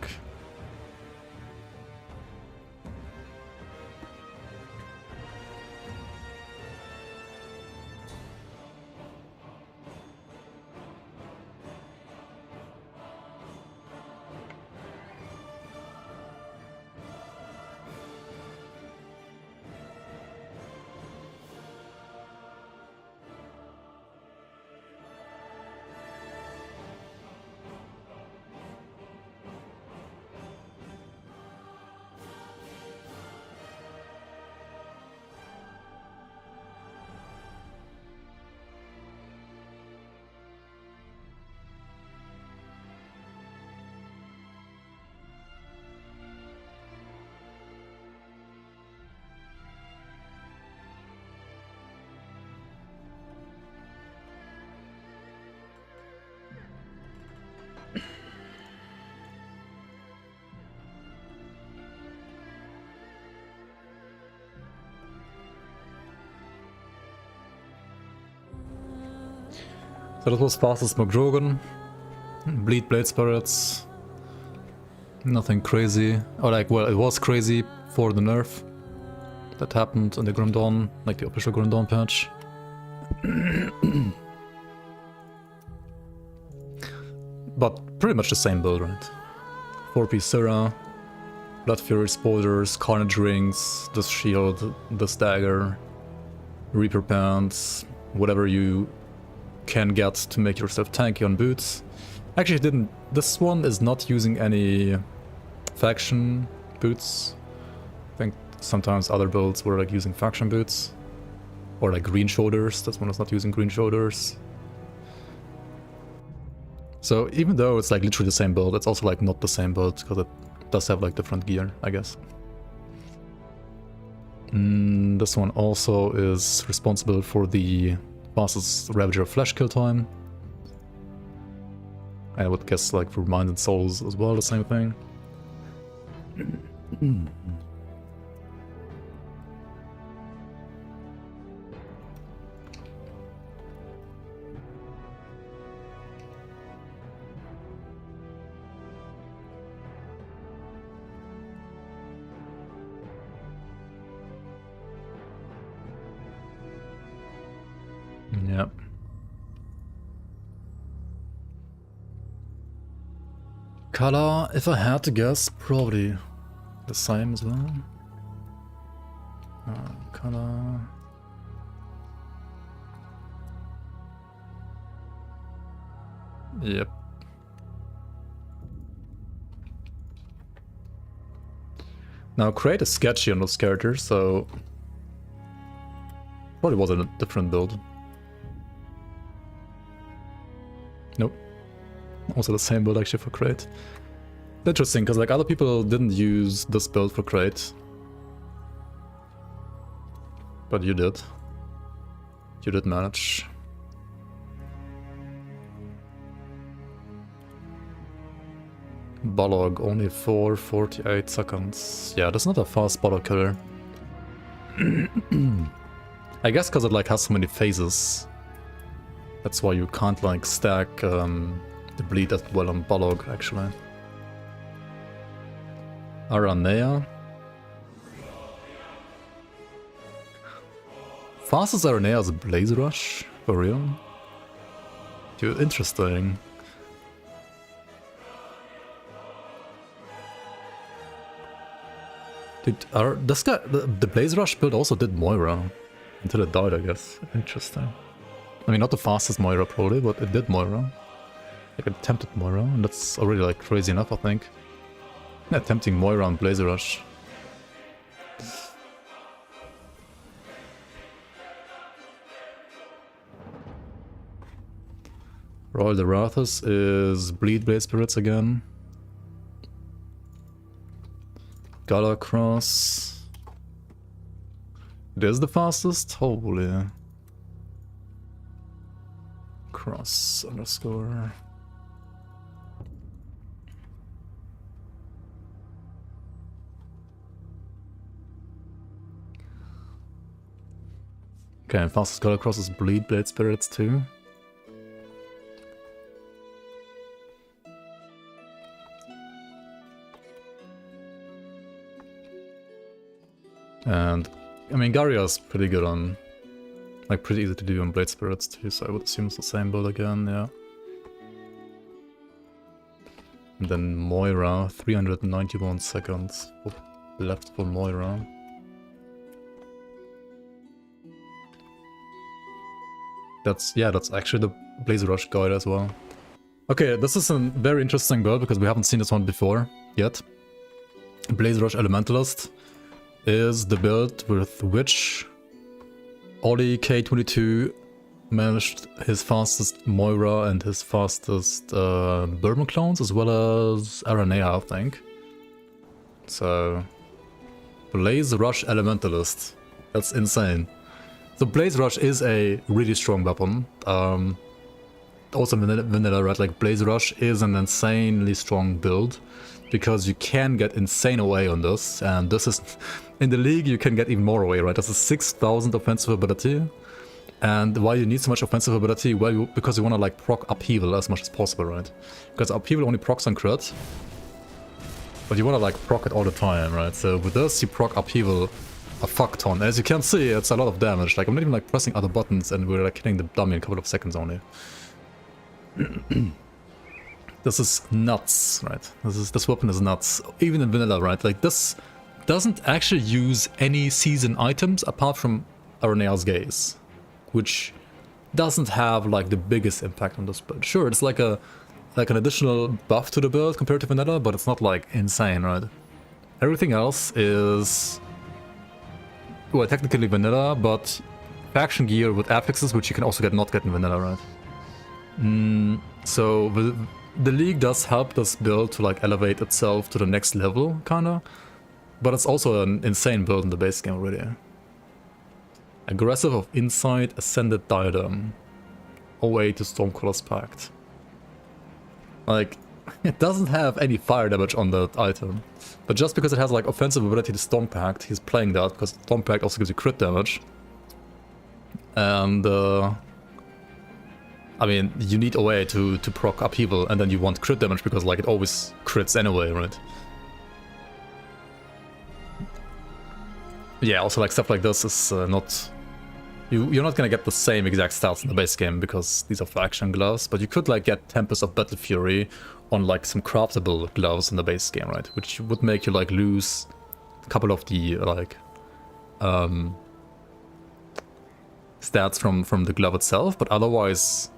So that was fastest Mogdrogan. Bleed Blade Spirits. Nothing crazy. Or like, well, it was crazy for the nerf that happened in the Grim Dawn, like the official Grim Dawn patch. But pretty much the same build, right? 4-piece Syrah, Blood Fury Spoilers, Carnage Rings, this shield, this dagger, Reaper Pants, whatever you can get to make yourself tanky on boots. Actually didn't, this one is not using any faction boots. I think sometimes other builds were like using faction boots. Or like green shoulders, this one is not using green shoulders. So even though it's like literally the same build, it's also like not the same build because it does have like different gear, I guess. This one also is responsible for the fastest Ravager flash kill time. I would guess like for Mind and Souls as well, the same thing. Yep. Color, if I had to guess, probably the same as well. Color. Yep. Now, Crate is sketchy on those characters, so probably was a different build. Nope. Also the same build actually for Crate. Interesting, because like other people didn't use this build for Crate. But you did. You did manage. Balog, only for 48 seconds. Yeah, that's not a fast Balog killer. I guess because it like has so many phases. That's why you can't like stack the bleed as well on Balog actually. Aranea. Fastest Aranea is a Blaze Rush? For real? Dude, interesting. Dude, this guy, the Blaze Rush build also did Moira. Until it died, I guess. Interesting. I mean, not the fastest Moira probably, but it did Moira. Like, it attempted Moira, and that's already like crazy enough, I think. Attempting Moira on Blaze Rush. Royal de Rathus is Bleed Blade Spirits again. Gala Cross. It is the fastest? Holy. Cross underscore. Okay, and fastest Gala Cross is Bleed Blade Spirits too. And, I mean, Garria's pretty good on, like, pretty easy to do on Blade Spirits too, so I would assume it's the same build again, yeah. And then Moira, 391 seconds left for Moira. That's actually the Blaze Rush guide as well. Okay, this is a very interesting build because we haven't seen this one before yet. Blaze Rush Elementalist is the build with which Oli K22 managed his fastest Moira and his fastest Bourbon clones, as well as Aranea, I think. So, Blaze Rush Elementalist. That's insane. So Blaze Rush is a really strong weapon. Also vanilla, right? Like Blaze Rush is an insanely strong build because you can get insane away on this, and this is in the league you can get even more away, right? This is 6,000 offensive ability, and why you need so much offensive ability? Well, because you want to like proc Upheaval as much as possible, right? Because Upheaval only procs on crit, but you want to like proc it all the time, right? So with this you proc Upheaval a fuck ton. As you can see, it's a lot of damage. Like I'm not even like pressing other buttons, and we're like hitting the dummy in a couple of seconds only. This is nuts, right? This weapon is nuts. Even in vanilla, right? Like this doesn't actually use any season items apart from Arenea's Gaze, which doesn't have like the biggest impact on this build. Sure, it's like an additional buff to the build compared to vanilla, but it's not like insane, right? Everything else is, well, technically vanilla, but faction gear with affixes, which you can also not get in vanilla, right? So the League does help this build to like elevate itself to the next level, kinda. But it's also an insane build in the base game already. Aggressive of Insight, Ascended Diadem. OA to Stormcaller's Pact. Like, it doesn't have any fire damage on that item. But just because it has like offensive ability to Storm Pact, he's playing that, because Storm Pact also gives you crit damage. And I mean, you need OA to proc Upheaval, and then you want crit damage because like it always crits anyway, right? Yeah, also like stuff like this is not... You're not gonna get the same exact stats in the base game because these are faction gloves, but you could like get Tempest of Battle Fury on like some craftable gloves in the base game, right? Which would make you like lose a couple of the like stats from the glove itself, but otherwise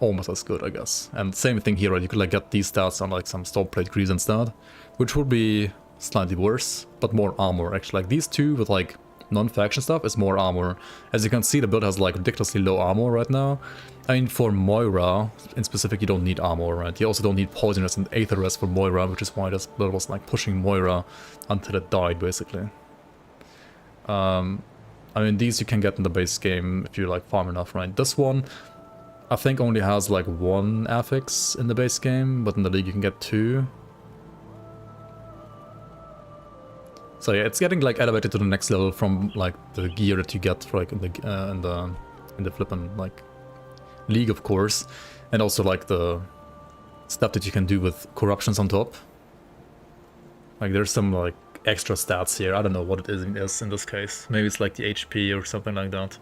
almost as good, I guess. And same thing here, right? You could like get these stats on like some Stormplate Grease instead, which would be slightly worse, but more armor actually. Like these two with like non-faction stuff is more armor. As you can see, the build has like ridiculously low armor right now. I mean, for Moira in specific, you don't need armor, right? You also don't need Poisonous and Aether Rest for Moira, which is why this build was like pushing Moira until it died, basically. I mean, these you can get in the base game if you like farm enough, right? This one, I think only has like one affix in the base game, but in the League you can get two. So yeah, it's getting like elevated to the next level from like the gear that you get like in the flippin' like League, of course, and also like the stuff that you can do with corruptions on top. Like there's some like extra stats here. I don't know what it is in this case. Maybe it's like the HP or something like that.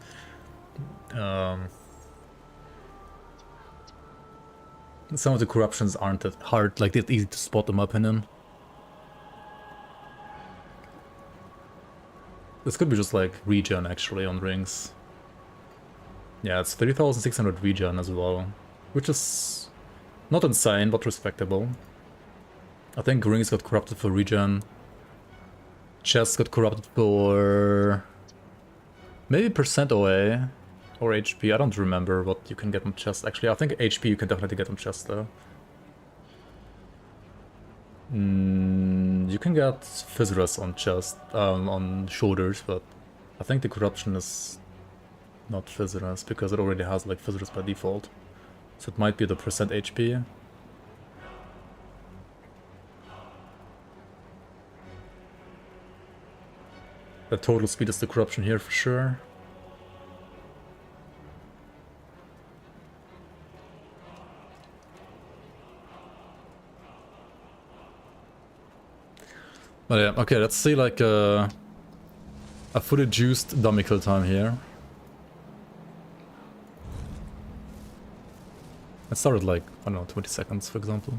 Some of the corruptions aren't that hard, like it's easy to spot, in my opinion. This could be just like regen actually on rings. Yeah, it's 3600 regen as well, which is not insane but respectable. I think rings got corrupted for regen. Chests got corrupted for maybe percent OA or HP. I don't remember what you can get on chest. Actually, I think HP you can definitely get on chest though. You can get Fizzus on chest, on shoulders, but I think the corruption is not Fizzus because it already has like Fizzus by default. So it might be the percent HP. The total speed is the corruption here for sure. But yeah, okay, let's see like a fully juiced dummy kill time here. Let's start at like, I don't know, 20 seconds for example.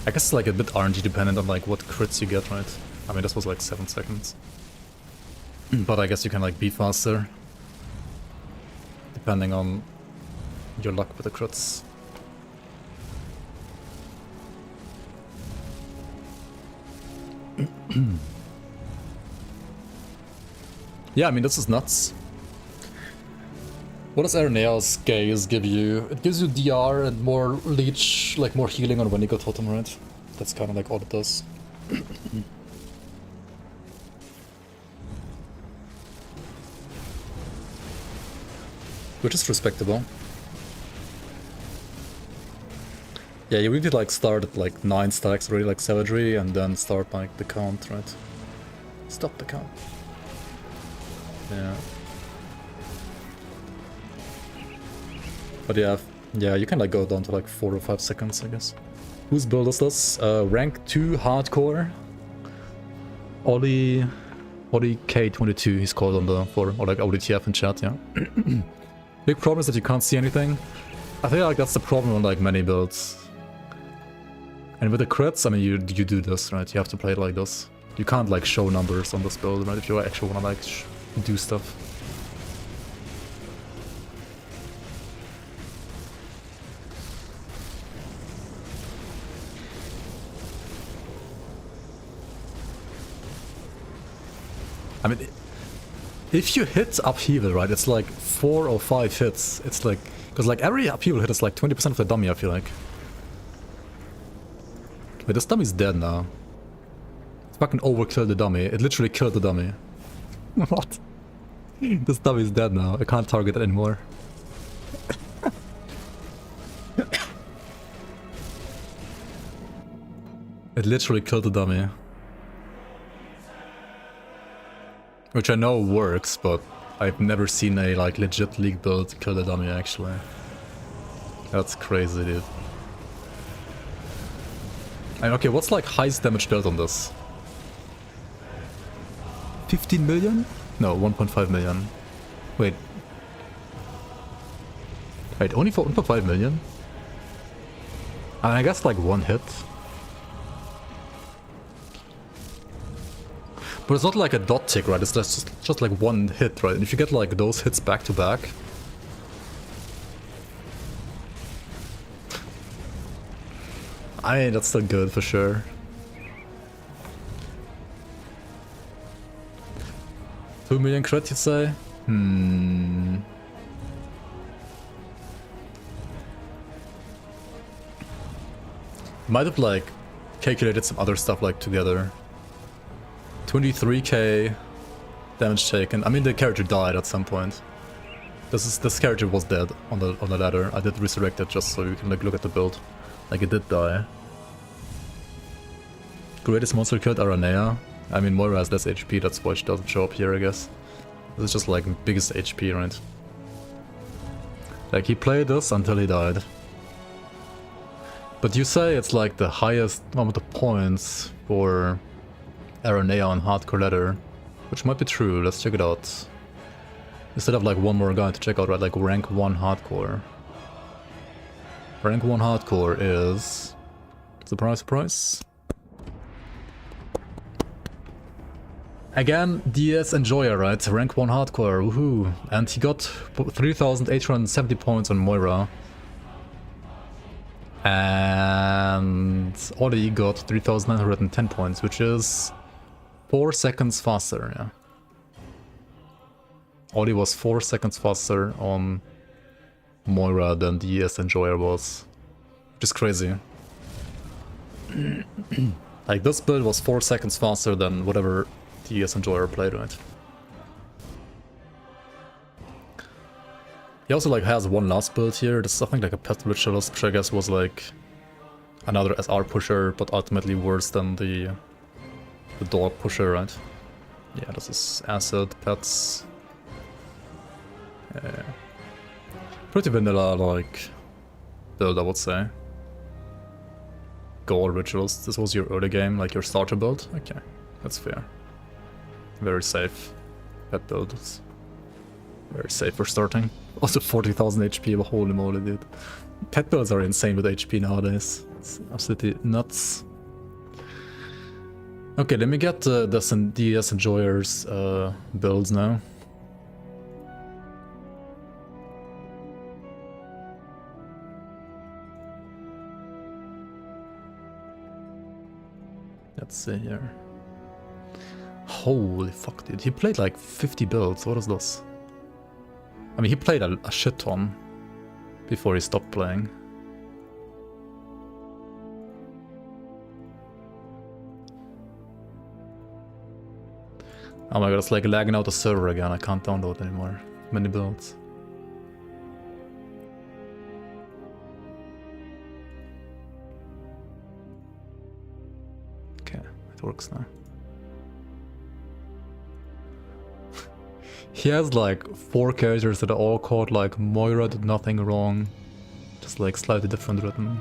I guess it's like a bit RNG dependent on like what crits you get, right? I mean, this was like 7 seconds. But I guess you can like be faster. Depending on your luck with the crits. Yeah, I mean, this is nuts. What does Arenea's Gaze give you? It gives you DR and more leech, like more healing on when you go totem, right? That's kind of like all it does. Which is respectable. Yeah, you really like start at like 9 stacks, really like savagery, and then start like the count, right? Stop the count. Yeah. But yeah, you can like go down to like 4 or 5 seconds, I guess. Whose build is this? Rank 2 hardcore. Ollie 40k22 he's called on the for, or like ODTF in chat, yeah. Big problem is that you can't see anything. I feel like that's the problem on like many builds. And with the crits, I mean, you do this, right? You have to play it like this. You can't like show numbers on this build, right? If you actually want to like do stuff. I mean, if you hit upheaval, right, it's like 4 or 5 hits. It's like, because like every upheaval hit is like 20% of the dummy, I feel like. Wait, this dummy's dead now. It's fucking overkilled the dummy. It literally killed the dummy. What? This dummy's dead now. I can't target it anymore. It literally killed the dummy. Which I know works, but I've never seen a like legit league build kill the dummy actually. That's crazy, dude. And okay, what's like highest damage build on this? 15 million? No, 1.5 million. Wait. Wait, only for 1.5 million? I guess like one hit. But it's not like a dot tick, right? It's just like one hit, right? And if you get like those hits back to back... I mean, that's still good for sure. $2 million crit, you say? Might have like calculated some other stuff like together. 23k damage taken. I mean, the character died at some point. This character was dead on the ladder. I did resurrect it just so you can like look at the build. Like it did die. Greatest monster killed Aranea. I mean, Moira has less HP, that's why she doesn't show up here, I guess. This is just like biggest HP, right? Like he played this until he died. But you say it's like the highest amount of points for Aranea on hardcore ladder, which might be true. Let's check it out. Instead of like one more guy to check out, right? Like rank 1 hardcore. Rank 1 hardcore is... Surprise, surprise. Again, DS Enjoyer, right? Rank 1 hardcore, woohoo. And he got 3,870 points on Moira. And Ollie got 3,910 points, which is 4 seconds faster, yeah. Ollie was 4 seconds faster on Moira than DS Enjoyer was. Which is crazy. Like, this build was 4 seconds faster than whatever DS Enjoyer played, right? He also like has one last build here. This is I think like a pet ritualist, which I guess was like another SR pusher, but ultimately worse than the dog pusher, right? Yeah, this is acid, pets. Yeah. Pretty vanilla like build, I would say. Gold rituals. This was your early game, like your starter build? Okay, that's fair. Very safe. Pet build is very safe for starting. Also 40,000 HP, but holy moly, dude. Pet builds are insane with HP nowadays. It's absolutely nuts. Okay, let me get the DS Enjoyers builds now. Let's see here. Holy fuck, dude. He played like 50 builds. What is this? I mean, he played a shit ton before he stopped playing. Oh my god, it's like lagging out the server again. I can't download anymore. Many builds. Okay, it works now. He has like 4 characters that are all called like Moira did nothing wrong. Just like slightly different written.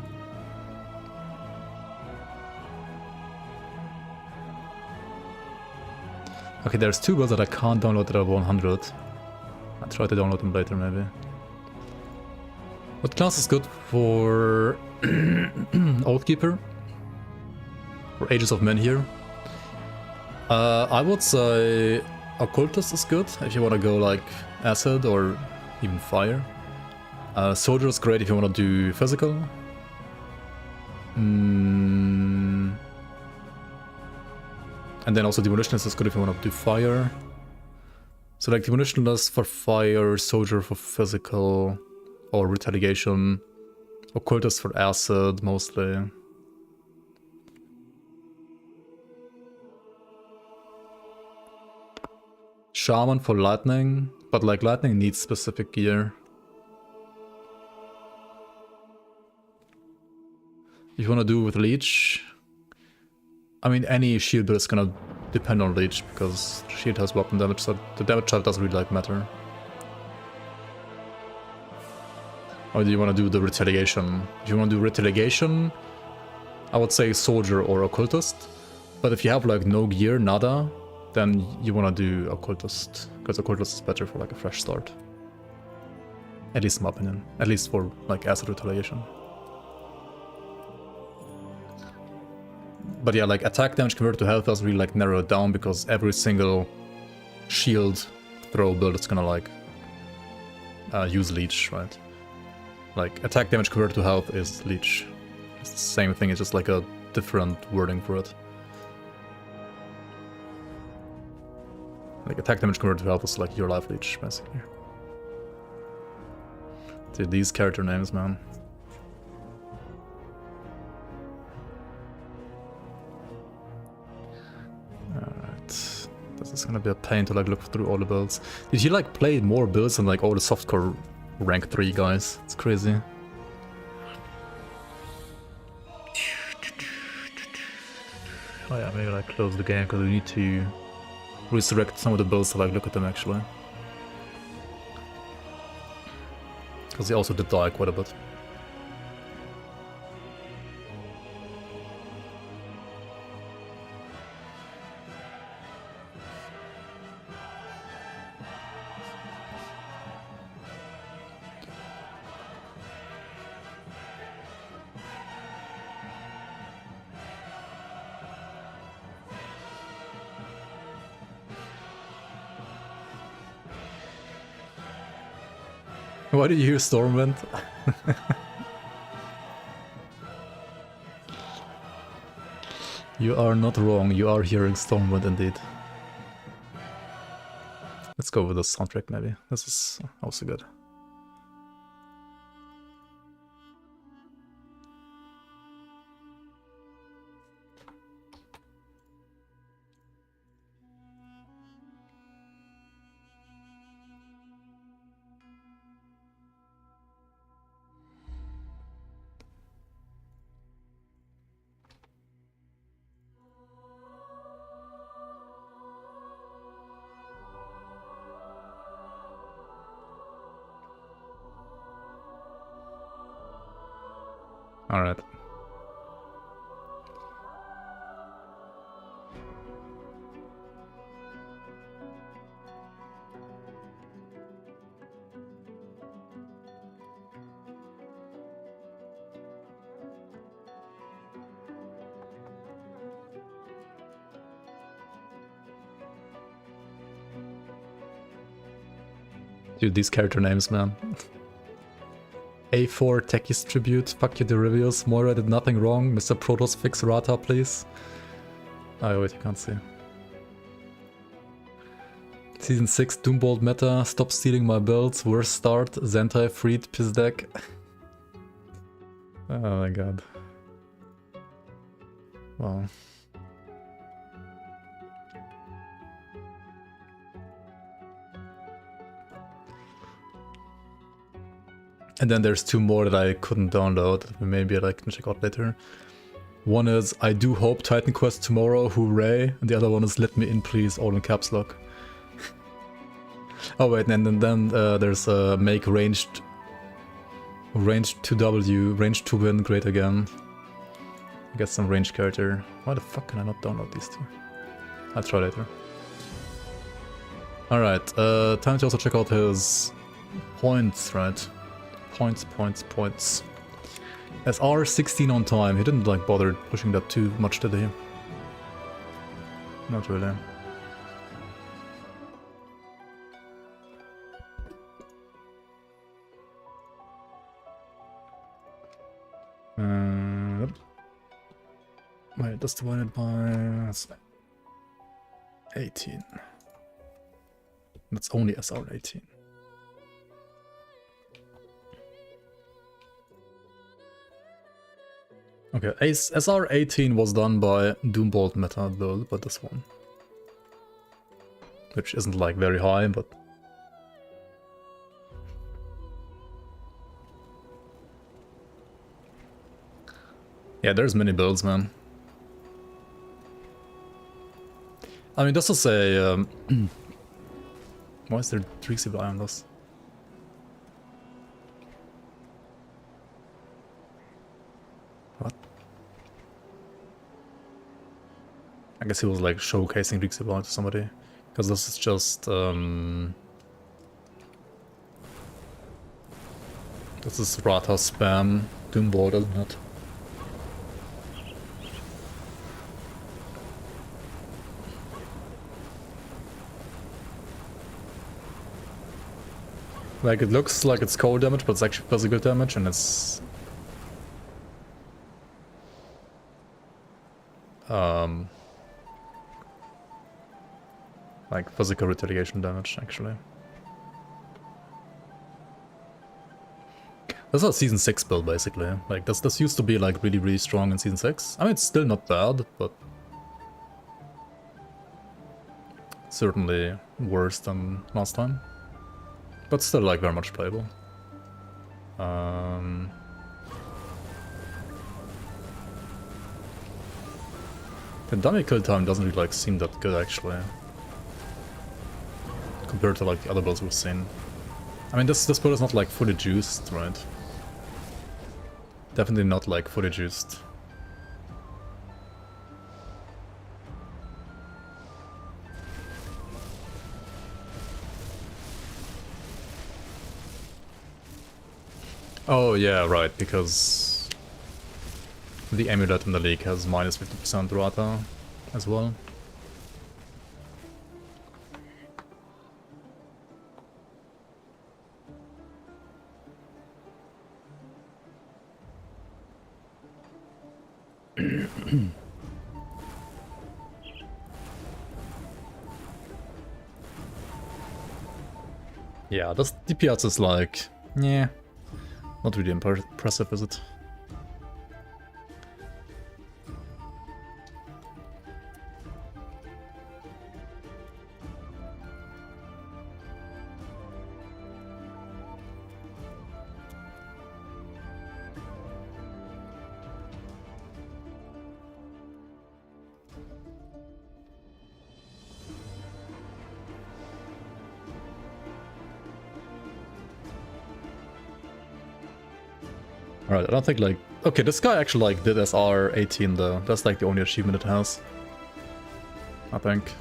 Okay, there's 2 builds that I can't download that are 100. I'll try to download them later, maybe. What class is good for Oathkeeper? For Ages of Men here? I would say Occultist is good, if you want to go like Acid or even Fire. Soldier is great if you want to do Physical. And then also Demolitionist is good if you want to do Fire. So like Demolitionist for Fire, Soldier for Physical or Retaliation, Occultist for Acid mostly. Shaman for Lightning, but like Lightning needs specific gear. If you want to do with Leech, I mean any shield build is gonna depend on Leech because shield has weapon damage, so the damage type doesn't really like matter. Or do you want to do the Retaliation? If you want to do Retaliation, I would say Soldier or Occultist. But if you have like no gear, nada, then you want to do Occultist, because Occultist is better for like a fresh start. At least in my opinion. At least for like Acid Retaliation. But yeah, like attack damage converted to health doesn't really like narrow it down because every single shield throw build is gonna like use Leech, right? Like attack damage converted to health is Leech. It's the same thing, it's just like a different wording for it. Like attack damage converted to health is like your life leech, basically. Dude, these character names, man. Alright. This is gonna be a pain to like look through all the builds. Did you like play more builds than like all the softcore rank 3 guys? It's crazy. Oh yeah, maybe like close the game because we need to resurrect some of the builds to like look at them actually. Because they also did die quite a bit. Why did you hear Stormwind? You are not wrong, you are hearing Stormwind indeed. Let's go with the soundtrack maybe. This is also good. All right. Dude, these character names, man. A4 Techies Tribute, fuck you Derivius, Moira did nothing wrong, Mr. Protoss fix Rata please. Oh wait, you can't see. Season 6 Doombolt meta, stop stealing my builds, worst start, Zentai freed piss deck. Oh my god. Wow. And then there's 2 more that I couldn't download, maybe I can check out later. One is, I do hope Titan Quest tomorrow, hooray! And the other one is, let me in please, all in caps lock. Oh wait, and then there's make ranged 2W, range 2 win, great again. Get some ranged character. Why the fuck can I not download these 2? I'll try later. Alright, time to also check out his points, right? Points. SR 16 on time. He didn't like bother pushing that too much, did he? Not really. Wait, that's divided by 18. That's only SR 18. Okay, SR 18 was done by Doombolt meta build, but this one. Which isn't like very high, but... Yeah, there's many builds, man. I mean, just to say, why is there trickster on this? What? I guess he was like showcasing trickster to somebody, because this is just this is Rata spam Doombolt, isn't it? Like, it looks like it's cold damage, but it's actually physical damage, and it's... like, physical retaliation damage, actually. This is a Season 6 build, basically. Like, this used to be, like, really, really strong in Season 6. I mean, it's still not bad, but... certainly worse than last time. But still, like, very much playable. The dummy kill time doesn't really, like, seem that good, actually. Compared to, like, the other builds we've seen. I mean, this build is not, like, fully juiced, right? Definitely not, like, fully juiced. Oh yeah, right, because the amulet in the league has minus 50% Rata as well. Yeah, this DPS is like, yeah. Not really impressive, is it? Alright, I don't think like... Okay, this guy actually like did SR 18 though. That's like the only achievement it has. I think.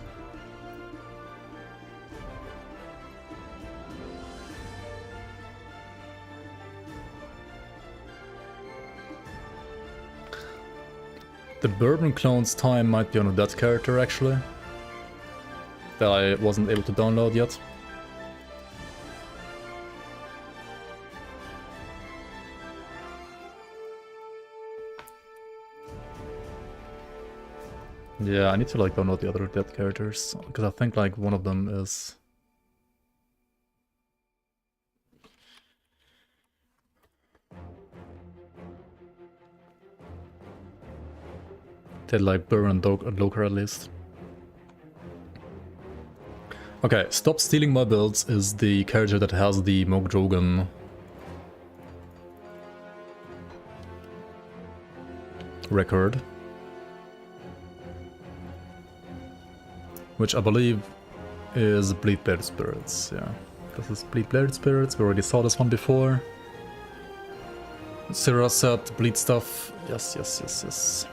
The Bourbon clone's time might be on that character actually. That I wasn't able to download yet. Yeah, I need to like download the other dead characters, because I think like one of them is... Dead like Burr and Loker at least. Okay, Stop Stealing My Builds is the character that has the Mogjogan record. Which I believe is Bleedblade Spirits, yeah. This is Bleedblade Spirits, we already saw this one before. Syrah set, bleed stuff, yes.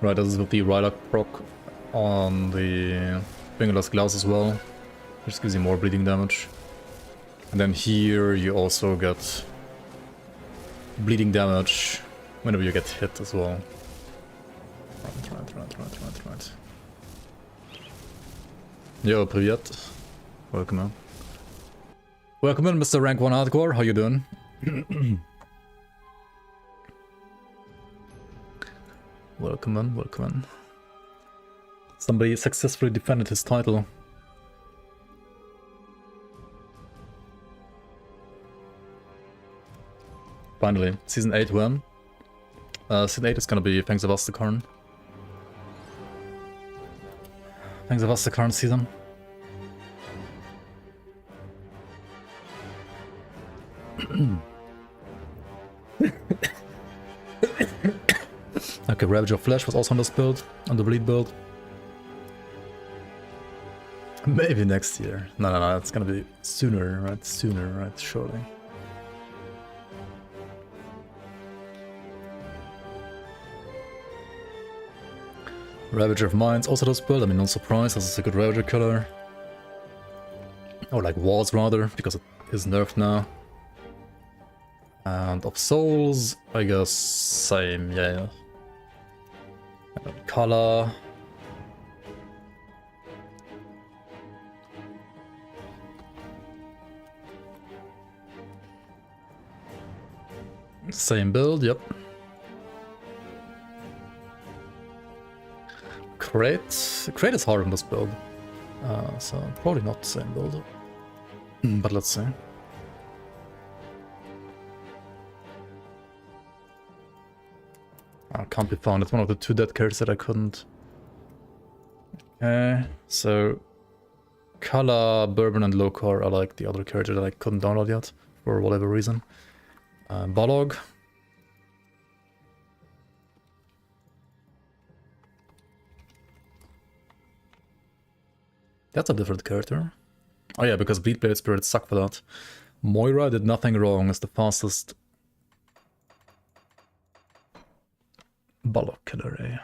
Right, this is with the Rylock proc on the Fingerless Gloves as well, which gives you more bleeding damage. And then here you also get bleeding damage whenever you get hit as well. Right. Yo, привет. Welcome in. Welcome in, Mr. Rank 1 Hardcore. How you doing? Welcome in. Somebody successfully defended his title. Finally, Season 8 when? Season 8 is gonna be Fangs of Asterkarn. Fangs of Asterkarn season. Okay, Ravager of Flesh was also on this build, on the bleed build. Maybe next year. No, it's gonna be sooner, right? Surely. Ravager of Minds also does build. I mean, no surprise, this is a good Ravager killer. Or like Walls rather, because it is nerfed now. And of Souls, I guess same, yeah. Color. Same build, yep. Crate is hard on this build, so probably not the same build. But let's see. Can't be found. It's one of the 2 dead cards that I couldn't. Okay, so Color, Bourbon, and Lokar are like the other characters that I couldn't download yet for whatever reason. Balog. That's a different character. Oh yeah, because Bleedblade Spirits suck for that. Moira did nothing wrong is the fastest Balog killer, eh?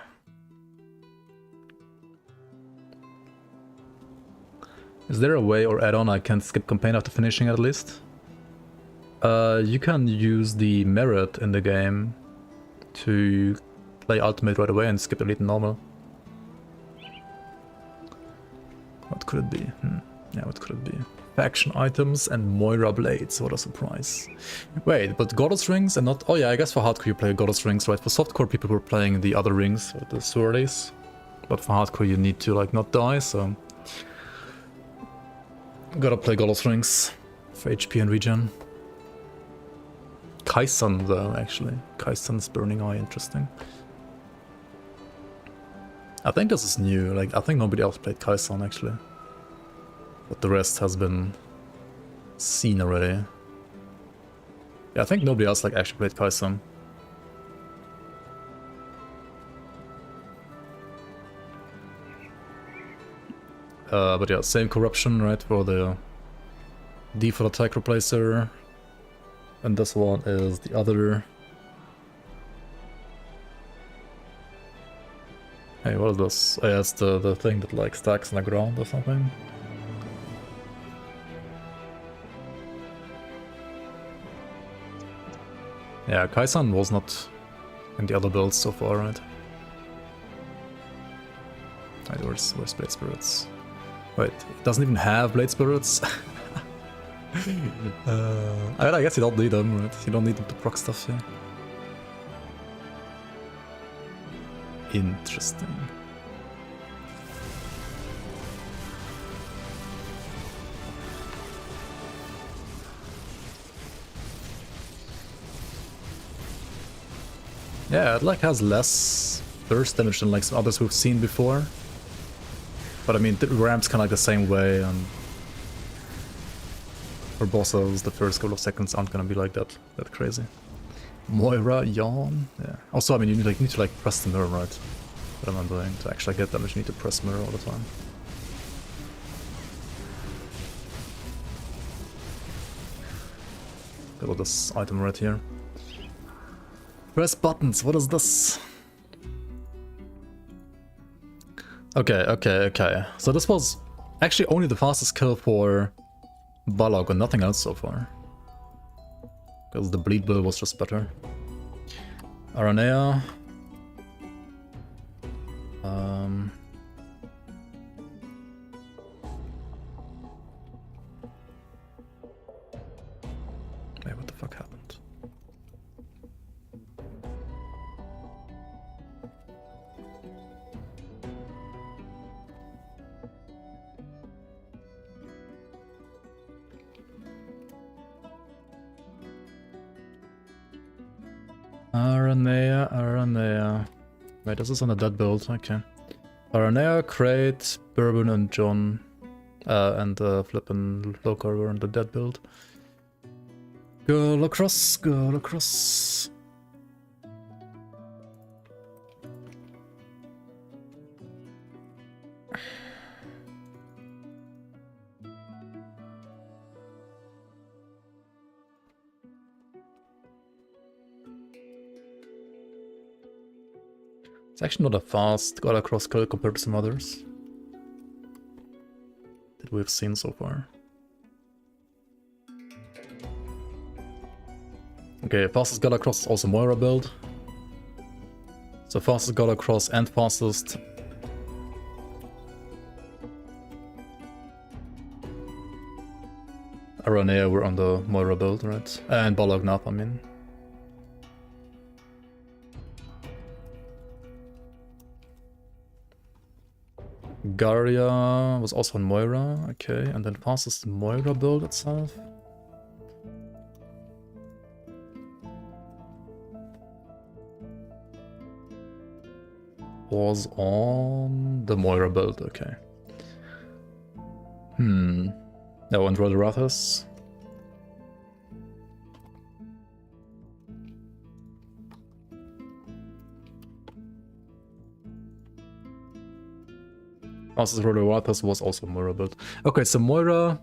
Is there a way or add-on I can skip campaign after finishing at least? You can use the merit in the game to play Ultimate right away and skip Elite and Normal. What could it be? Yeah, what could it be? Faction items and Moira Blades, what a surprise. Wait, but Goddess Rings and not... Oh yeah, I guess for hardcore you play Goddess Rings, right? For softcore people were playing the other rings, the swirlies. But for hardcore you need to like not die, so... Gotta play Goddess Rings for HP and regen. Kaisan though, actually. Kaisan's Burning Eye, interesting. I think this is new, like I think nobody else played Kaisan actually. But the rest has been seen already. Yeah, I think nobody else like actually played Kaisan. But yeah, same corruption, right, for the default attack replacer. And this one is the other. Hey, what is this? Oh, yeah, it's the thing that like stacks on the ground or something. Yeah, Kaisan was not in the other builds so far, right? Right, where's Blade Spirits? Wait, it doesn't even have Blade Spirits? I guess you don't need them, right? You don't need them to proc stuff, yeah. Interesting. Yeah, it like has less burst damage than like some others we've seen before. But I mean, the ramps kind of like the same way, and for bosses, the first couple of seconds aren't gonna be like that crazy. Moira, yawn. Yeah. Also, I mean, you need to like press the mirror, right? What am I doing? To actually get damage, you need to press mirror all the time. Got this item right here. Press buttons. What is this? Okay. So this was actually only the fastest kill for Balog and nothing else so far. Because the bleed build was just better. Aranea. Wait, what the fuck happened? Aranea. Wait, this is on a dead build, okay. Aranea, Crate, Bourbon, and John, and Flippin' Locar were on the dead build. Girl across. It's actually not a fast God across kill compared to some others that we've seen so far. Okay, fastest God across is also Moira build. So fastest God across and fastest. Aranea were on the Moira build, right? And Balog I mean. Garia was also on Moira, okay, and then fastest Moira build itself. Was on the Moira build, okay. No, and Roderathus. Fastest Roderathus was also Moira build. Okay, so Moira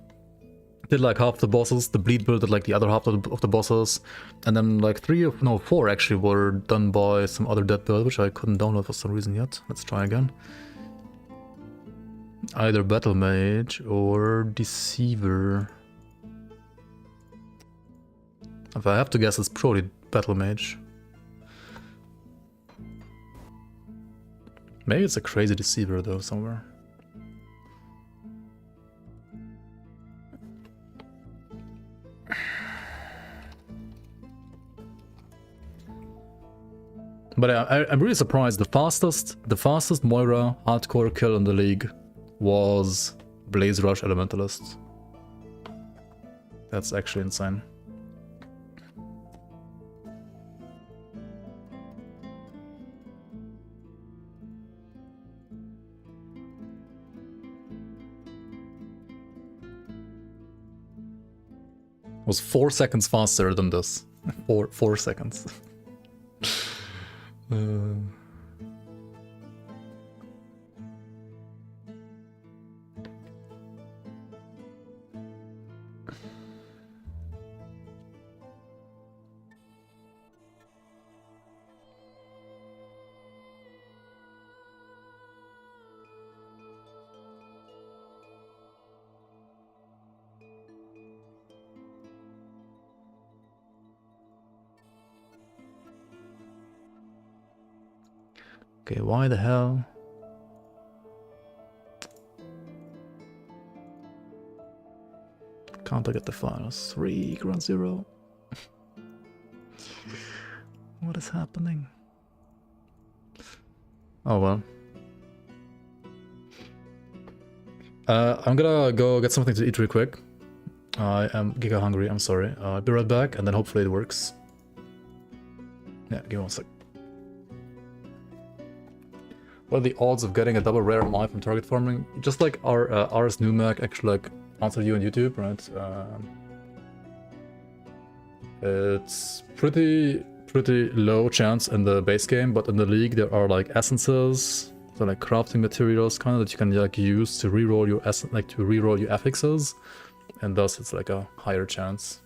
did like half the bosses, the bleed build did like the other half of the bosses, and then like 4 actually were done by some other dead build, which I couldn't download for some reason yet. Let's try again. Either Battle Mage or Deceiver. If I have to guess, it's probably Battle Mage. Maybe it's a crazy Deceiver though, somewhere. But I'm really surprised. The fastest Moira hardcore kill in the league was Blaze Rush Elementalist. That's actually insane. It was 4 seconds faster than this. 4 seconds. Okay, why the hell? Can't I get the finals? 3, ground 0. What is happening? Oh well. I'm gonna go get something to eat real quick. I am giga hungry, I'm sorry. I'll be right back and then hopefully it works. Yeah, give me 1 sec. What are the odds of getting a double rare MI from target farming? Just like our RS Numac actually like answered you on YouTube, right? It's pretty low chance in the base game, but in the league there are like essences, so like crafting materials kind of that you can like use to reroll your reroll your affixes, and thus it's like a higher chance.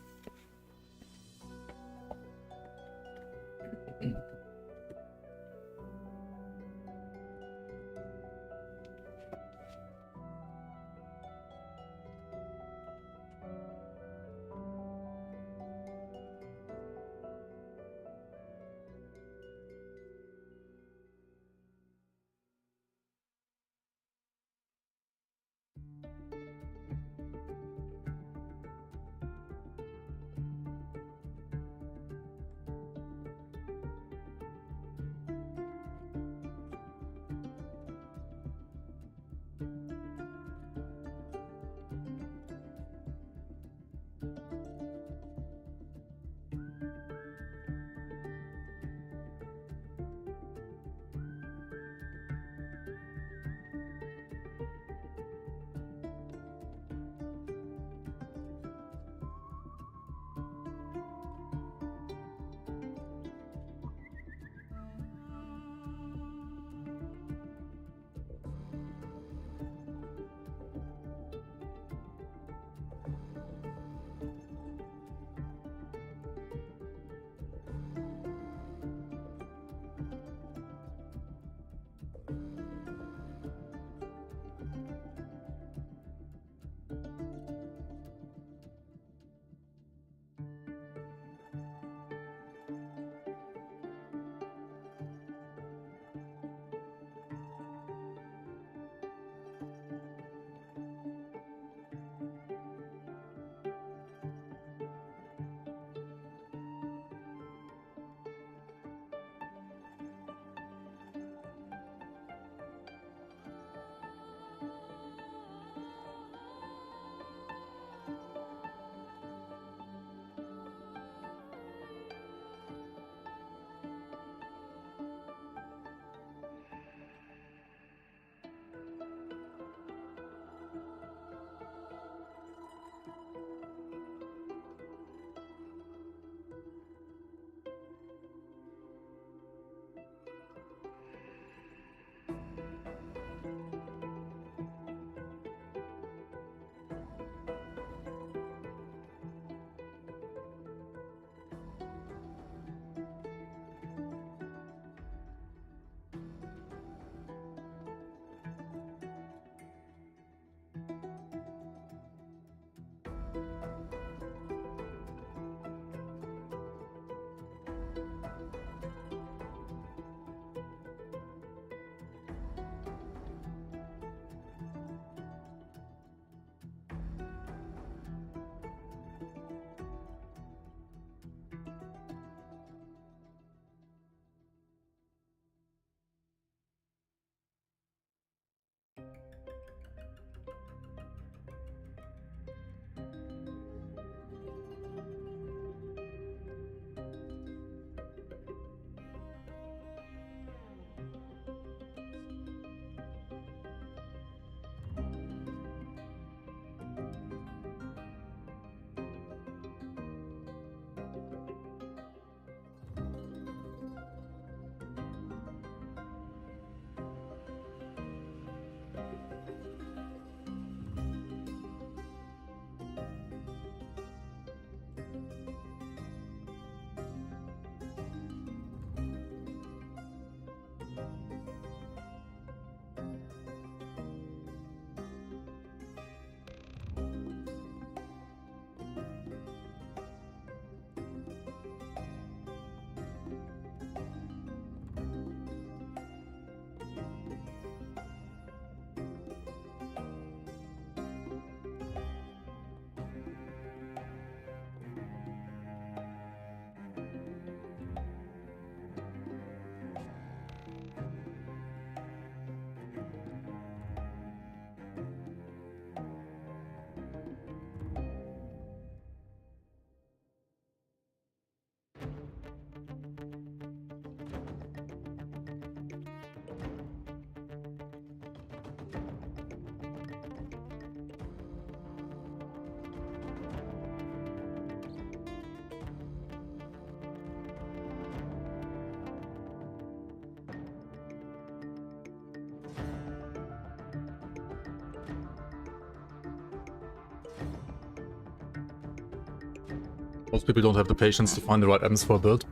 Most people don't have the patience to find the right items for a build.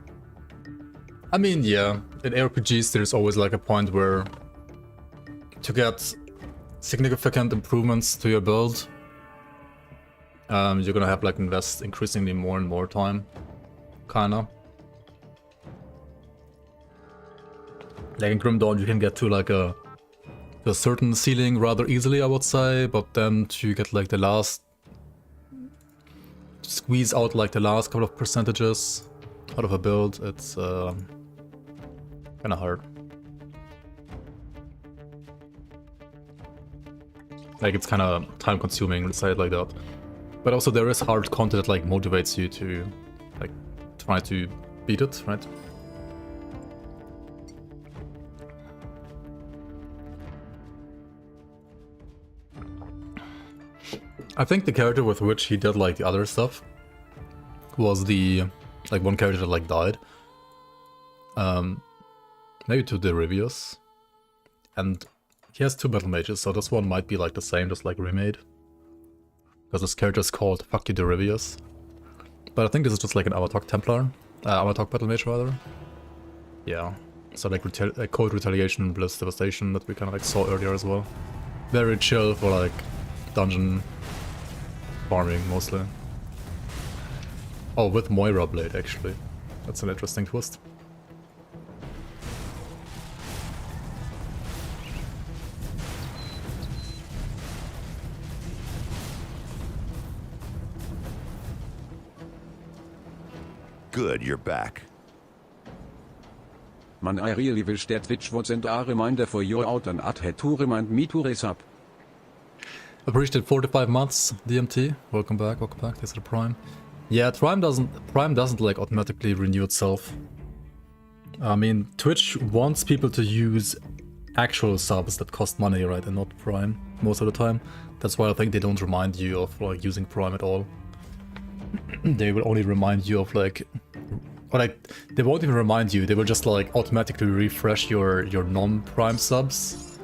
I mean, yeah, in ARPGs there's always like a point where to get significant improvements to your build, you're gonna have like invest increasingly more and more time, kinda. Like in Grim Dawn you can get to like a certain ceiling rather easily, I would say, but then to get like the last, squeeze out like the last couple of percentages out of a build, it's kinda hard. Like it's kinda time consuming, let's say it like that. But also there is hard content that like motivates you to like try to beat it, right? I think the character with which he did like the other stuff was the like one character that like died. Maybe to Derivius. And he has 2 battle mages, so this one might be like the same, just like remade. Because this character is called Fuck You Derivius. But I think this is just like an Avatar Templar. Avatar battle mage rather. Yeah. So like Cold Retaliation, Bliss Devastation that we kind of like saw earlier as well. Very chill for like dungeon farming mostly. Oh, with Moira Blade actually. That's an interesting twist. Good, you're back. Man, I really wish that Twitch would send a reminder for you out and had to remind me to raise up. Appreciate 45 months, DMT. Welcome back, thanks for the Prime. Yeah, Prime doesn't like automatically renew itself. I mean, Twitch wants people to use actual subs that cost money, right, and not Prime most of the time. That's why I think they don't remind you of like using Prime at all. They will only remind you of like, or like they won't even remind you. They will just like automatically refresh your non-Prime subs.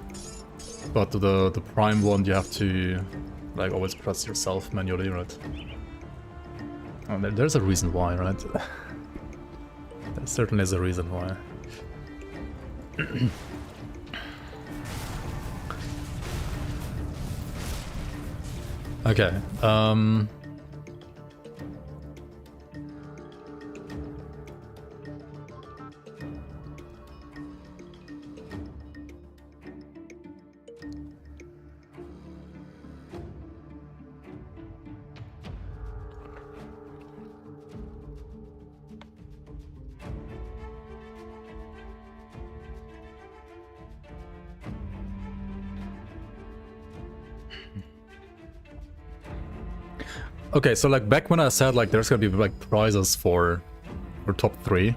But the Prime one you have to like always press yourself manually, right? Oh, there's a reason why, right? There certainly is a reason why. Okay. Okay, so like back when I said like there's gonna be like prizes for top 3,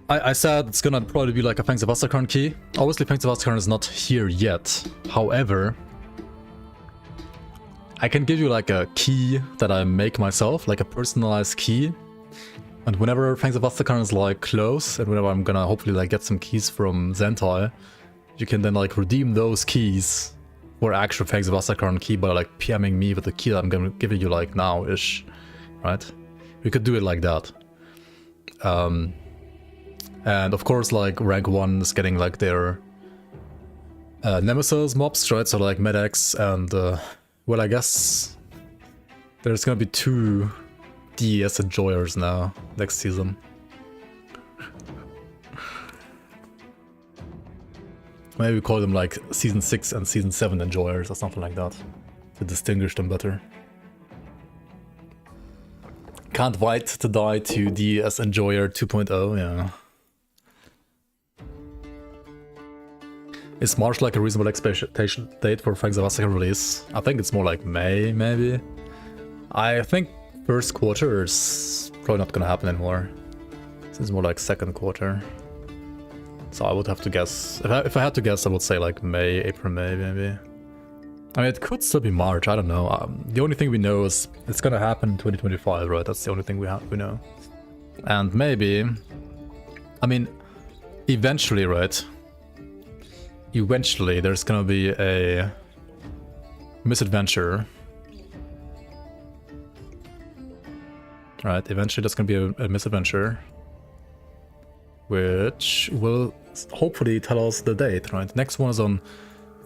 I said it's gonna probably be like a Fangs of Asterkarn key. Obviously Fangs of Asterkarn is not here yet. However, I can give you like a key that I make myself, like a personalized key. And whenever Fangs of Asterkarn is like close, and whenever I'm gonna hopefully like get some keys from Zentai, you can then like redeem those keys for actual Fangs of Asterkarn key by like PMing me with the key that I'm gonna give you like now-ish, right? We could do it like that. And of course like rank 1 is getting like their Nemesis mobs, right? So like Medex and well, I guess there's gonna be 2 DES enjoyers now next season. Maybe we call them like Season 6 and Season 7 enjoyers or something like that, to distinguish them better. Can't wait to die to DES Enjoyer 2.0, yeah. Is March like a reasonable expectation date for Fangs of Asterkarn release? I think it's more like May, maybe. I think first quarter is probably not gonna happen anymore. It's more like second quarter. So I would have to guess, if I had to guess, I would say like May, April, May, maybe. I mean, it could still be March, I don't know. The only thing we know is it's gonna happen in 2025, right? That's the only thing we know. And maybe, I mean, eventually, right? Eventually, there's gonna be a misadventure right? Eventually there's gonna be a misadventure, which will hopefully tell us the date, right? The next one is on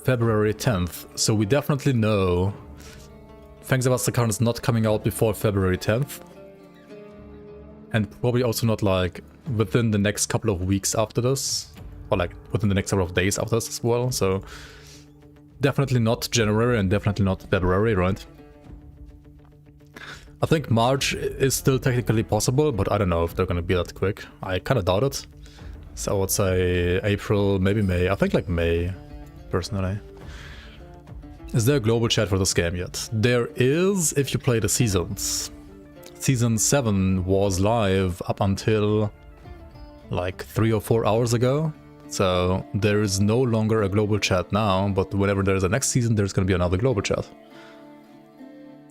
February 10th, so we definitely know Fangs of Asterkarn is not coming out before February 10th. And probably also not like within the next couple of weeks after this, or like within the next couple of days after this as well, so definitely not January and definitely not February, right? I think March is still technically possible, but I don't know if they're gonna be that quick. I kind of doubt it. So I would say April, maybe May. I think like May, personally. Is there a global chat for this game yet? There is if you play the seasons. Season 7 was live up until like 3 or 4 hours ago. So there is no longer a global chat now, but whenever there's a next season, there's gonna be another global chat.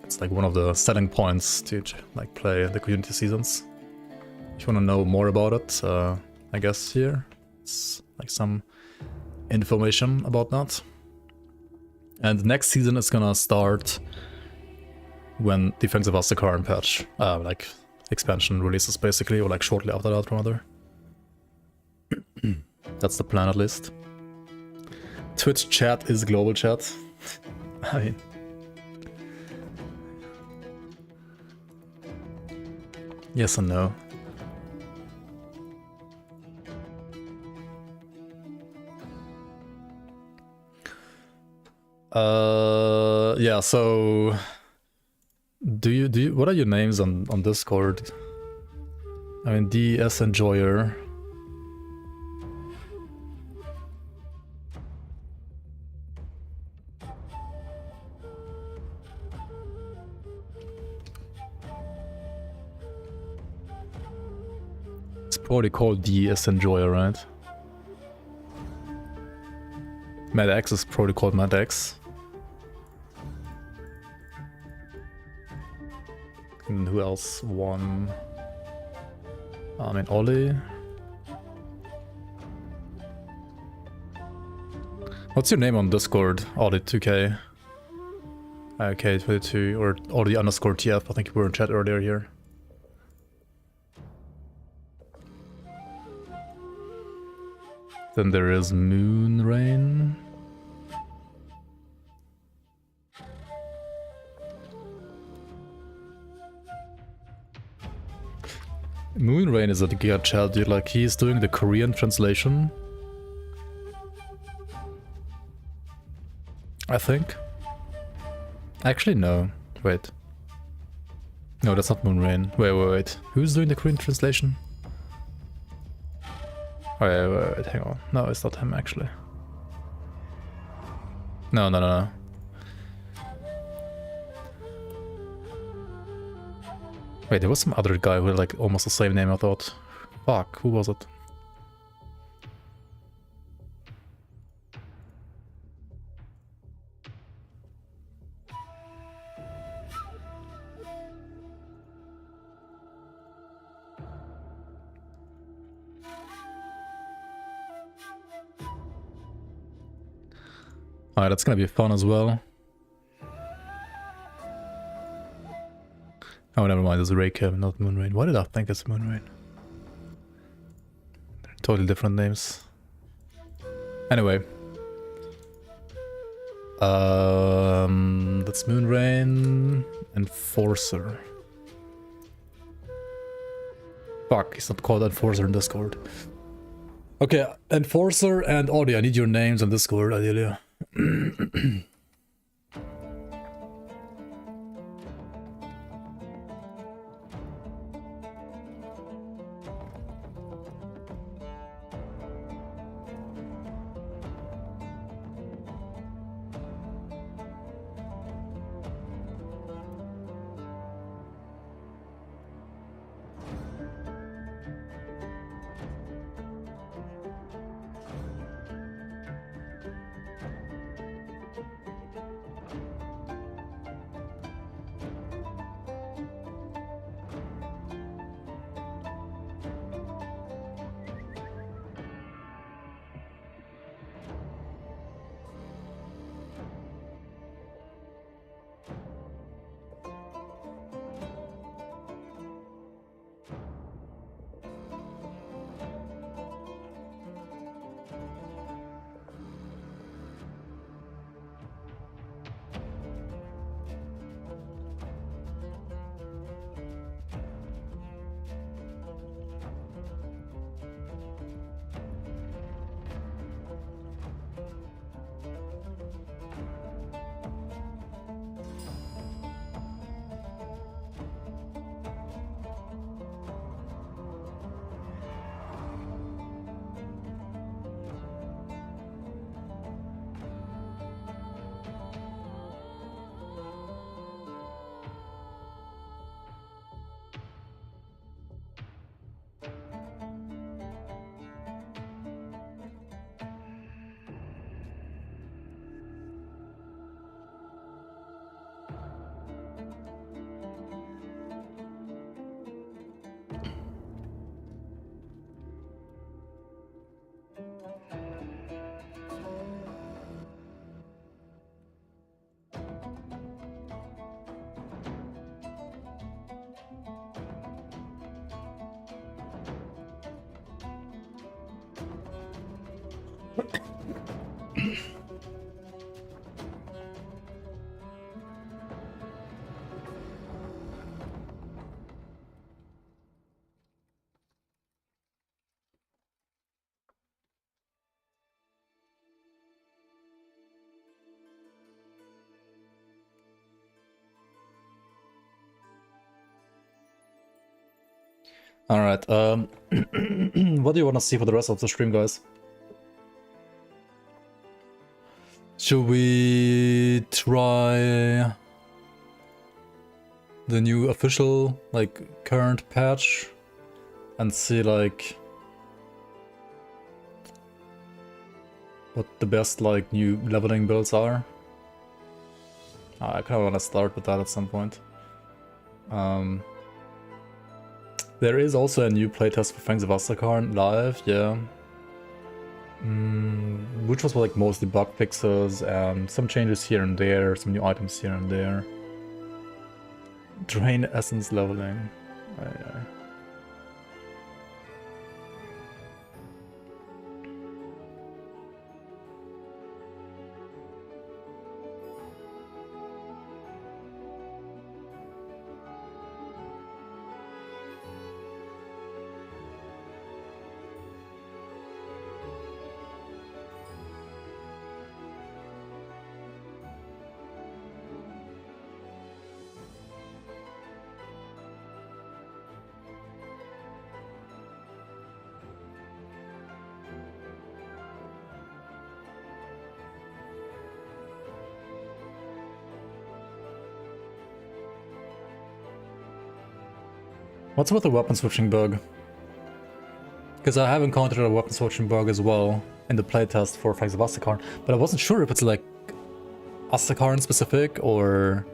It's like one of the selling points to like play the community seasons. If you want to know more about it, I guess here it's like some information about that. And the next season is gonna start when the Fangs of Asterkarn patch, like expansion releases basically, or like shortly after that rather. That's the plan at least. Twitch chat is global chat. I mean, yes and no. Yeah, so do you what are your names on Discord? I mean, DS Enjoyer. It's probably called DS Enjoyer, right? MadX is probably called MadX. And who else won? I mean, Ollie. What's your name on Discord? Ollie2K. K22 or Ollie underscore TF. I think you were in chat earlier here. Then there is Moonrain. Moonrain is a Giga chat, dude. Like, he's doing the Korean translation. I think. Actually, no. Wait. No, that's not Moonrain. Wait. Who's doing the Korean translation? Wait, hang on. No, it's not him, actually. No. Wait, there was some other guy with like almost the same name, I thought. Fuck, who was it? Alright, that's gonna be fun as well. Oh, never mind, it's Raycam, not Moonrain. Why did I think it's Moonrain? They're totally different names. Anyway. That's Moonrain. Enforcer. Fuck, he's not called Enforcer in Discord. Okay, Enforcer and Audi, I need your names on Discord, ideally. Alright, what do you want to see for the rest of the stream, guys? Should we try the new official, like, current patch and see, like, what the best, like, new leveling builds are? I kind of want to start with that at some point. There is also a new playtest for Fangs of Asterkarn live, yeah. Which was like mostly bug fixes and some changes here and there, some new items here and there. Drain essence leveling. Aye. What's with the weapon switching bug? Because I have encountered a weapon switching bug as well in the playtest for Fangs of Asterkarn, but I wasn't sure if it's like Asterkarn specific or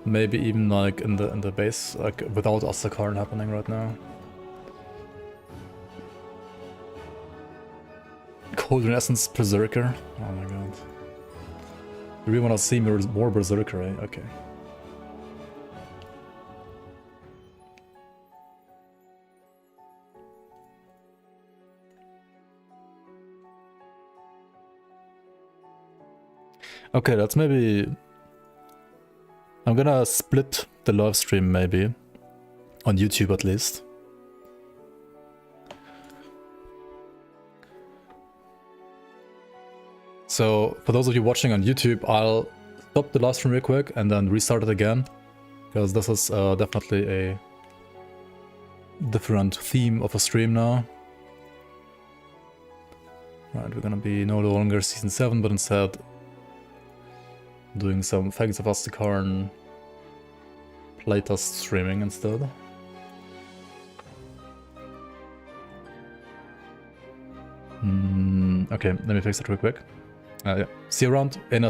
maybe even like in the base, like without Asterkarn happening right now. Cauldron Essence Berserker. Oh my god. You really want to see more Berserker, eh? Okay. Okay, that's maybe... I'm gonna split the live stream maybe. On YouTube at least. So, for those of you watching on YouTube, I'll stop the live stream real quick and then restart it again. Because this is definitely a different theme of a stream now. Right, we're gonna be no longer Season 7, but instead doing some Fangs of Asterkarn playtest streaming instead. Okay, let me fix it real quick. Yeah. See you around in a